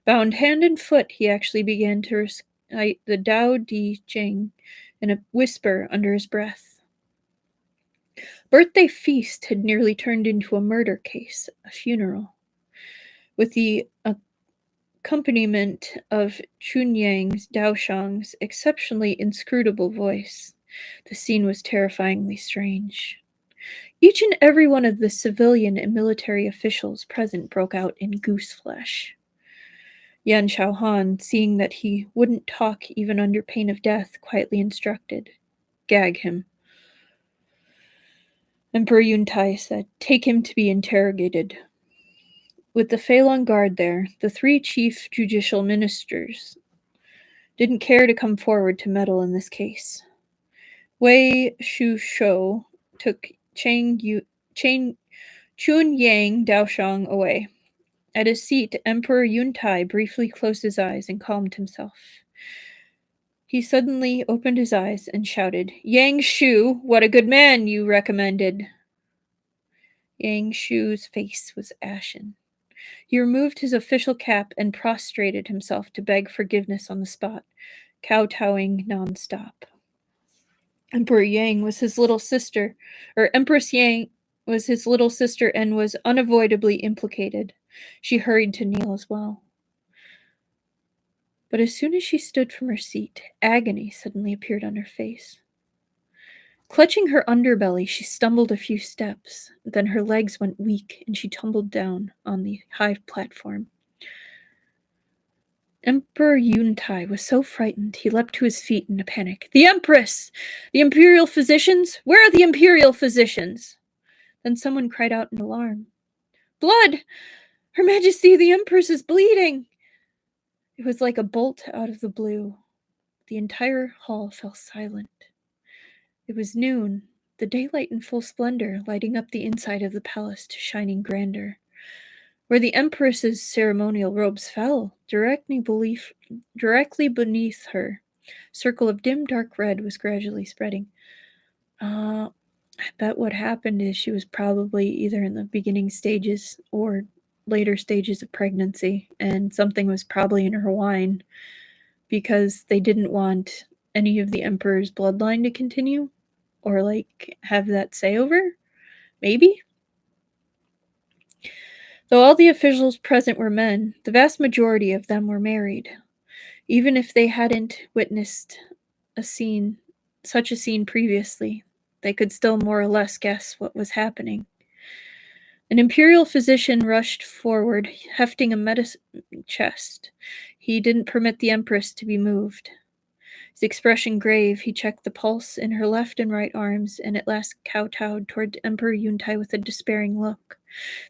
Bound hand and foot, he actually began to recite the Tao Di Jing in a whisper under his breath. Birthday feast had nearly turned into a murder case, a funeral. With the accompaniment of Chunyang's Daoshang's exceptionally inscrutable voice. The scene was terrifyingly strange. Each and every one of the civilian and military officials present broke out in gooseflesh. Yan Shaohan, seeing that he wouldn't talk even under pain of death, quietly instructed, "Gag him." Emperor Yuntai said, "Take him to be interrogated." With the Feilong Guard there, the three chief judicial ministers didn't care to come forward to meddle in this case. Wei Shushou took Chunyang Daoshang away. At his seat, Emperor Yuntai briefly closed his eyes and calmed himself. He suddenly opened his eyes and shouted, "Yang Shu, what a good man you recommended." Yang Shu's face was ashen. He removed his official cap and prostrated himself to beg forgiveness on the spot, kowtowing nonstop. Empress Yang was his little sister and was unavoidably implicated. She hurried to kneel as well. But as soon as she stood from her seat, agony suddenly appeared on her face. Clutching her underbelly, she stumbled a few steps. Then her legs went weak, and she tumbled down on the high platform. Emperor Yuntai was so frightened he leapt to his feet in a panic. "The Empress! The imperial physicians! Where are the imperial physicians?" Then someone cried out in alarm. "Blood! Her Majesty, the Empress is bleeding!" It was like a bolt out of the blue. The entire hall fell silent. It was noon, the daylight in full splendor lighting up the inside of the palace to shining grandeur. Where the Empress's ceremonial robes fell, directly beneath her, a circle of dim dark red was gradually spreading. I bet what happened is she was probably either in the beginning stages or later stages of pregnancy, and something was probably in her wine because they didn't want any of the Emperor's bloodline to continue or, have that say over. Maybe? Though all the officials present were men, the vast majority of them were married. Even if they hadn't witnessed such a scene previously, they could still more or less guess what was happening. An imperial physician rushed forward, hefting a medicine chest. He didn't permit the Empress to be moved. His expression grave, he checked the pulse in her left and right arms, and at last kowtowed toward Emperor Yuntai with a despairing look,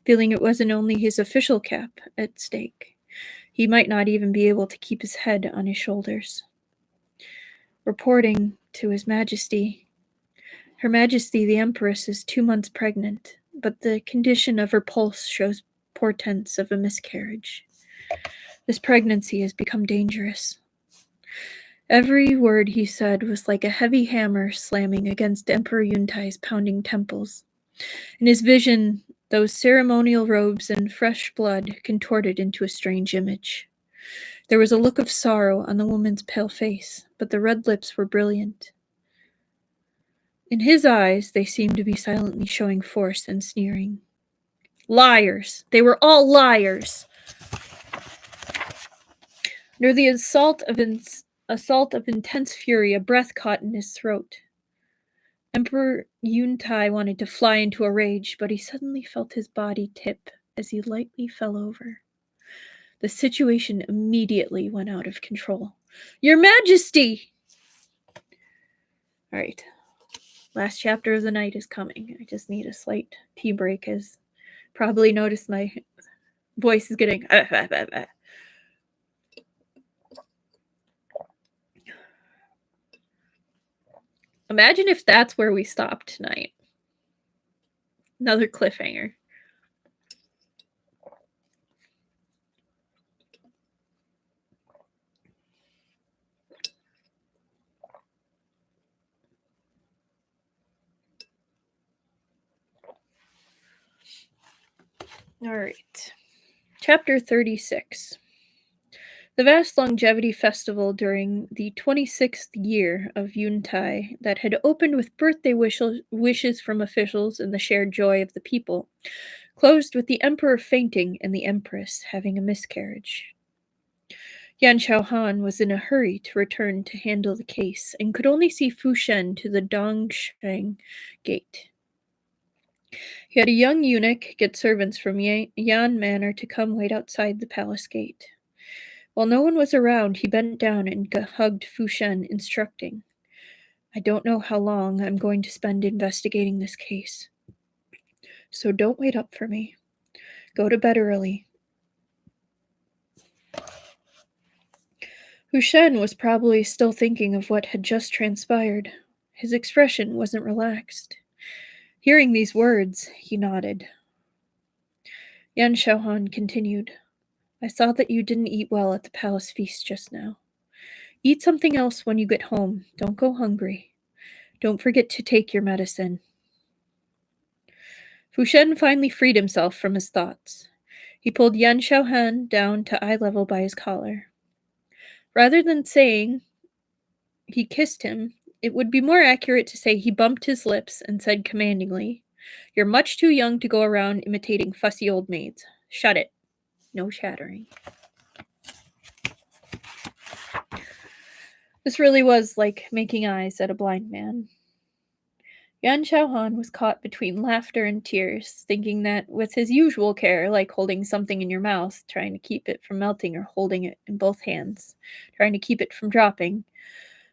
feeling it wasn't only his official cap at stake. He might not even be able to keep his head on his shoulders. Reporting to His Majesty, Her Majesty the Empress is 2 months pregnant, but the condition of her pulse shows portents of a miscarriage. This pregnancy has become dangerous. Every word he said was like a heavy hammer slamming against Emperor Yuntai's pounding temples. In his vision, those ceremonial robes and fresh blood contorted into a strange image. There was a look of sorrow on the woman's pale face, but the red lips were brilliant. In his eyes, they seemed to be silently showing force and sneering. Liars! They were all liars! Near the assault of intense fury, a breath caught in his throat. Emperor Yuntai wanted to fly into a rage, but he suddenly felt his body tip as he lightly fell over. The situation immediately went out of control. Your Majesty! All right. Last chapter of the night is coming. I just need a slight tea break, as probably noticed my voice is getting... Imagine if that's where we stopped tonight. Another cliffhanger. All right. Chapter 36. The vast longevity festival during the 26th year of Yuntai that had opened with birthday wishes from officials and the shared joy of the people closed with the emperor fainting and the empress having a miscarriage. Yan Xiaohan was in a hurry to return to handle the case and could only see Fu Shen to the Dongsheng gate. He had a young eunuch get servants from Yan Manor to come wait outside the palace gate. While no one was around, he bent down and hugged Fu Shen, instructing, "I don't know how long I'm going to spend investigating this case. So don't wait up for me. Go to bed early." Fu Shen was probably still thinking of what had just transpired. His expression wasn't relaxed. Hearing these words, he nodded. Yan Xiaohan continued, "I saw that you didn't eat well at the palace feast just now. Eat something else when you get home. Don't go hungry. Don't forget to take your medicine." Fu Shen finally freed himself from his thoughts. He pulled Yan Xiaohan down to eye level by his collar. Rather than saying he kissed him, it would be more accurate to say he bumped his lips and said commandingly, "You're much too young to go around imitating fussy old maids. Shut it. No chattering." This really was like making eyes at a blind man. Yan Xiaohan was caught between laughter and tears, thinking that with his usual care, like holding something in your mouth, trying to keep it from melting, or holding it in both hands, trying to keep it from dropping,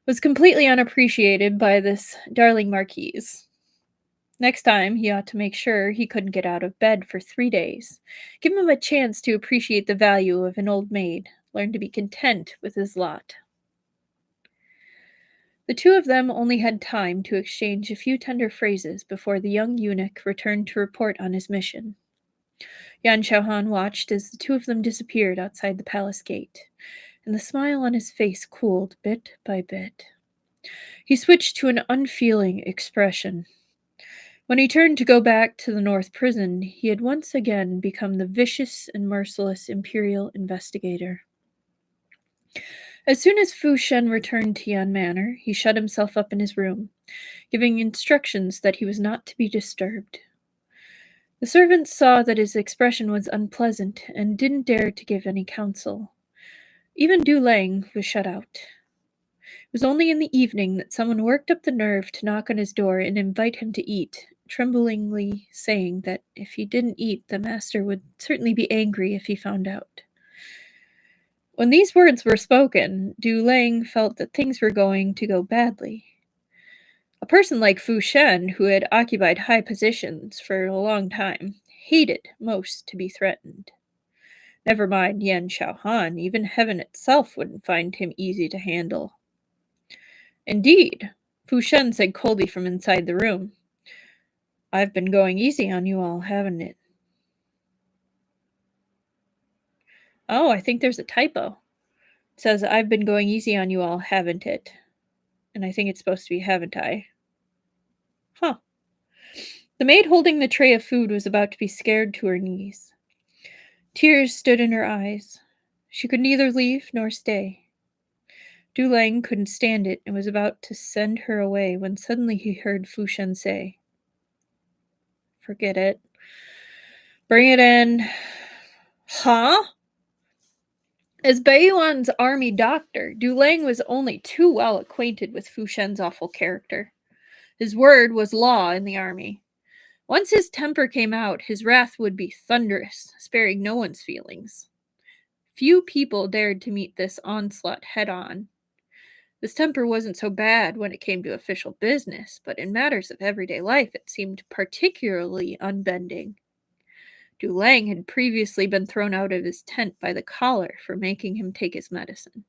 was completely unappreciated by this darling marquise. Next time, he ought to make sure he couldn't get out of bed for 3 days. Give him a chance to appreciate the value of an old maid, learn to be content with his lot. The two of them only had time to exchange a few tender phrases before the young eunuch returned to report on his mission. Yan Xiaohan watched as the two of them disappeared outside the palace gate, and the smile on his face cooled bit by bit. He switched to an unfeeling expression. When he turned to go back to the North Prison, he had once again become the vicious and merciless imperial investigator. As soon as Fu Shen returned to Yan Manor, he shut himself up in his room, giving instructions that he was not to be disturbed. The servants saw that his expression was unpleasant and didn't dare to give any counsel. Even Du Lang was shut out. It was only in the evening that someone worked up the nerve to knock on his door and invite him to eat, tremblingly saying that if he didn't eat, the master would certainly be angry if he found out. When these words were spoken, Du Lang felt that things were going to go badly. A person like Fu Shen, who had occupied high positions for a long time, hated most to be threatened. Never mind Yan Xiaohan, even heaven itself wouldn't find him easy to handle. "Indeed," Fu Shen said coldly from inside the room. "I've been going easy on you all, haven't it?" "Oh, I think there's a typo. It says, 'I've been going easy on you all, haven't it?' And I think it's supposed to be, 'haven't I?'" Huh. The maid holding the tray of food was about to be scared to her knees. Tears stood in her eyes. She could neither leave nor stay. Du Lang couldn't stand it and was about to send her away when suddenly he heard Fu Shen say, "Forget it. Bring it in." Huh? As Baiyuan's army doctor, Du Lang was only too well acquainted with Fu Shen's awful character. His word was law in the army. Once his temper came out, his wrath would be thunderous, sparing no one's feelings. Few people dared to meet this onslaught head-on. This temper wasn't so bad when it came to official business, but in matters of everyday life it seemed particularly unbending. Du Lang had previously been thrown out of his tent by the collar for making him take his medicine.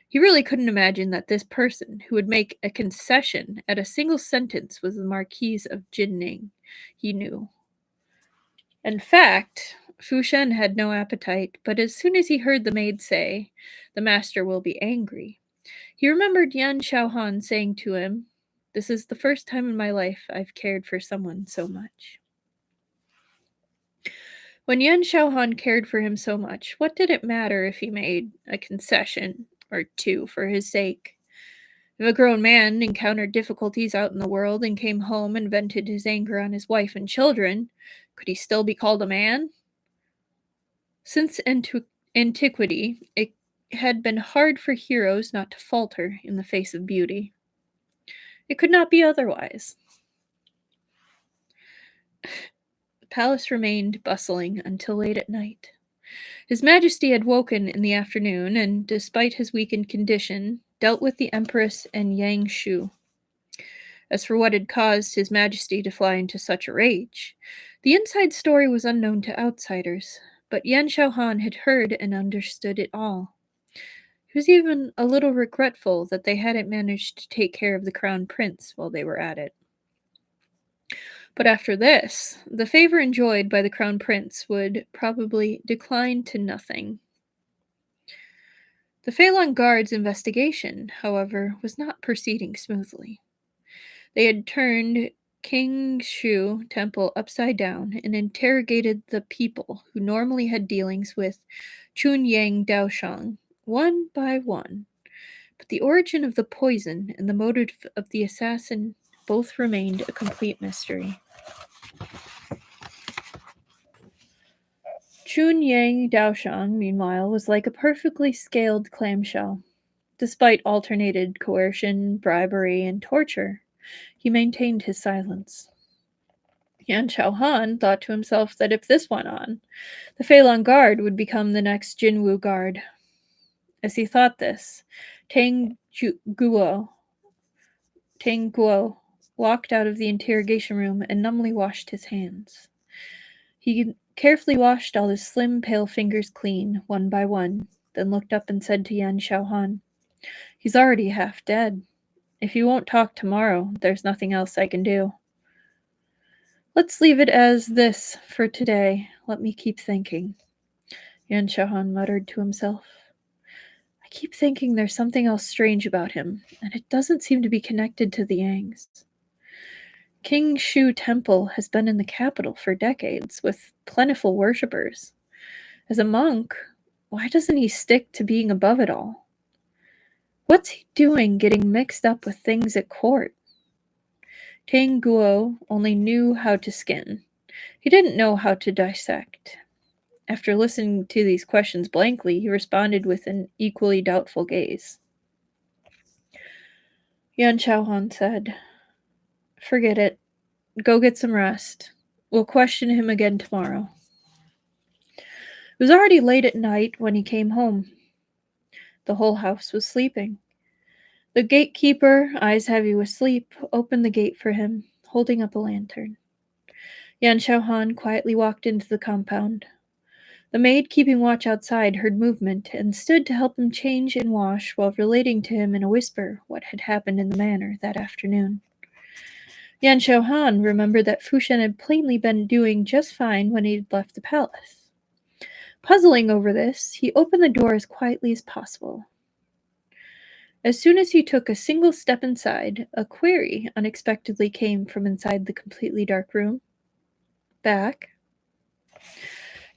He really couldn't imagine that this person, who would make a concession at a single sentence, was the Marquise of Jinning he knew. In fact, Fu Shen had no appetite, but as soon as he heard the maid say, "The master will be angry," he remembered Yan Xiaohan saying to him, "This is the first time in my life I've cared for someone so much." When Yan Xiaohan cared for him so much, what did it matter if he made a concession or two for his sake? If a grown man encountered difficulties out in the world and came home and vented his anger on his wife and children, could he still be called a man? Since antiquity, it had been hard for heroes not to falter in the face of beauty. It could not be otherwise. The palace remained bustling until late at night. His Majesty had woken in the afternoon, and, despite his weakened condition, dealt with the Empress and Yang Shu. As for what had caused His Majesty to fly into such a rage, the inside story was unknown to outsiders, but Yan Xiaohan had heard and understood it all. He was even a little regretful that they hadn't managed to take care of the crown prince while they were at it. But after this, the favor enjoyed by the crown prince would probably decline to nothing. The Feilong Guard's investigation, however, was not proceeding smoothly. They had turned King Shu Temple upside down and interrogated the people who normally had dealings with Chunyang Daoshang, one by one. But the origin of the poison and the motive of the assassin both remained a complete mystery. Chunyang Daoshang, meanwhile, was like a perfectly scaled clamshell. Despite alternated coercion, bribery, and torture, he maintained his silence. Yan Xiaohan thought to himself that if this went on, the Feilong Guard would become the next Jinwu Guard. As he thought this, Guo walked out of the interrogation room and numbly washed his hands. He carefully washed all his slim, pale fingers clean, one by one, then looked up and said to Yan Xiaohan, "He's already half dead. If you won't talk tomorrow, there's nothing else I can do. Let's leave it as this for today. Let me keep thinking." Yan Xiaohan muttered to himself. "I keep thinking there's something else strange about him, and it doesn't seem to be connected to the Yangs. King Shu Temple has been in the capital for decades, with plentiful worshippers. As a monk, why doesn't he stick to being above it all? What's he doing getting mixed up with things at court?" Tang Guo only knew how to skin. He didn't know how to dissect. After listening to these questions blankly, he responded with an equally doubtful gaze. Yan Xiaohan said, "Forget it. Go get some rest. We'll question him again tomorrow." It was already late at night when he came home. The whole house was sleeping. The gatekeeper, eyes heavy with sleep, opened the gate for him, holding up a lantern. Yan Xiaohan quietly walked into the compound. The maid keeping watch outside heard movement and stood to help him change and wash while relating to him in a whisper what had happened in the manor that afternoon. Yan Xiaohan remembered that Fu Shen had plainly been doing just fine when he had left the palace. Puzzling over this, he opened the door as quietly as possible. As soon as he took a single step inside, a query unexpectedly came from inside the completely dark room. "Back?"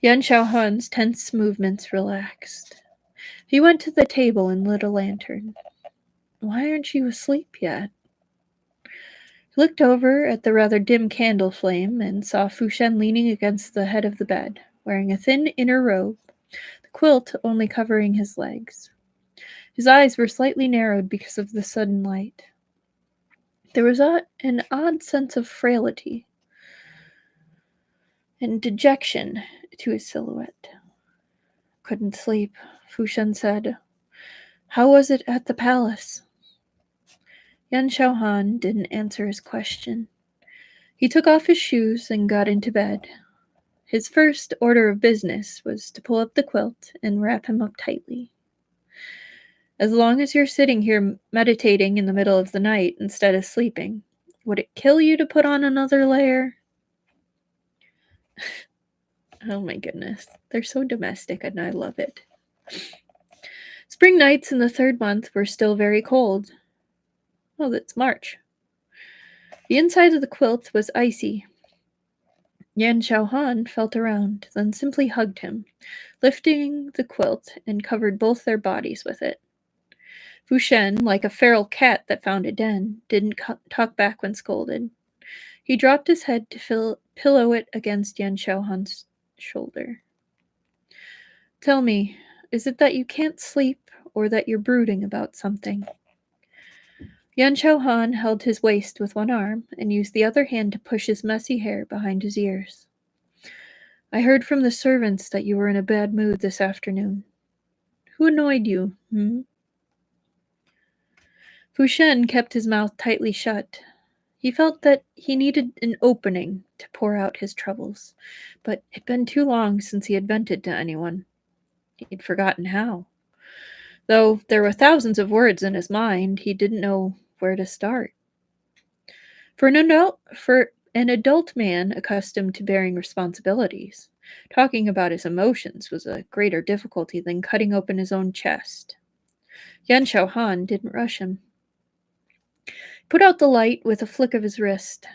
Yan Xiaohan's tense movements relaxed. He went to the table and lit a lantern. "Why aren't you asleep yet?" He looked over at the rather dim candle flame and saw Fu Shen leaning against the head of the bed, wearing a thin inner robe, the quilt only covering his legs. His eyes were slightly narrowed because of the sudden light. There was an odd sense of frailty and dejection to his silhouette. "Couldn't sleep," Fu Shen said. "How was it at the palace?" Yan Xiaohan didn't answer his question. He took off his shoes and got into bed. His first order of business was to pull up the quilt and wrap him up tightly. "As long as you're sitting here meditating in the middle of the night instead of sleeping, would it kill you to put on another layer?" Oh my goodness. They're so domestic and I love it. Spring nights in the third month were still very cold. Oh, that's March. The inside of the quilt was icy. Yan Xiaohan felt around, then simply hugged him, lifting the quilt and covered both their bodies with it. Fu Shen, like a feral cat that found a den, didn't talk back when scolded. He dropped his head to pillow it against Yan Xiaohan's shoulder. Tell me, is it that you can't sleep, or that you're brooding about something? Yan Han held his waist with one arm and used the other hand to push his messy hair behind his ears. I heard from the servants that you were in a bad mood this afternoon. Who annoyed you, Fu Shen kept his mouth tightly shut. He felt that he needed an opening to pour out his troubles, but it had been too long since he had vented to anyone. He'd forgotten how. Though there were thousands of words in his mind, he didn't know where to start. For an adult man accustomed to bearing responsibilities, talking about his emotions was a greater difficulty than cutting open his own chest. Yan Han didn't rush him. He put out the light with a flick of his wrist.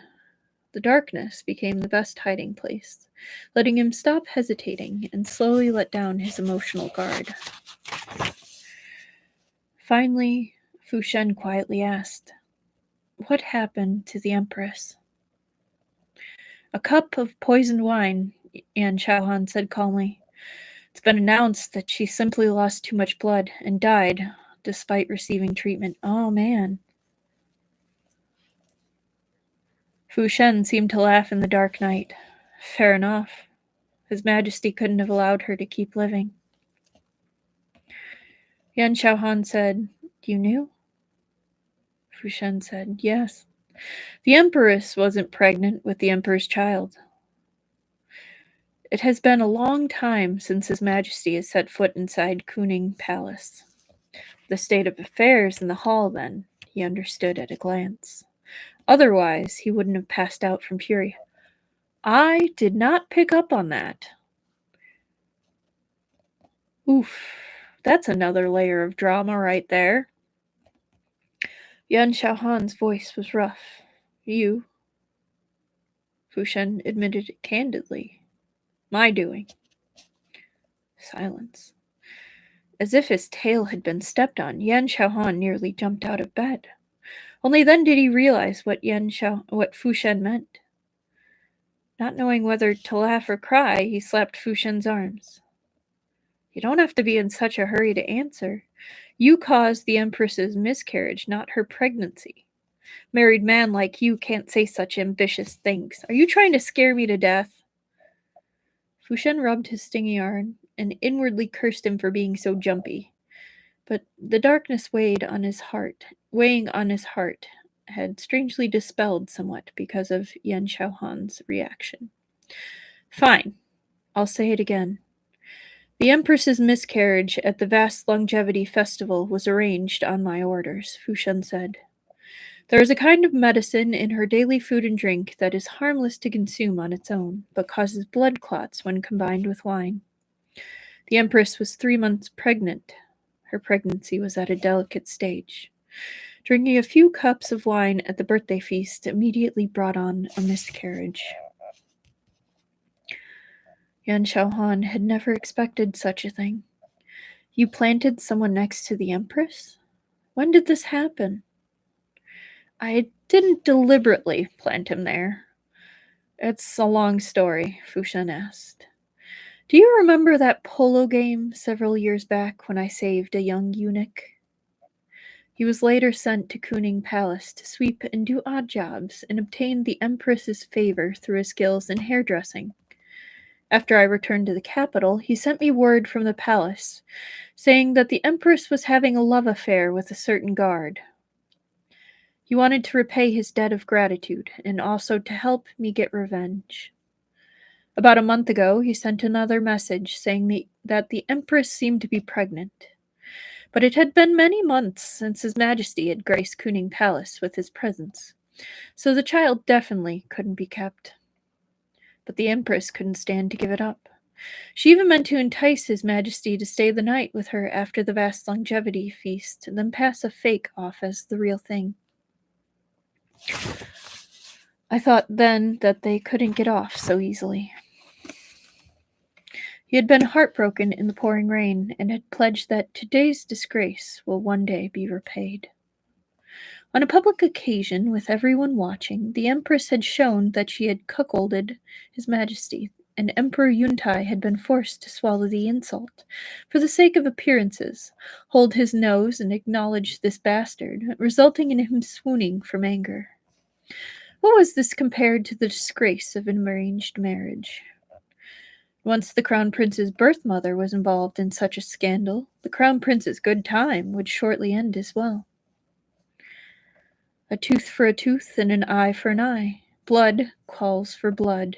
The darkness became the best hiding place, letting him stop hesitating and slowly let down his emotional guard. Finally, Fu Shen quietly asked, "What happened to the Empress?" "A cup of poisoned wine," Yan Han said calmly. "It's been announced that she simply lost too much blood and died despite receiving treatment." "Oh, man." Fu Shen seemed to laugh in the dark night. "Fair enough. His Majesty couldn't have allowed her to keep living." Yan Han said, "You knew?" Fu Shen said, "Yes. The Empress wasn't pregnant with the Emperor's child. It has been a long time since His Majesty has set foot inside Kuning Palace." The state of affairs in the hall, then, he understood at a glance. Otherwise, he wouldn't have passed out from fury. "I did not pick up on that." "Oof, that's another layer of drama right there." Yan Han's voice was rough. "You," Fu Shen admitted it candidly. "My doing." Silence. As if his tail had been stepped on, Yan Han nearly jumped out of bed. Only then did he realize what Fu Shen meant. Not knowing whether to laugh or cry, he slapped Fu Shen's arms. "You don't have to be in such a hurry to answer. You caused the Empress's miscarriage, not her pregnancy. Married man like you can't say such ambitious things. Are you trying to scare me to death?" Fu Shen rubbed his stingy arm and inwardly cursed him for being so jumpy. But the darkness weighing on his heart, had strangely dispelled somewhat because of Yan Han's reaction. "Fine. I'll say it again. The Empress's miscarriage at the vast longevity festival was arranged on my orders," Fu Shen said. "There is a kind of medicine in her daily food and drink that is harmless to consume on its own, but causes blood clots when combined with wine. The Empress was 3 months pregnant. Her pregnancy was at a delicate stage. Drinking a few cups of wine at the birthday feast immediately brought on a miscarriage." Yan Han had never expected such a thing. "You planted someone next to the Empress? When did this happen?" "I didn't deliberately plant him there." "It's a long story," Fu Shen asked. "Do you remember that polo game several years back when I saved a young eunuch? He was later sent to Kuning Palace to sweep and do odd jobs and obtain the Empress's favor through his skills in hairdressing. After I returned to the capital, he sent me word from the palace, saying that the Empress was having a love affair with a certain guard. He wanted to repay his debt of gratitude and also to help me get revenge. About a month ago, he sent another message saying that the Empress seemed to be pregnant. But it had been many months since His Majesty had graced Kuning Palace with his presence, so the child definitely couldn't be kept. But the Empress couldn't stand to give it up. She even meant to entice His Majesty to stay the night with her after the vast longevity feast, and then pass a fake off as the real thing. I thought then that they couldn't get off so easily." He had been heartbroken in the pouring rain and had pledged that today's disgrace will one day be repaid. On a public occasion, with everyone watching, the Empress had shown that she had cuckolded His Majesty and Emperor Yuntai had been forced to swallow the insult, for the sake of appearances, hold his nose and acknowledge this bastard, resulting in him swooning from anger. What was this compared to the disgrace of an arranged marriage? Once the Crown Prince's birth mother was involved in such a scandal, the Crown Prince's good time would shortly end as well. A tooth for a tooth and an eye for an eye. Blood calls for blood.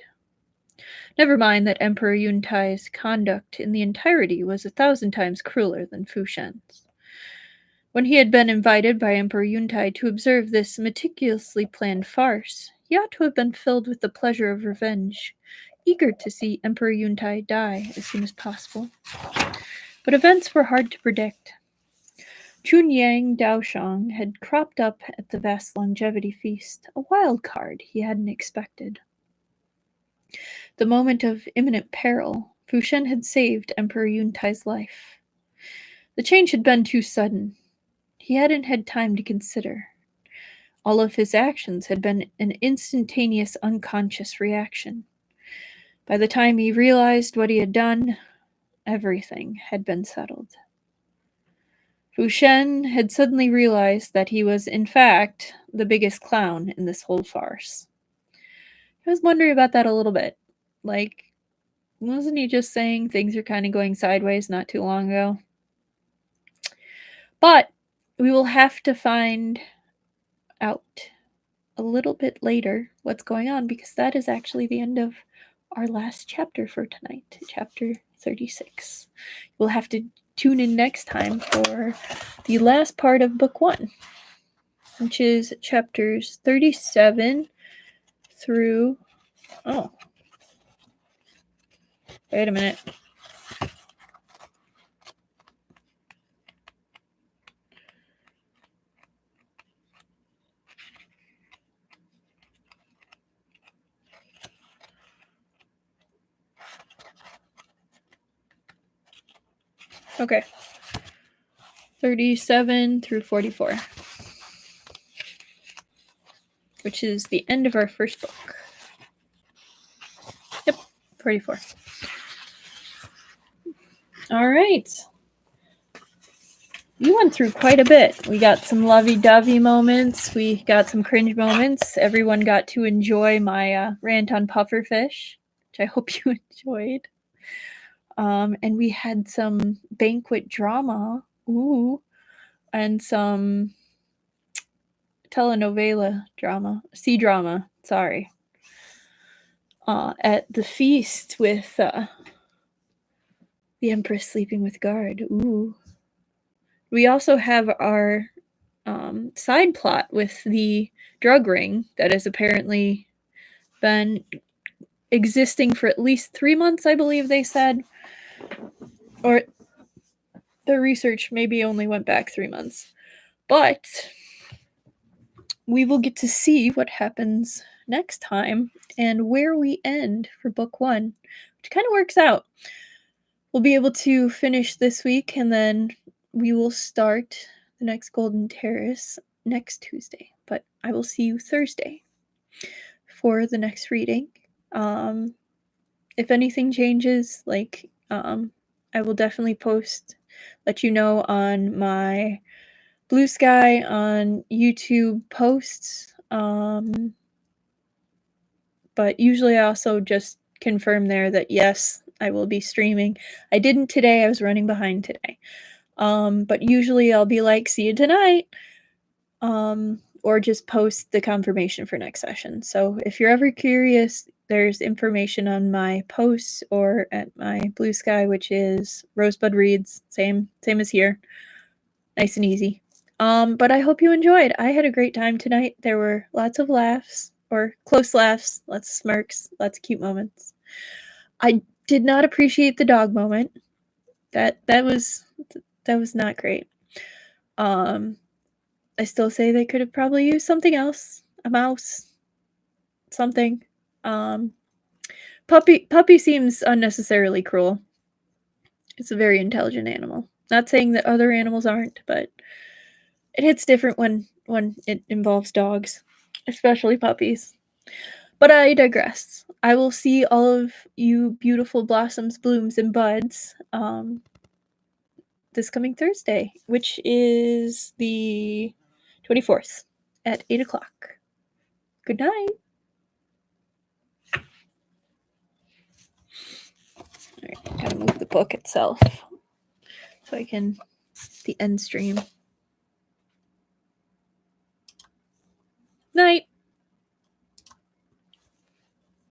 Never mind that Emperor Yuntai's conduct in the entirety was 1,000 times crueler than Fu Shen's. When he had been invited by Emperor Yuntai to observe this meticulously planned farce, he ought to have been filled with the pleasure of revenge, eager to see Emperor Yuntai die as soon as possible. But events were hard to predict. Chunyang Daoshang had cropped up at the vast longevity feast, a wild card he hadn't expected. The moment of imminent peril, Fu Shen had saved Emperor Yuntai's life. The change had been too sudden. He hadn't had time to consider. All of his actions had been an instantaneous unconscious reaction. By the time he realized what he had done, everything had been settled. Fu Shen had suddenly realized that he was, in fact, the biggest clown in this whole farce. I was wondering about that a little bit. Like, wasn't he just saying things are kind of going sideways not too long ago? But we will have to find out a little bit later what's going on, because that is actually the end of our last chapter for tonight, chapter 36. We'll have to tune in next time for the last part of book 1, which is chapters 37 through... Oh. Wait a minute. Okay. 37 through 44. Which is the end of our first book. Yep, 44. All right. We went through quite a bit. We got some lovey-dovey moments. We got some cringe moments. Everyone got to enjoy my rant on pufferfish, which I hope you enjoyed. And we had some banquet drama. Ooh. And some telenovela drama. C-drama, sorry. At the feast with the Empress sleeping with guard. Ooh. We also have our side plot with the drug ring that has apparently been existing for at least 3 months, I believe they said. Or the research maybe only went back 3 months. But we will get to see what happens next time and where we end for book 1, which kind of works out. We'll be able to finish this week, and then we will start the next Golden Terrace next Tuesday. But I will see you Thursday for the next reading. If anything changes, I will definitely let you know on my Blue Sky on YouTube posts. But usually I also just confirm there that yes, I will be streaming. I didn't today. I was running behind today. But usually I'll be like, see you tonight. Or just post the confirmation for next session. So if you're ever curious, there's information on my posts or at my Blue Sky, which is Rosebud Reads, same as here. Nice and easy. But I hope you enjoyed. I had a great time tonight. There were lots of laughs, or close laughs, lots of smirks, lots of cute moments. I did not appreciate the dog moment. That was not great. I still say they could have probably used something else. A mouse. Something. Puppy seems unnecessarily cruel. It's a very intelligent animal. Not saying that other animals aren't, but it hits different when it involves dogs, especially puppies. But I digress. I will see all of you beautiful blossoms, blooms, and buds this coming Thursday, which is the 24th at 8 o'clock. Good night. All right, gotta move the book itself so I can the end stream. Night.